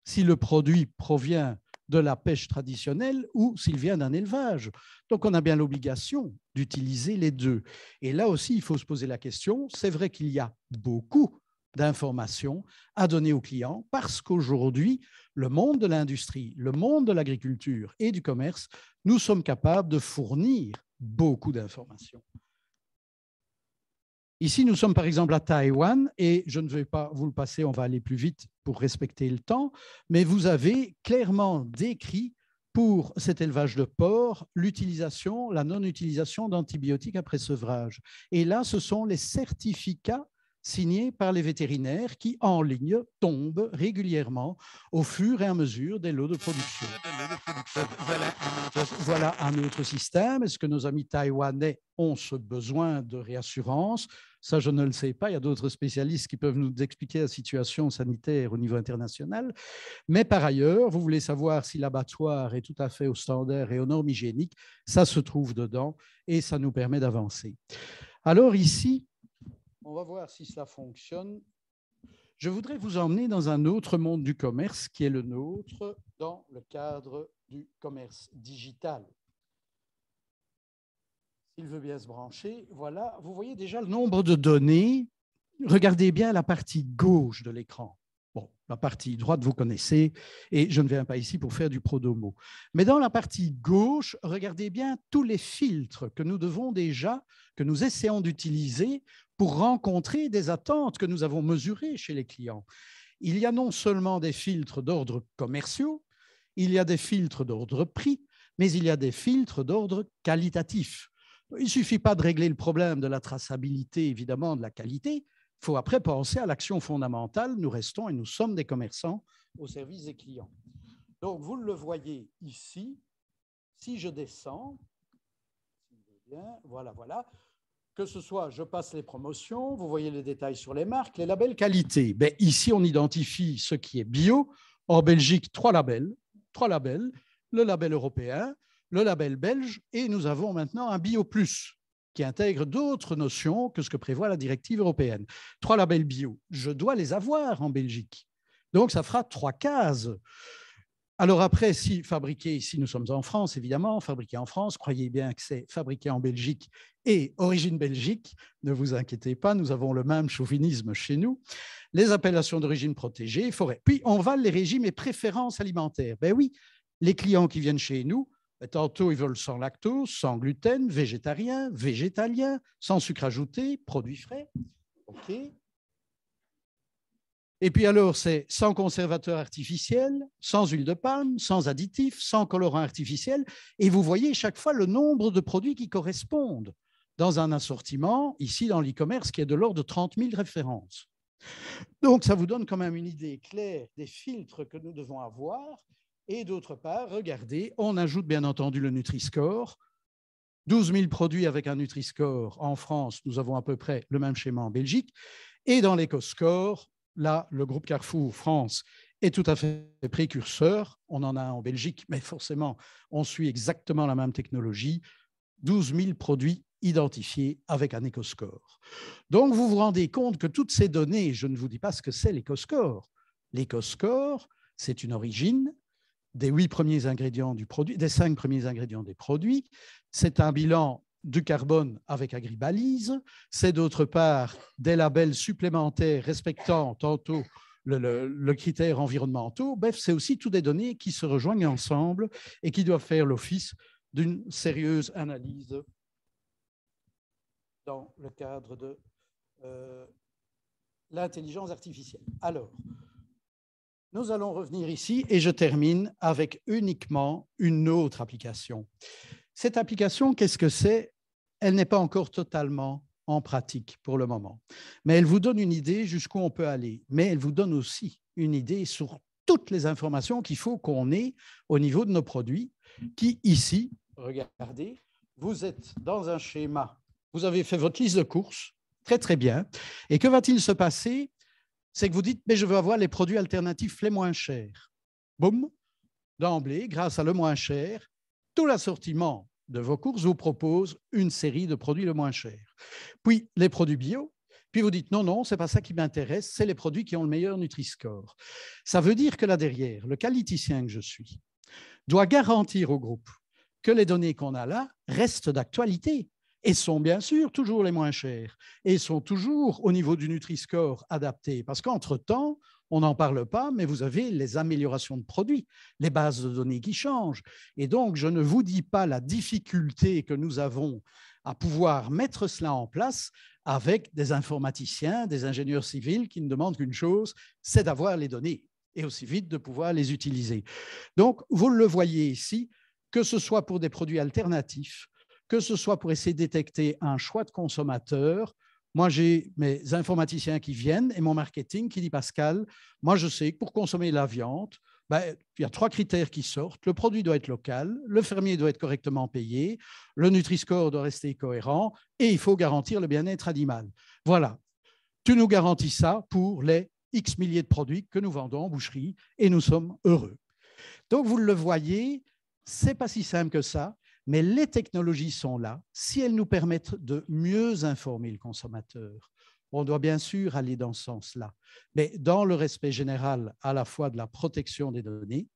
[SPEAKER 8] si le produit provient de la pêche traditionnelle ou s'il vient d'un élevage. Donc, on a bien l'obligation d'utiliser les deux. Et là aussi, il faut se poser la question, c'est vrai qu'il y a beaucoup d'informations à donner aux clients parce qu'aujourd'hui, le monde de l'industrie, le monde de l'agriculture et du commerce, nous sommes capables de fournir beaucoup d'informations. Ici, nous sommes par exemple à Taïwan et je ne vais pas vous le passer, on va aller plus vite pour respecter le temps, mais vous avez clairement décrit pour cet élevage de porc l'utilisation, la non-utilisation d'antibiotiques après sevrage. Et là, ce sont les certificats signés par les vétérinaires qui, en ligne, tombent régulièrement au fur et à mesure des lots de production. Voilà un autre système. Est-ce que nos amis taïwanais ont ce besoin de réassurance? Ça, je ne le sais pas. Il y a d'autres spécialistes qui peuvent nous expliquer la situation sanitaire au niveau international. Mais par ailleurs, vous voulez savoir si l'abattoir est tout à fait aux standards et aux normes hygiéniques, ça se trouve dedans et ça nous permet d'avancer. Alors ici, on va voir si cela fonctionne. Je voudrais vous emmener dans un autre monde du commerce qui est le nôtre dans le cadre du commerce digital. S'il veut bien se brancher, voilà, vous voyez déjà le nombre de données. Regardez bien la partie gauche de l'écran. Bon, la partie droite, vous connaissez, et je ne viens pas ici pour faire du pro-domo. Mais dans la partie gauche, regardez bien tous les filtres que nous devons déjà, que nous essayons d'utiliser pour rencontrer des attentes que nous avons mesurées chez les clients. Il y a non seulement des filtres d'ordre commerciaux, il y a des filtres d'ordre prix, mais il y a des filtres d'ordre qualitatif. Il ne suffit pas de régler le problème de la traçabilité, évidemment, de la qualité. Il faut après penser à l'action fondamentale. Nous restons et nous sommes des commerçants au service des clients. Donc, vous le voyez ici. Si je descends, voilà, voilà. Que ce soit, je passe les promotions, vous voyez les détails sur les marques, les labels qualité. Ben, ici, on identifie ce qui est bio. En Belgique, trois labels, le label européen, le label belge, et nous avons maintenant un Bio Plus qui intègre d'autres notions que ce que prévoit la directive européenne. 3 labels bio, je dois les avoir en Belgique. Donc, ça fera 3 cases. Alors après, si fabriqué, ici nous sommes en France, évidemment, fabriqué en France, croyez bien que c'est fabriqué en Belgique et origine Belgique, ne vous inquiétez pas, nous avons le même chauvinisme chez nous. Les appellations d'origine protégée, forêt. Puis on va les régimes et préférences alimentaires. Ben oui, les clients qui viennent chez nous, tantôt ils veulent sans lactose, sans gluten, végétarien, végétalien, sans sucre ajouté, produits frais. OK. Et puis alors, c'est sans conservateur artificiel, sans huile de palme, sans additifs, sans colorant artificiel. Et vous voyez chaque fois le nombre de produits qui correspondent dans un assortiment, ici dans l'e-commerce, qui est de l'ordre de 30 000 références. Donc, ça vous donne quand même une idée claire des filtres que nous devons avoir. Et d'autre part, regardez, on ajoute bien entendu le Nutri-Score. 12 000 produits avec un Nutri-Score en France. Nous avons à peu près le même schéma en Belgique. Et dans l'EcoScore, là, le groupe Carrefour France est tout à fait précurseur. On en a un en Belgique, mais forcément, on suit exactement la même technologie. 12 000 produits identifiés avec un EcoScore. Donc, vous vous rendez compte que toutes ces données, je ne vous dis pas ce que c'est l'EcoScore. L'EcoScore, c'est une origine des 8 premiers ingrédients du produit, des 5 premiers ingrédients des produits. C'est un bilan du carbone avec Agribalise. C'est d'autre part des labels supplémentaires respectant tantôt le critère environnementaux. Bref, c'est aussi toutes des données qui se rejoignent ensemble et qui doivent faire l'office d'une sérieuse analyse dans le cadre de l'intelligence artificielle. Alors, nous allons revenir ici et je termine avec uniquement une autre application. Cette application, qu'est-ce que c'est? Elle n'est pas encore totalement en pratique pour le moment, mais elle vous donne une idée jusqu'où on peut aller, mais elle vous donne aussi une idée sur toutes les informations qu'il faut qu'on ait au niveau de nos produits qui, ici, regardez, vous êtes dans un schéma, vous avez fait votre liste de courses, très très bien, et que va-t-il se passer? C'est que vous dites, mais je veux avoir les produits alternatifs les moins chers. Boum, d'emblée, grâce à le moins cher, tout l'assortiment de vos courses vous propose une série de produits le moins chers. Puis les produits bio, puis vous dites, non, non, ce n'est pas ça qui m'intéresse, c'est les produits qui ont le meilleur Nutri-Score. Ça veut dire que là derrière, le qualiticien que je suis doit garantir au groupe que les données qu'on a là restent d'actualité et sont bien sûr toujours les moins chers et sont toujours au niveau du Nutri-Score adaptés. Parce qu'entre-temps, on n'en parle pas, mais vous avez les améliorations de produits, les bases de données qui changent. Et donc, je ne vous dis pas la difficulté que nous avons à pouvoir mettre cela en place avec des informaticiens, des ingénieurs civils qui ne demandent qu'une chose, c'est d'avoir les données et aussi vite de pouvoir les utiliser. Donc, vous le voyez ici, que ce soit pour des produits alternatifs, que ce soit pour essayer de détecter un choix de consommateur. Moi, j'ai mes informaticiens qui viennent et mon marketing qui dit, Pascal, moi, je sais que pour consommer la viande, il y a 3 critères qui sortent. Le produit doit être local, le fermier doit être correctement payé, le Nutri-Score doit rester cohérent et il faut garantir le bien-être animal. Voilà. Tu nous garantis ça pour les X milliers de produits que nous vendons en boucherie et nous sommes heureux. Donc, vous le voyez, ce n'est pas si simple que ça. Mais les technologies sont là si elles nous permettent de mieux informer le consommateur. On doit bien sûr aller dans ce sens-là, mais dans le respect général à la fois de la protection des données,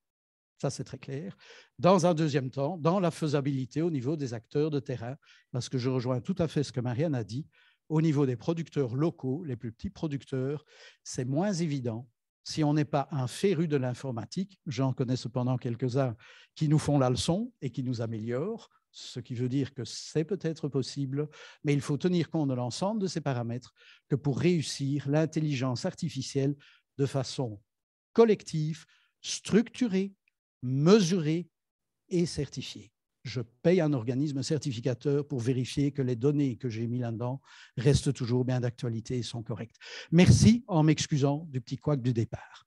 [SPEAKER 8] ça c'est très clair, dans un deuxième temps, dans la faisabilité au niveau des acteurs de terrain, parce que je rejoins tout à fait ce que Marianne a dit, au niveau des producteurs locaux, les plus petits producteurs, c'est moins évident. Si on n'est pas un féru de l'informatique, j'en connais cependant quelques-uns qui nous font la leçon et qui nous améliorent, ce qui veut dire que c'est peut-être possible, mais il faut tenir compte de l'ensemble de ces paramètres que pour réussir l'intelligence artificielle de façon collective, structurée, mesurée et certifiée. Je paye un organisme certificateur pour vérifier que les données que j'ai mis là-dedans restent toujours bien d'actualité et sont correctes. Merci en m'excusant du petit couac du départ.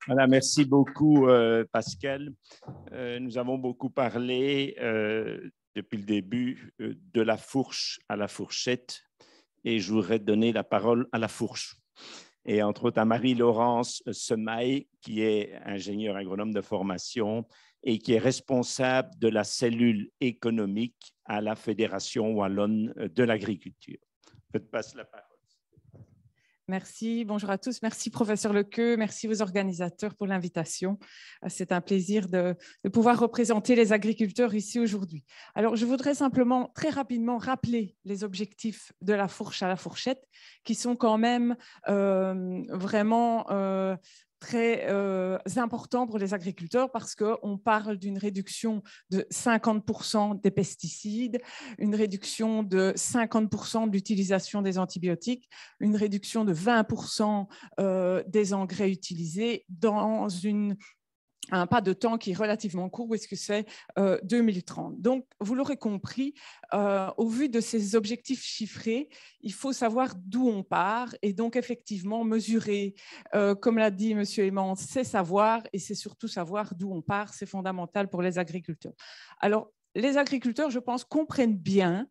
[SPEAKER 1] Voilà, merci beaucoup, Pascal. Nous avons beaucoup parlé depuis le début de la fourche à la fourchette et je voudrais donner la parole à la fourche. Et entre autres à Marie-Laurence Semaille, qui est ingénieure agronome de formation et qui est responsable de la cellule économique à la Fédération wallonne de l'agriculture. Je te passe la parole.
[SPEAKER 10] Merci, bonjour à tous. Merci, professeur Lequeux. Merci aux organisateurs pour l'invitation. C'est un plaisir de pouvoir représenter les agriculteurs ici aujourd'hui. Alors, je voudrais simplement très rapidement rappeler les objectifs de la fourche à la fourchette qui sont quand même vraiment très important pour les agriculteurs parce qu'on parle d'une réduction de 50% des pesticides, une réduction de 50% de l'utilisation des antibiotiques, une réduction de 20% des engrais utilisés dans une un pas de temps qui est relativement court, puisque c'est 2030. Donc, vous l'aurez compris, au vu de ces objectifs chiffrés, il faut savoir d'où on part et donc effectivement mesurer, comme l'a dit M. Aymans, c'est savoir et c'est surtout savoir d'où on part, c'est fondamental pour les agriculteurs. Alors, les agriculteurs, je pense, comprennent bien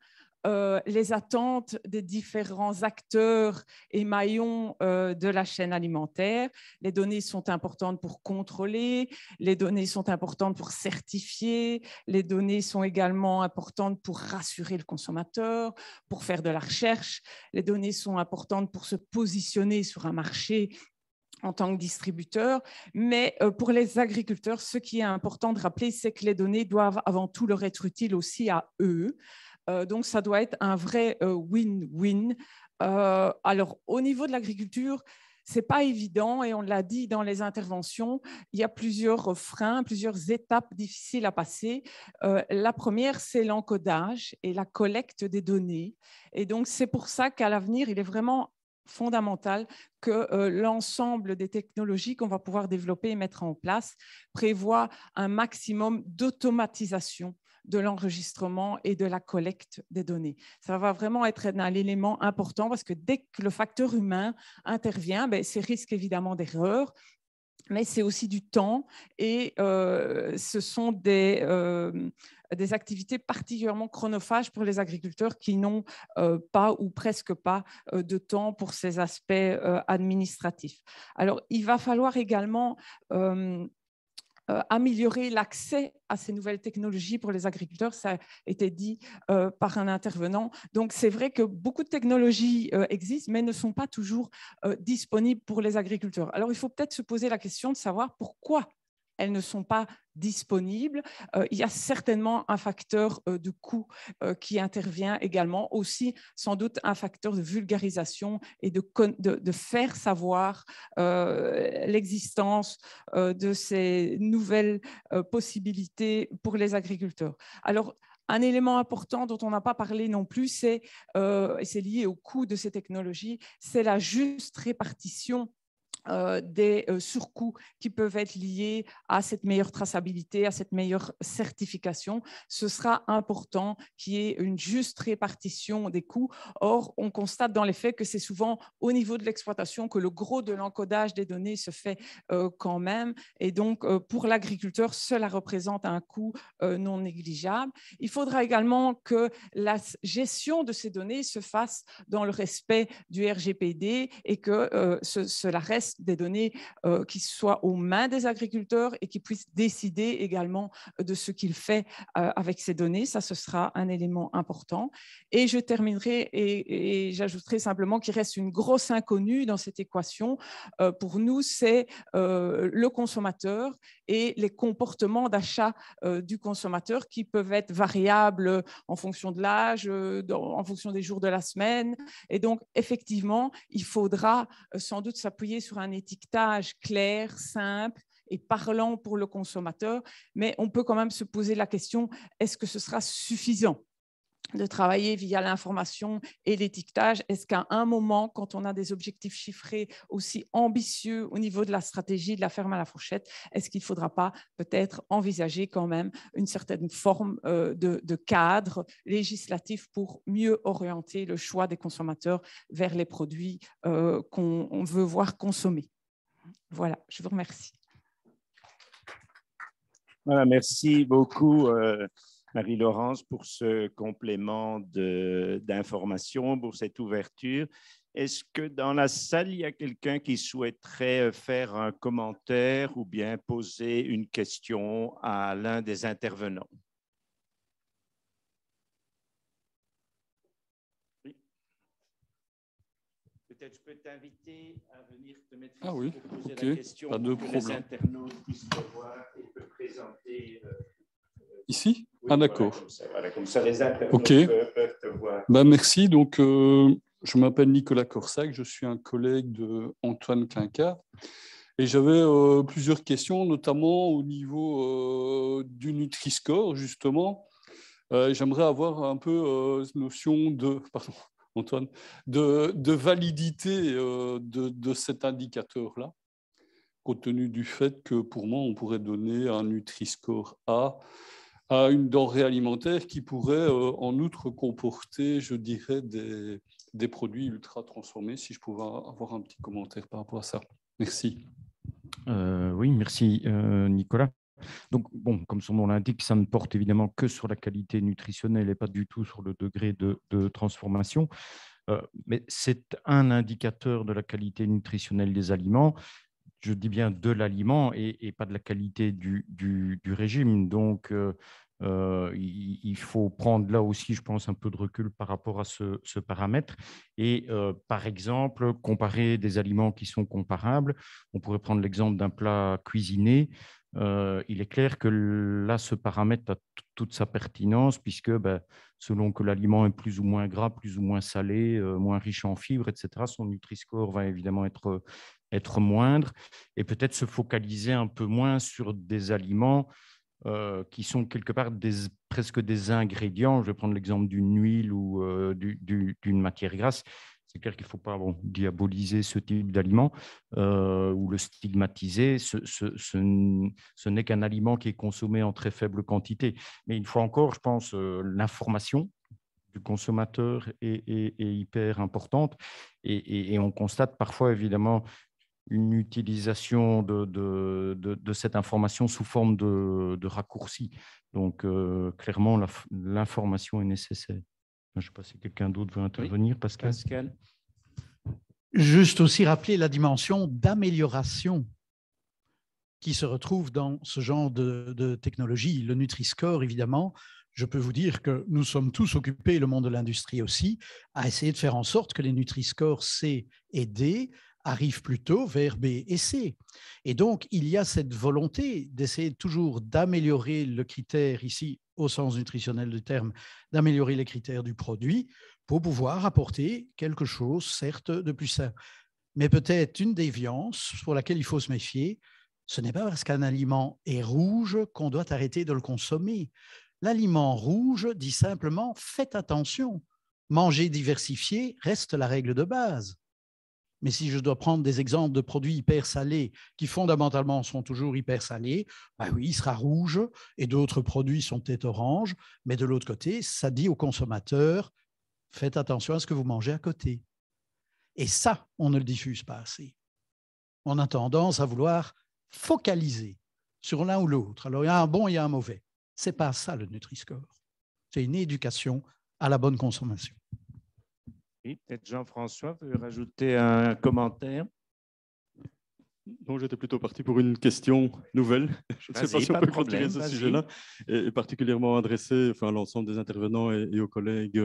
[SPEAKER 10] les attentes des différents acteurs et maillons de la chaîne alimentaire. Les données sont importantes pour contrôler, les données sont importantes pour certifier, les données sont également importantes pour rassurer le consommateur, pour faire de la recherche, les données sont importantes pour se positionner sur un marché en tant que distributeur, mais pour les agriculteurs, ce qui est important de rappeler, c'est que les données doivent avant tout leur être utiles aussi à eux. Donc, ça doit être un vrai win-win. Alors, au niveau de l'agriculture, ce n'est pas évident et on l'a dit dans les interventions, il y a plusieurs freins, plusieurs étapes difficiles à passer. La première, c'est l'encodage et la collecte des données. Et donc, c'est pour ça qu'à l'avenir, il est vraiment fondamental que l'ensemble des technologies qu'on va pouvoir développer et mettre en place prévoient un maximum d'automatisation de l'enregistrement et de la collecte des données. Ça va vraiment être un élément important parce que dès que le facteur humain intervient, c'est risque évidemment d'erreur, mais c'est aussi du temps et ce sont des activités particulièrement chronophages pour les agriculteurs qui n'ont pas ou presque pas de temps pour ces aspects administratifs. Alors, il va falloir également améliorer l'accès à ces nouvelles technologies pour les agriculteurs, ça a été dit par un intervenant. Donc, c'est vrai que beaucoup de technologies existent, mais ne sont pas toujours disponibles pour les agriculteurs. Alors, il faut peut-être se poser la question de savoir pourquoi elles ne sont pas disponibles. Il y a certainement un facteur de coût qui intervient également, aussi sans doute un facteur de vulgarisation et de faire savoir l'existence de ces nouvelles possibilités pour les agriculteurs. Alors, un élément important dont on n'a pas parlé non plus, et c'est lié au coût de ces technologies, c'est la juste répartition des surcoûts qui peuvent être liés à cette meilleure traçabilité, à cette meilleure certification. Ce sera important qu'il y ait une juste répartition des coûts. Or, on constate dans les faits que c'est souvent au niveau de l'exploitation que le gros de l'encodage des données se fait quand même. Et donc, pour l'agriculteur, cela représente un coût non négligeable. Il faudra également que la gestion de ces données se fasse dans le respect du RGPD et que cela reste des données qui soient aux mains des agriculteurs et qui puissent décider également de ce qu'ils font avec ces données. Ça, ce sera un élément important. Et je terminerai et j'ajouterai simplement qu'il reste une grosse inconnue dans cette équation. Pour nous, c'est le consommateur et les comportements d'achat du consommateur qui peuvent être variables en fonction de l'âge, en fonction des jours de la semaine. Et donc, effectivement, il faudra sans doute s'appuyer sur un étiquetage clair, simple et parlant pour le consommateur, mais on peut quand même se poser la question, est-ce que ce sera suffisant de travailler via l'information et l'étiquetage? Est-ce qu'à un moment, quand on a des objectifs chiffrés aussi ambitieux au niveau de la stratégie de la ferme à la fourchette, est-ce qu'il ne faudra pas peut-être envisager quand même une certaine forme de cadre législatif pour mieux orienter le choix des consommateurs vers les produits qu'on veut voir consommer? Voilà, je vous remercie.
[SPEAKER 1] Voilà, merci beaucoup, Marie-Laurence, pour ce complément d'information, pour cette ouverture. Est-ce que dans la salle, il y a quelqu'un qui souhaiterait faire un commentaire ou bien poser une question à l'un des intervenants? Oui. Peut-être je peux t'inviter à venir te mettre ici pour poser la question,
[SPEAKER 11] pas de
[SPEAKER 1] pour que
[SPEAKER 11] problème.
[SPEAKER 1] les internautes puissent te voir et te présenter.
[SPEAKER 11] Ici?
[SPEAKER 1] Oui,
[SPEAKER 11] ah, d'accord.
[SPEAKER 1] Voilà, comme ça, les internautes peuvent te voir.
[SPEAKER 11] Merci. Donc, je m'appelle Nicolas Corsac, je suis un collègue de Antoine Clincard. Et j'avais plusieurs questions, notamment au niveau du Nutri-Score, justement. J'aimerais avoir un peu notion de, pardon, Antoine, de validité de cet indicateur-là. compte tenu du fait que pour moi, on pourrait donner un Nutri-Score A à une denrée alimentaire qui pourrait en outre comporter, je dirais, des produits ultra transformés, si je pouvais avoir un petit commentaire par rapport à ça. Merci.
[SPEAKER 12] Oui, merci Nicolas. Donc, bon, comme son nom l'indique, ça ne porte évidemment que sur la qualité nutritionnelle et pas du tout sur le degré de transformation. Mais c'est un indicateur de la qualité nutritionnelle des aliments. Je dis bien de l'aliment et pas de la qualité du régime. Donc, il faut prendre là aussi, je pense, un peu de recul par rapport à ce paramètre. Et par exemple, comparer des aliments qui sont comparables. On pourrait prendre l'exemple d'un plat cuisiné. Il est clair que là, ce paramètre a toute sa pertinence puisque selon que l'aliment est plus ou moins gras, plus ou moins salé, moins riche en fibres, etc., son Nutri-Score va évidemment être moindre et peut-être se focaliser un peu moins sur des aliments qui sont quelque part presque des ingrédients. Je vais prendre l'exemple d'une huile ou d'une matière grasse. C'est clair qu'il ne faut pas diaboliser ce type d'aliment ou le stigmatiser. Ce n'est qu'un aliment qui est consommé en très faible quantité. Mais une fois encore, je pense l'information du consommateur est hyper importante et on constate parfois évidemment une utilisation de cette information sous forme de raccourcis. Donc, clairement, l'information est nécessaire. Je ne sais pas si quelqu'un d'autre veut intervenir. Oui, Pascal.
[SPEAKER 8] Juste aussi rappeler la dimension d'amélioration qui se retrouve dans ce genre de technologie. Le Nutri-Score, évidemment, je peux vous dire que nous sommes tous occupés, le monde de l'industrie aussi, à essayer de faire en sorte que les Nutri-Scores C et D arrivent plutôt vers B et C. Et donc, il y a cette volonté d'essayer toujours d'améliorer le critère ici, au sens nutritionnel du terme, d'améliorer les critères du produit pour pouvoir apporter quelque chose, certes, de plus sain. Mais peut-être une déviance pour laquelle il faut se méfier, ce n'est pas parce qu'un aliment est rouge qu'on doit arrêter de le consommer. L'aliment rouge dit simplement « faites attention ». Manger diversifié reste la règle de base. Mais si je dois prendre des exemples de produits hyper salés qui fondamentalement sont toujours hyper salés, oui, il sera rouge et d'autres produits sont peut-être orange, mais de l'autre côté, ça dit au consommateur « faites attention à ce que vous mangez à côté ». Et ça, on ne le diffuse pas assez. On a tendance à vouloir focaliser sur l'un ou l'autre. Alors, il y a un bon, il y a un mauvais. Ce n'est pas ça le Nutri-Score. C'est une éducation à la bonne consommation.
[SPEAKER 1] Oui, peut-être Jean-François veut rajouter un commentaire.
[SPEAKER 3] Donc, j'étais plutôt parti pour une question nouvelle. Je ne sais pas si on peut continuer ce sujet-là, et particulièrement adressé à l'ensemble des intervenants et aux collègues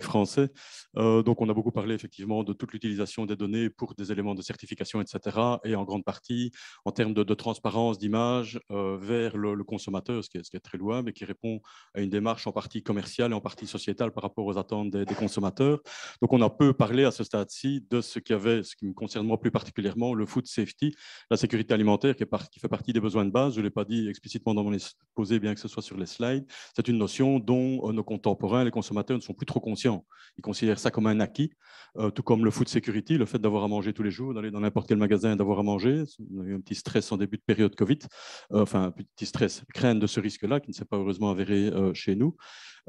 [SPEAKER 3] français. Donc, on a beaucoup parlé effectivement de toute l'utilisation des données pour des éléments de certification, etc. Et en grande partie, en termes de transparence d'image vers le consommateur, ce qui est très louable et qui répond à une démarche en partie commerciale et en partie sociétale par rapport aux attentes des consommateurs. Donc, on a peu parlé à ce stade-ci de ce qui me concerne moi plus particulièrement, le food safety, la sécurité alimentaire qui fait partie des besoins de base. Je ne l'ai pas dit explicitement dans mon exposé, bien que ce soit sur les slides. C'est une notion dont nos contemporains, les consommateurs, ne sont plus trop conscients. Ils considèrent ça comme un acquis, tout comme le food security, le fait d'avoir à manger tous les jours, d'aller dans n'importe quel magasin et d'avoir à manger. On a eu un petit stress en début de période Covid, un petit stress, crainte de ce risque-là, qui ne s'est pas heureusement avéré chez nous.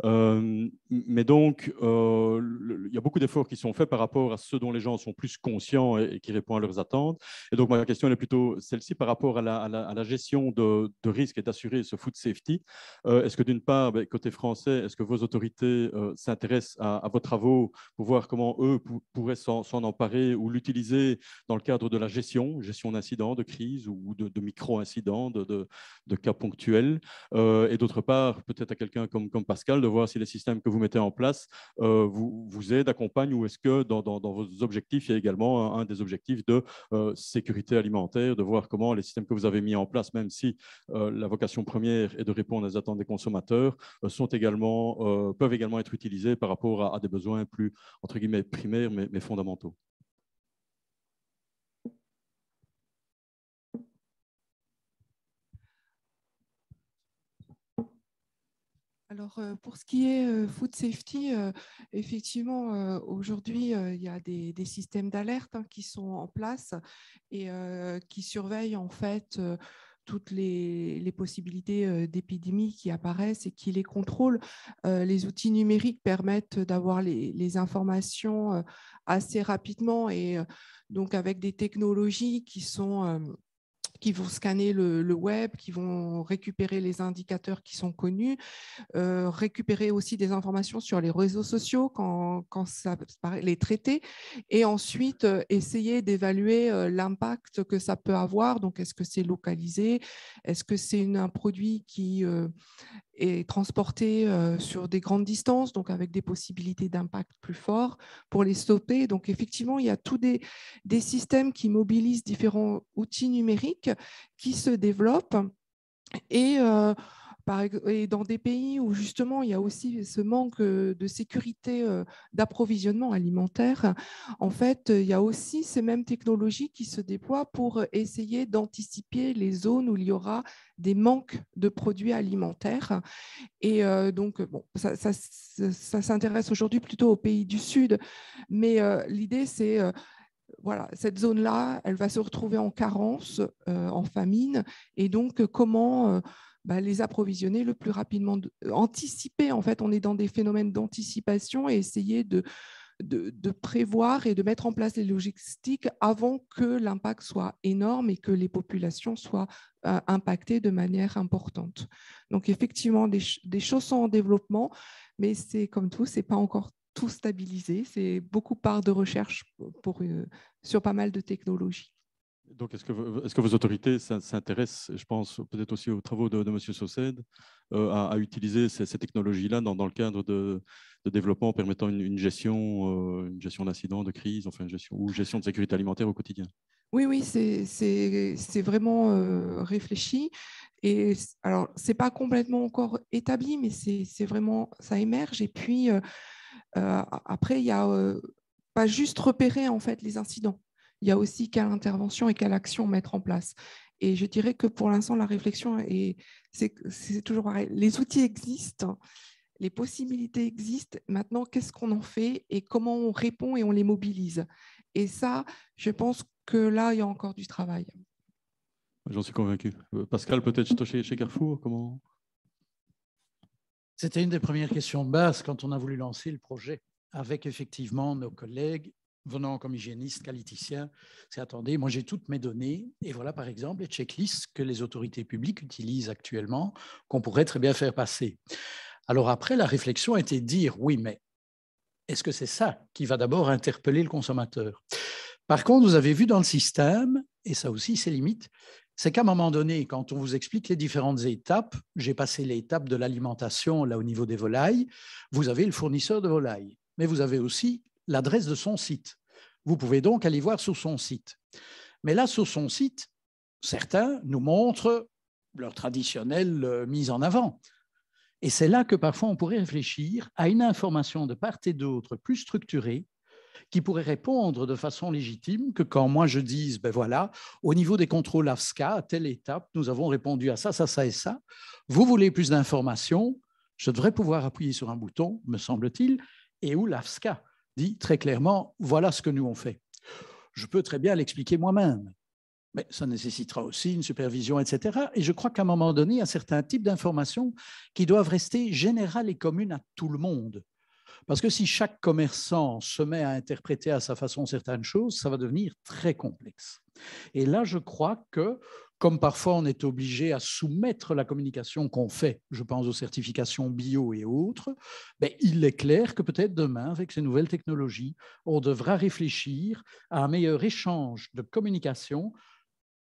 [SPEAKER 3] Mais donc, il y a beaucoup d'efforts qui sont faits par rapport à ce dont les gens sont plus conscients et qui répondent à leurs attentes. Et donc, ma question est plutôt celle-ci par rapport à la gestion de risque et d'assurer ce food safety. Est-ce que d'une part, côté français, est-ce que vos autorités s'intéressent à vos travaux pour voir comment eux pourraient s'en emparer ou l'utiliser dans le cadre de la gestion d'incidents, de crises ou de micro-incidents, de cas ponctuels. Et d'autre part, peut-être à quelqu'un comme Pascal, de voir si les systèmes que vous mettez en place vous aident, accompagnent, ou est-ce que dans vos objectifs, il y a également un des objectifs de sécurité alimentaire, de voir comment les systèmes que vous avez mis en place, même si la vocation première est de répondre aux attentes des consommateurs, peuvent également être utilisés par rapport à des besoins plus, entre guillemets, primaires, mais fondamentaux.
[SPEAKER 6] Alors, pour ce qui est food safety, effectivement, aujourd'hui, il y a des systèmes d'alerte qui sont en place et qui surveillent en fait toutes les possibilités d'épidémie qui apparaissent et qui les contrôlent. Les outils numériques permettent d'avoir les informations assez rapidement et donc avec des technologies qui vont scanner le web, qui vont récupérer les indicateurs qui sont connus, récupérer aussi des informations sur les réseaux sociaux quand ça paraît, les traiter, et ensuite essayer d'évaluer l'impact que ça peut avoir. Donc, est-ce que c'est localisé? Est-ce que c'est un produit qui est transporté sur des grandes distances, donc avec des possibilités d'impact plus forts pour les stopper? Donc, effectivement, il y a tous des systèmes qui mobilisent différents outils numériques qui se développent et dans des pays où justement il y a aussi ce manque de sécurité d'approvisionnement alimentaire, en fait, il y a aussi ces mêmes technologies qui se déploient pour essayer d'anticiper les zones où il y aura des manques de produits alimentaires. Et donc, bon, ça s'intéresse aujourd'hui plutôt aux pays du Sud, mais l'idée, c'est voilà, cette zone-là, elle va se retrouver en carence, en famine, et donc comment les approvisionner le plus rapidement, anticiper. En fait, on est dans des phénomènes d'anticipation et essayer de prévoir et de mettre en place les logistiques avant que l'impact soit énorme et que les populations soient impactées de manière importante. Donc, effectivement, des choses sont en développement, mais c'est comme tout, c'est pas encore tout stabilisé. C'est beaucoup part de recherche sur pas mal de technologies.
[SPEAKER 3] Donc, est-ce que vos autorités s'intéressent, je pense peut-être aussi aux travaux de M. Saucède, à utiliser ces technologies-là dans le cadre de développement permettant une gestion d'incidents, de crise, enfin une gestion de sécurité alimentaire au quotidien?
[SPEAKER 6] Oui, c'est vraiment réfléchi. Et alors, c'est pas complètement encore établi, mais c'est vraiment, ça émerge. Et puis, après, il y a pas juste repérer en fait les incidents. Il y a aussi quelle intervention et quelle action mettre en place. Et je dirais que pour l'instant, la réflexion c'est toujours pareil. Les outils existent, les possibilités existent. Maintenant, qu'est-ce qu'on en fait et comment on répond et on les mobilise? Et ça, je pense que là, il y a encore du travail.
[SPEAKER 3] J'en suis convaincu. Pascal, peut-être chez Carrefour, comment?
[SPEAKER 8] C'était une des premières questions de base quand on a voulu lancer le projet, avec effectivement nos collègues venant comme hygiénistes, qualiticiens. C'est attendez, moi j'ai toutes mes données et voilà par exemple les checklists que les autorités publiques utilisent actuellement, qu'on pourrait très bien faire passer. Alors après, la réflexion était de dire oui, mais est-ce que c'est ça qui va d'abord interpeller le consommateur? Par contre, vous avez vu dans le système, et ça aussi c'est limite, c'est qu'à un moment donné, quand on vous explique les différentes étapes, j'ai passé l'étape de l'alimentation là au niveau des volailles, vous avez le fournisseur de volailles, mais vous avez aussi l'adresse de son site. Vous pouvez donc aller voir sur son site. Mais là, sur son site, certains nous montrent leur traditionnelle mise en avant. Et c'est là que parfois on pourrait réfléchir à une information de part et d'autre plus structurée qui pourrait répondre de façon légitime que quand moi je dise, ben voilà, au niveau des contrôles AFSCA, à telle étape, nous avons répondu à ça, ça, ça et ça. Vous voulez plus d'informations? Je devrais pouvoir appuyer sur un bouton, me semble-t-il, et où l'AFSCA dit très clairement, voilà ce que nous on fait. Je peux très bien l'expliquer moi-même, mais ça nécessitera aussi une supervision, etc. Et je crois qu'à un moment donné, il y a certains types d'informations qui doivent rester générales et communes à tout le monde. Parce que si chaque commerçant se met à interpréter à sa façon certaines choses, ça va devenir très complexe. Et là, je crois que, comme parfois on est obligé à soumettre la communication qu'on fait, je pense aux certifications bio et autres, ben, il est clair que peut-être demain, avec ces nouvelles technologies, on devra réfléchir à un meilleur échange de communication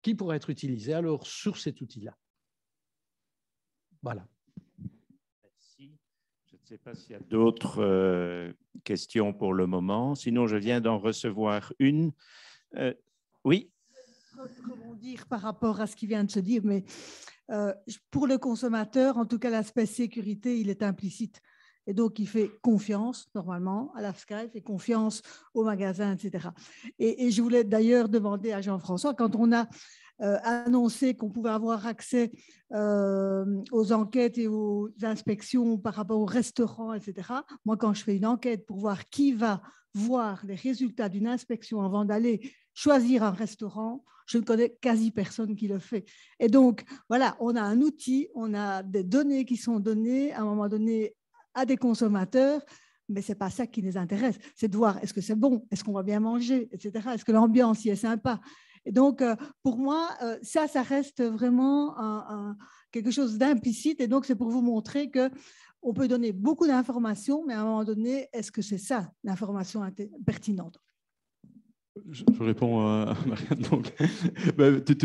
[SPEAKER 8] qui pourrait être utilisé alors sur cet outil-là. Voilà.
[SPEAKER 1] Je ne sais pas s'il y a d'autres questions pour le moment. Sinon, je viens d'en recevoir une. Oui.
[SPEAKER 5] Comment dire par rapport à ce qui vient de se dire, mais pour le consommateur, en tout cas, l'aspect sécurité, il est implicite. Et donc, il fait confiance, normalement, à l'AFSCA, il fait confiance au magasin, etc. Et je voulais d'ailleurs demander à Jean-François, quand on a annoncé qu'on pouvait avoir accès aux enquêtes et aux inspections par rapport aux restaurants, etc. Moi, quand je fais une enquête pour voir qui va voir les résultats d'une inspection avant d'aller choisir un restaurant, je ne connais quasi personne qui le fait. Et donc, voilà, on a un outil, on a des données qui sont données à un moment donné à des consommateurs, mais ce n'est pas ça qui les intéresse. C'est de voir est-ce que c'est bon, est-ce qu'on va bien manger, etc. Est-ce que l'ambiance y est sympa. Et donc, pour moi, ça reste vraiment quelque chose d'implicite. Et donc, c'est pour vous montrer qu'on peut donner beaucoup d'informations, mais à un moment donné, est-ce que c'est ça l'information pertinente?
[SPEAKER 3] Je réponds à Marianne.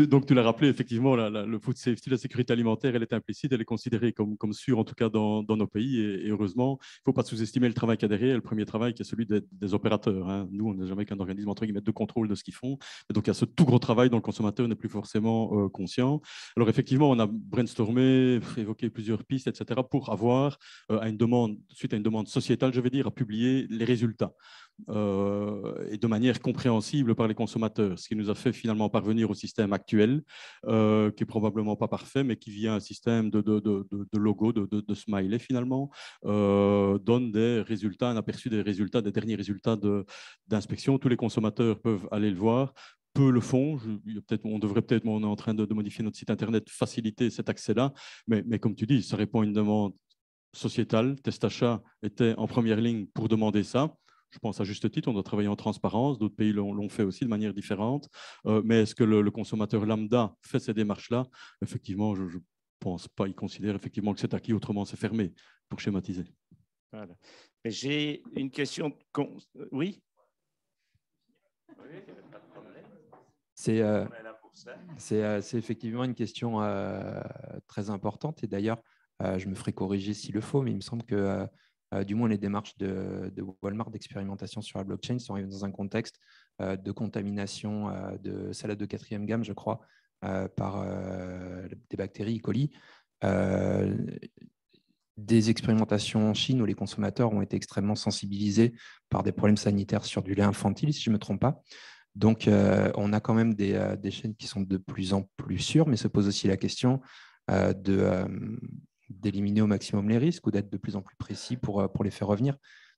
[SPEAKER 3] Donc, tu l'as rappelé, effectivement, le food safety, la sécurité alimentaire, elle est implicite, elle est considérée comme sûre, en tout cas dans nos pays. Et heureusement, il ne faut pas sous-estimer le travail qu'il y a derrière, le premier travail qui est celui des opérateurs. Hein. Nous, on n'est jamais qu'un organisme entre guillemets de contrôle de ce qu'ils font. Et donc, il y a ce tout gros travail dont le consommateur n'est plus forcément conscient. Alors, effectivement, on a brainstormé, évoqué plusieurs pistes, etc., pour avoir, suite à une demande sociétale, je vais dire, à publier les résultats. Et de manière compréhensible par les consommateurs, ce qui nous a fait finalement parvenir au système actuel, qui est probablement pas parfait, mais qui via un système de logo, de smiley finalement, donne des résultats, un aperçu des résultats, des derniers résultats d'inspection. Tous les consommateurs peuvent aller le voir. Peu le font. On devrait peut-être, on est en train de modifier notre site internet, faciliter cet accès-là, mais comme tu dis, ça répond à une demande sociétale. Testachat était en première ligne pour demander ça. Je pense à juste titre, on doit travailler en transparence. D'autres pays l'ont fait aussi de manière différente. Mais est-ce que le consommateur lambda fait ces démarches-là? Effectivement, je ne pense pas. Il considère effectivement que c'est acquis, autrement c'est fermé, pour schématiser.
[SPEAKER 1] Voilà. J'ai une question. Oui?
[SPEAKER 7] C'est effectivement une question très importante. Et d'ailleurs, je me ferai corriger s'il le faut, mais il me semble que du moins les démarches de Walmart d'expérimentation sur la blockchain sont arrivées dans un contexte de contamination de salade de 4e gamme, je crois, par des bactéries E. coli. Des expérimentations en Chine où les consommateurs ont été extrêmement sensibilisés par des problèmes sanitaires sur du lait infantile, si je ne me trompe pas. Donc, on a quand même des chaînes qui sont de plus en plus sûres, mais se pose aussi la question d'éliminer au maximum les risques ou d'être de plus en plus précis pour les faire revenir.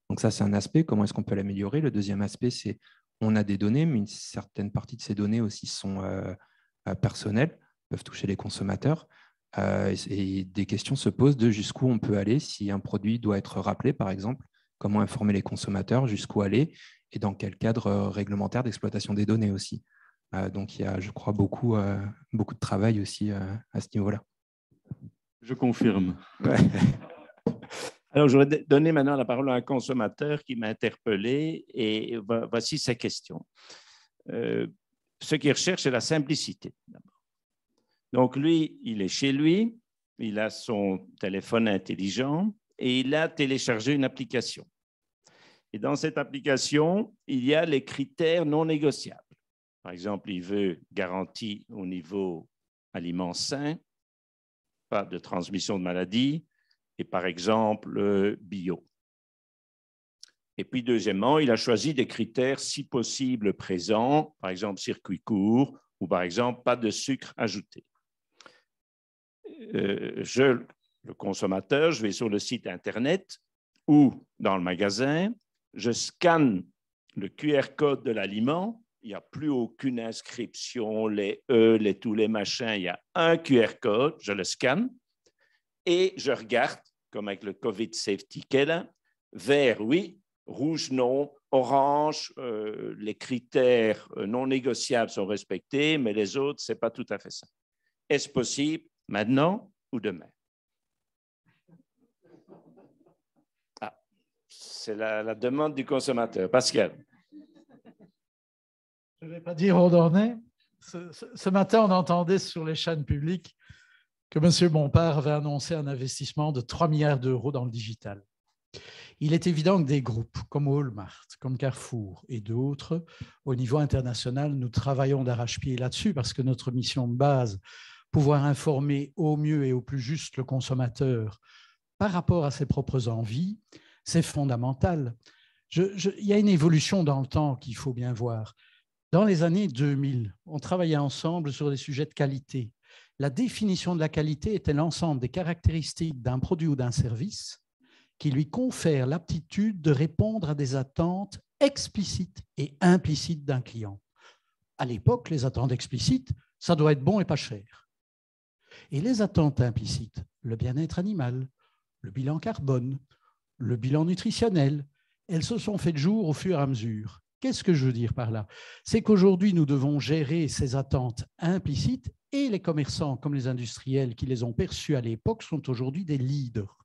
[SPEAKER 7] Donc ça, c'est un aspect. Comment est-ce qu'on peut l'améliorer? Le deuxième aspect, c'est on a des données, mais une certaine partie de ces données aussi sont personnelles, peuvent toucher les consommateurs. Et des questions se posent de jusqu'où on peut aller si un produit doit être rappelé, par exemple. Comment informer les consommateurs, jusqu'où aller et dans quel cadre réglementaire d'exploitation des données aussi. Donc il y a, je crois, beaucoup de travail aussi à ce niveau-là.
[SPEAKER 3] Je confirme.
[SPEAKER 1] Ouais. Alors, je vais donner maintenant la parole à un consommateur qui m'a interpellé et voici sa question. Ce qu'il recherche, c'est la simplicité. Donc, lui, il est chez lui, il a son téléphone intelligent et il a téléchargé une application. Et dans cette application, il y a les critères non négociables. Par exemple, il veut garantie au niveau aliments sains, pas de transmission de maladies, et par exemple, bio. Et puis, deuxièmement, il a choisi des critères, si possible, présents, par exemple, circuit court, ou par exemple, pas de sucre ajouté. Le consommateur, je vais sur le site Internet ou dans le magasin, je scanne le QR code de l'aliment, il n'y a plus aucune inscription, les tous les machins, il y a un QR code, je le scanne et je regarde, comme avec le COVID Safety Kit, vert oui, rouge non, orange, les critères non négociables sont respectés, mais les autres, ce n'est pas tout à fait ça. Est-ce possible maintenant ou demain? Ah, c'est la demande du consommateur. Pascal.
[SPEAKER 8] Je ne vais pas dire où on en est. Ce matin, on entendait sur les chaînes publiques que M. Bompard avait annoncé un investissement de 3 milliards d'euros dans le digital. Il est évident que des groupes comme Walmart, comme Carrefour et d'autres, au niveau international, nous travaillons d'arrache-pied là-dessus parce que notre mission de base, pouvoir informer au mieux et au plus juste le consommateur par rapport à ses propres envies, c'est fondamental. Il y a une évolution dans le temps qu'il faut bien voir. Dans les années 2000, on travaillait ensemble sur des sujets de qualité. La définition de la qualité était l'ensemble des caractéristiques d'un produit ou d'un service qui lui confèrent l'aptitude de répondre à des attentes explicites et implicites d'un client. À l'époque, les attentes explicites, ça doit être bon et pas cher. Et les attentes implicites, le bien-être animal, le bilan carbone, le bilan nutritionnel, elles se sont faites jour au fur et à mesure. Qu'est-ce que je veux dire par là? C'est qu'aujourd'hui, nous devons gérer ces attentes implicites et les commerçants comme les industriels qui les ont perçues à l'époque sont aujourd'hui des leaders.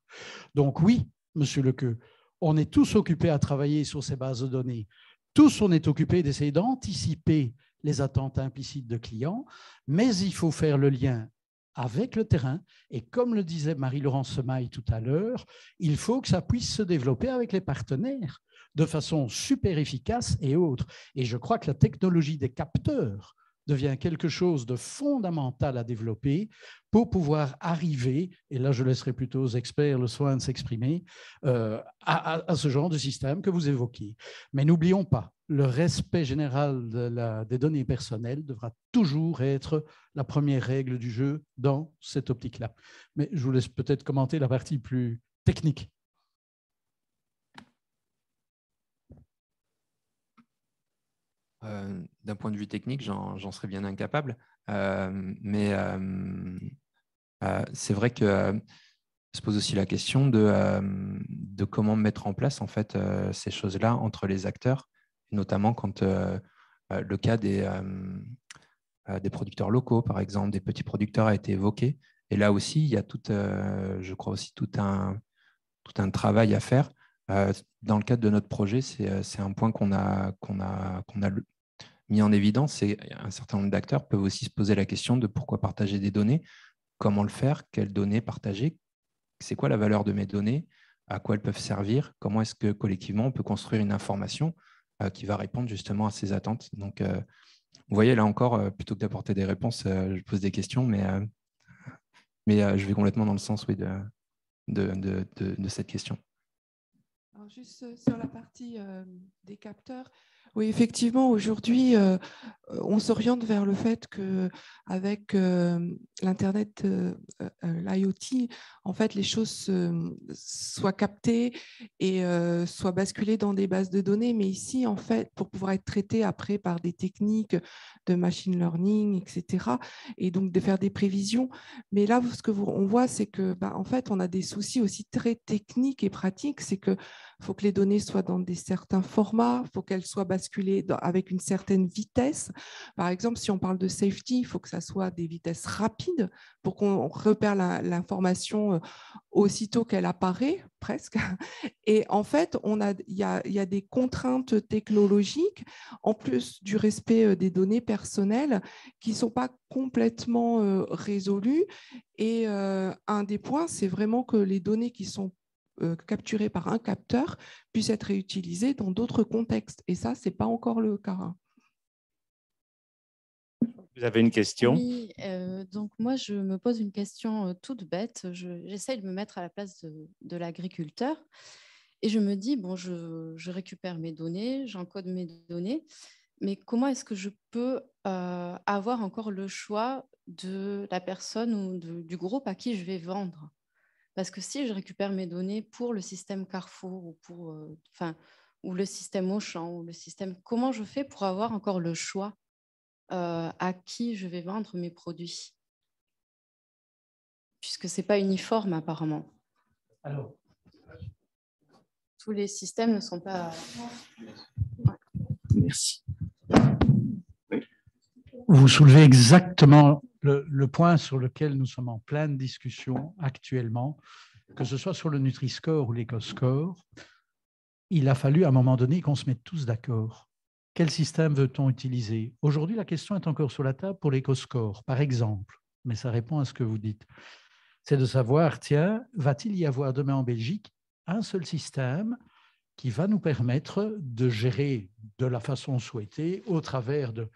[SPEAKER 8] Donc oui, Monsieur Lequeux, on est tous occupés à travailler sur ces bases de données. Tous, on est occupés d'essayer d'anticiper les attentes implicites de clients, mais il faut faire le lien avec le terrain. Et comme le disait Marie-Laurence Semaille tout à l'heure, il faut que ça puisse se développer avec les partenaires de façon super efficace et autre. Et je crois que la technologie des capteurs devient quelque chose de fondamental à développer pour pouvoir arriver, et là je laisserai plutôt aux experts le soin de s'exprimer, à ce genre de système que vous évoquez. Mais n'oublions pas, le respect général des données personnelles devra toujours être la première règle du jeu dans cette optique-là. Mais je vous laisse peut-être commenter la partie plus technique.
[SPEAKER 7] D'un point de vue technique, j'en serais bien incapable. C'est vrai que se pose aussi la question de comment mettre en place en fait, ces choses-là entre les acteurs, notamment quand le cas des producteurs locaux, par exemple, des petits producteurs a été évoqué. Et là aussi, il y a je crois aussi tout un travail à faire. Dans le cadre de notre projet, c'est un point qu'on a mis en évidence, et un certain nombre d'acteurs peuvent aussi se poser la question de pourquoi partager des données, comment le faire, quelles données partager, c'est quoi la valeur de mes données, à quoi elles peuvent servir, comment est-ce que collectivement on peut construire une information qui va répondre justement à ces attentes. Donc, vous voyez, là encore, plutôt que d'apporter des réponses, je pose des questions, mais je vais complètement dans le sens oui, de cette question.
[SPEAKER 6] Alors juste sur la partie des capteurs, oui, effectivement, aujourd'hui, on s'oriente vers le fait qu'avec l'Internet, l'IoT, en fait, les choses soient captées et soient basculées dans des bases de données. Mais ici, en fait, pour pouvoir être traitées après par des techniques de machine learning, etc., et donc de faire des prévisions. Mais là, ce on voit, c'est que, en fait, on a des soucis aussi très techniques et pratiques. C'est que faut que les données soient dans certains formats, il faut qu'elles soient basculées avec une certaine vitesse. Par exemple, si on parle de safety, il faut que ça soit des vitesses rapides pour qu'on repère l'information aussitôt qu'elle apparaît, presque. Et en fait, il y a des contraintes technologiques, en plus du respect des données personnelles, qui ne sont pas complètement résolues. Et un des points, c'est vraiment que les données qui sont capturées par un capteur puissent être réutilisées dans d'autres contextes. Et ça, ce n'est pas encore le cas.
[SPEAKER 1] Vous avez une question?
[SPEAKER 13] Oui, donc moi, je me pose une question toute bête. J'essaye de me mettre à la place de l'agriculteur et je me dis, bon, je récupère mes données, j'encode mes données, mais comment est-ce que je peux avoir encore le choix de la personne ou du groupe à qui je vais vendre? Parce que si je récupère mes données pour le système Carrefour ou pour, ou le système Auchan ou le système, comment je fais pour avoir encore le choix à qui je vais vendre mes produits? Puisque ce n'est pas uniforme apparemment.
[SPEAKER 8] Alors,
[SPEAKER 13] tous les systèmes ne sont pas...
[SPEAKER 1] Merci.
[SPEAKER 8] Vous soulevez exactement le point sur lequel nous sommes en pleine discussion actuellement, que ce soit sur le Nutri-Score ou l'Eco-Score. Il a fallu à un moment donné qu'on se mette tous d'accord. Quel système veut-on utiliser? Aujourd'hui, la question est encore sur la table pour l'Eco-Score, par exemple, mais ça répond à ce que vous dites. C'est de savoir, tiens, va-t-il y avoir demain en Belgique un seul système qui va nous permettre de gérer de la façon souhaitée au travers de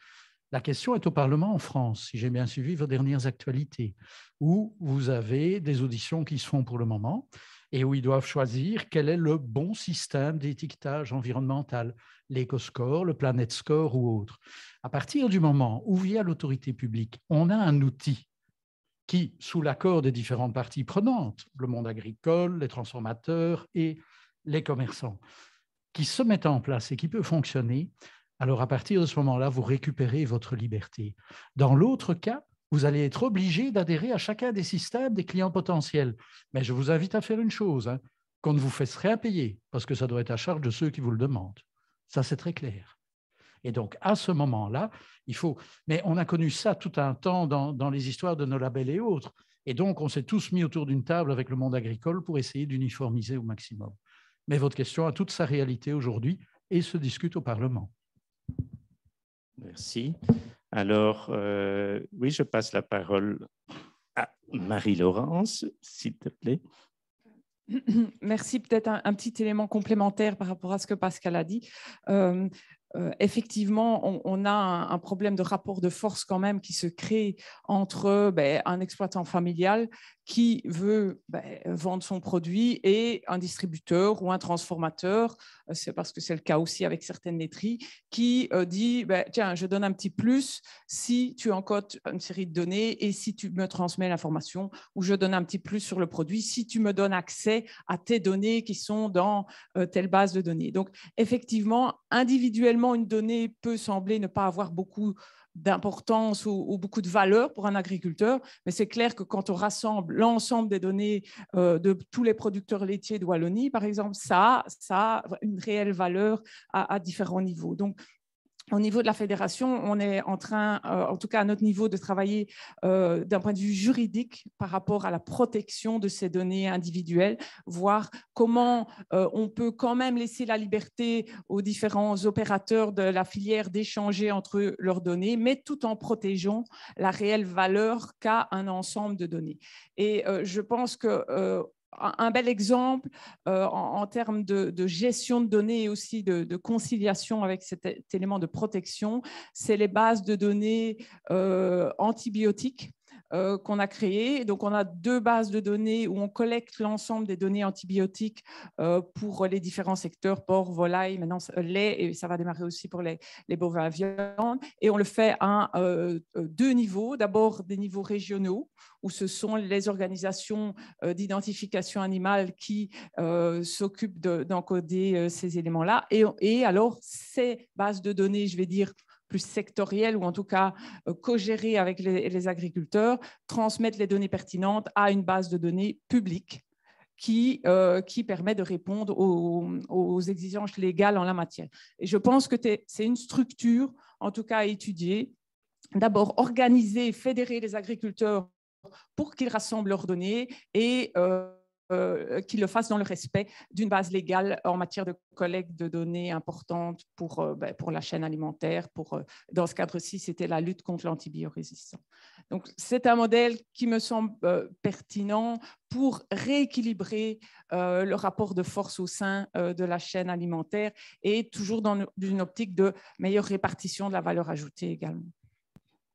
[SPEAKER 8] La question est au Parlement en France, si j'ai bien suivi vos dernières actualités, où vous avez des auditions qui se font pour le moment et où ils doivent choisir quel est le bon système d'étiquetage environnemental, l'EcoScore, le Planet Score ou autre. À partir du moment où, via l'autorité publique, on a un outil qui, sous l'accord des différentes parties prenantes, le monde agricole, les transformateurs et les commerçants, qui se mettent en place et qui peut fonctionner, alors à partir de ce moment-là, vous récupérez votre liberté. Dans l'autre cas, vous allez être obligé d'adhérer à chacun des systèmes des clients potentiels. Mais je vous invite à faire une chose, hein, qu'on ne vous fasse rien payer, parce que ça doit être à charge de ceux qui vous le demandent. Ça, c'est très clair. Et donc, à ce moment-là, il faut… Mais on a connu ça tout un temps dans les histoires de nos labels et autres. Et donc, on s'est tous mis autour d'une table avec le monde agricole pour essayer d'uniformiser au maximum. Mais votre question a toute sa réalité aujourd'hui et se discute au Parlement.
[SPEAKER 1] Merci. Alors, oui, je passe la parole à Marie-Laurence, s'il te plaît.
[SPEAKER 10] Merci. Peut-être un petit élément complémentaire par rapport à ce que Pascal a dit. Effectivement, on a un problème de rapport de force quand même qui se crée entre un exploitant familial qui veut vendre son produit et un distributeur ou un transformateur, c'est parce que c'est le cas aussi avec certaines laiteries, qui dit tiens, je donne un petit plus si tu encodes une série de données et si tu me transmets l'information, ou je donne un petit plus sur le produit si tu me donnes accès à tes données qui sont dans telle base de données. Donc effectivement, individuellement, une donnée peut sembler ne pas avoir beaucoup d'importance ou beaucoup de valeur pour un agriculteur, mais c'est clair que quand on rassemble l'ensemble des données de tous les producteurs laitiers de Wallonie, par exemple, ça a une réelle valeur à différents niveaux. Donc, au niveau de la fédération, on est en train, en tout cas à notre niveau, de travailler d'un point de vue juridique par rapport à la protection de ces données individuelles, voir comment on peut quand même laisser la liberté aux différents opérateurs de la filière d'échanger entre eux leurs données, mais tout en protégeant la réelle valeur qu'a un ensemble de données. Et je pense que un bel exemple en termes de gestion de données et aussi de conciliation avec cet élément de protection, c'est les bases de données antibiotiques qu'on a créées. Donc, on a 2 bases de données où on collecte l'ensemble des données antibiotiques pour les différents secteurs, porc, volaille, maintenant lait, et ça va démarrer aussi pour les bovins à viande. Et on le fait à 2 niveaux. D'abord, des niveaux régionaux, où ce sont les organisations d'identification animale qui s'occupent d'encoder ces éléments-là. Et alors, ces bases de données, je vais dire, plus sectorielles ou en tout cas co-gérées avec les agriculteurs, transmettent les données pertinentes à une base de données publique qui permet de répondre aux exigences légales en la matière. Et je pense que c'est une structure, en tout cas à étudier. D'abord, organiser, fédérer les agriculteurs pour qu'ils rassemblent leurs données et qu'ils le fassent dans le respect d'une base légale en matière de collecte de données importantes pour la chaîne alimentaire. Dans ce cadre-ci, c'était la lutte contre l'antibiorésistance. Donc, c'est un modèle qui me semble pertinent pour rééquilibrer le rapport de force au sein de la chaîne alimentaire et toujours dans une optique de meilleure répartition de la valeur ajoutée également.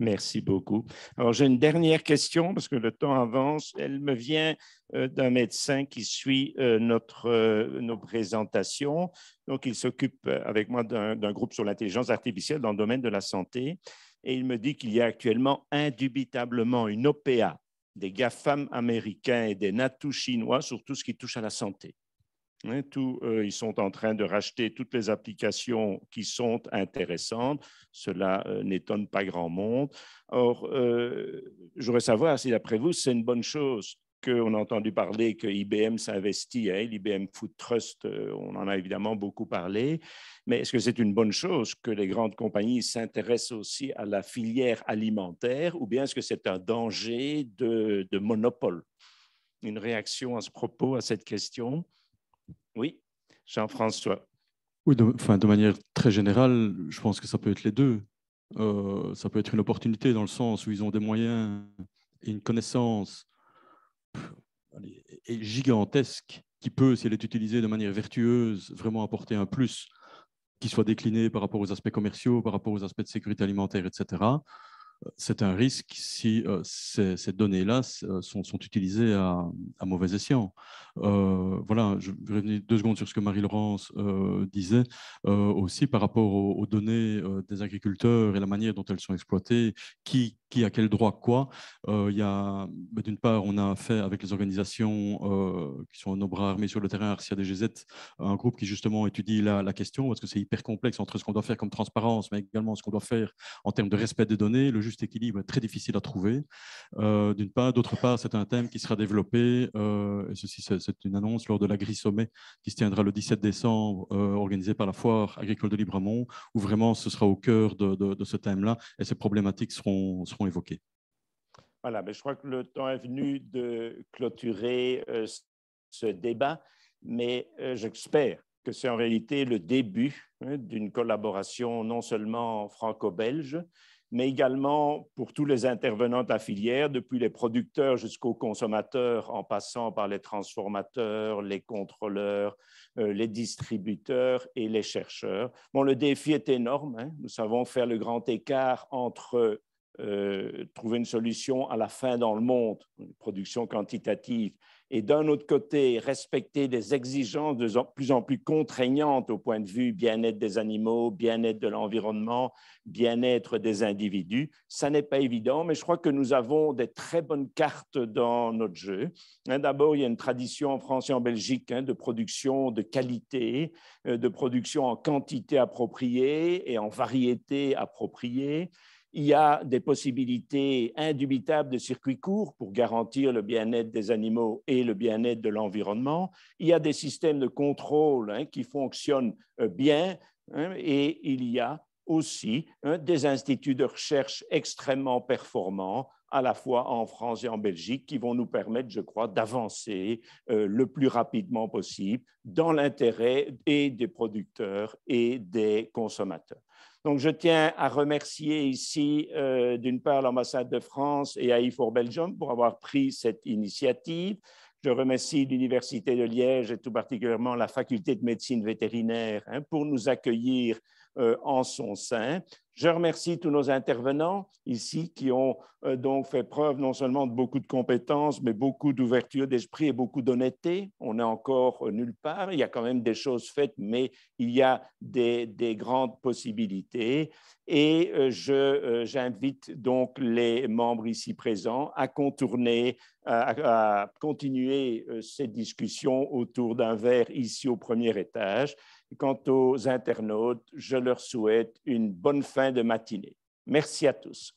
[SPEAKER 1] Merci beaucoup. Alors, j'ai une dernière question parce que le temps avance. Elle me vient d'un médecin qui suit nos présentations. Donc, il s'occupe avec moi d'un groupe sur l'intelligence artificielle dans le domaine de la santé. Et il me dit qu'il y a actuellement indubitablement une OPA des GAFAM américains et des NATU chinois sur tout ce qui touche à la santé. Ils sont en train de racheter toutes les applications qui sont intéressantes. Cela n'étonne pas grand monde. Or, je voudrais savoir si, d'après vous, c'est une bonne chose qu'on a entendu parler que IBM s'investit, l'IBM Food Trust, on en a évidemment beaucoup parlé, mais est-ce que c'est une bonne chose que les grandes compagnies s'intéressent aussi à la filière alimentaire ou bien est-ce que c'est un danger de monopole? Une réaction à ce propos, à cette question? Oui, Jean-François.
[SPEAKER 3] Oui, de manière très générale, je pense que ça peut être les deux. Ça peut être une opportunité dans le sens où ils ont des moyens et une connaissance gigantesque qui peut, si elle est utilisée de manière vertueuse, vraiment apporter un plus qui soit décliné par rapport aux aspects commerciaux, par rapport aux aspects de sécurité alimentaire, etc. C'est un risque si ces données-là sont utilisées à mauvais escient. Voilà, je vais revenir 2 secondes sur ce que Marie-Laurence disait aussi par rapport aux données des agriculteurs et la manière dont elles sont exploitées, qui a quel droit quoi. D'une part, on a fait avec les organisations qui sont nos bras armés sur le terrain, Arcia DGZ, un groupe qui justement étudie la question, parce que c'est hyper complexe entre ce qu'on doit faire comme transparence, mais également ce qu'on doit faire en termes de respect des données. Le juste équilibre est très difficile à trouver, d'une part. D'autre part, c'est un thème qui sera développé, et ceci c'est une annonce lors de l'Agri-Sommet qui se tiendra le 17 décembre, organisé par la Foire agricole de Libramont, où vraiment ce sera au cœur de ce thème-là, et ces problématiques seront évoquées.
[SPEAKER 1] Voilà, mais je crois que le temps est venu de clôturer ce débat, mais j'espère que c'est en réalité le début d'une collaboration non seulement franco-belge, mais également pour tous les intervenants de la filière, depuis les producteurs jusqu'aux consommateurs, en passant par les transformateurs, les contrôleurs, les distributeurs et les chercheurs. Bon, le défi est énorme, hein. Nous savons faire le grand écart entre trouver une solution à la fin dans le monde, une production quantitative, et d'un autre côté, respecter des exigences de plus en plus contraignantes au point de vue bien-être des animaux, bien-être de l'environnement, bien-être des individus. Ça n'est pas évident, mais je crois que nous avons des très bonnes cartes dans notre jeu. D'abord, il y a une tradition en France et en Belgique de production de qualité, de production en quantité appropriée et en variété appropriée. Il y a des possibilités indubitables de circuits courts pour garantir le bien-être des animaux et le bien-être de l'environnement. Il y a des systèmes de contrôle qui fonctionnent bien, et il y a aussi des instituts de recherche extrêmement performants, à la fois en France et en Belgique, qui vont nous permettre, je crois, d'avancer le plus rapidement possible dans l'intérêt et des producteurs et des consommateurs. Donc, je tiens à remercier ici, d'une part, l'ambassade de France et AI4Belgium pour avoir pris cette initiative. Je remercie l'Université de Liège et tout particulièrement la faculté de médecine vétérinaire pour nous accueillir en son sein. Je remercie tous nos intervenants ici qui ont donc fait preuve non seulement de beaucoup de compétences, mais beaucoup d'ouverture d'esprit et beaucoup d'honnêteté. On n'est encore nulle part. Il y a quand même des choses faites, mais il y a des grandes possibilités. Et j'invite donc les membres ici présents à contourner, à continuer ces discussions autour d'un verre ici au premier étage. Quant aux internautes, je leur souhaite une bonne fin de matinée. Merci à tous.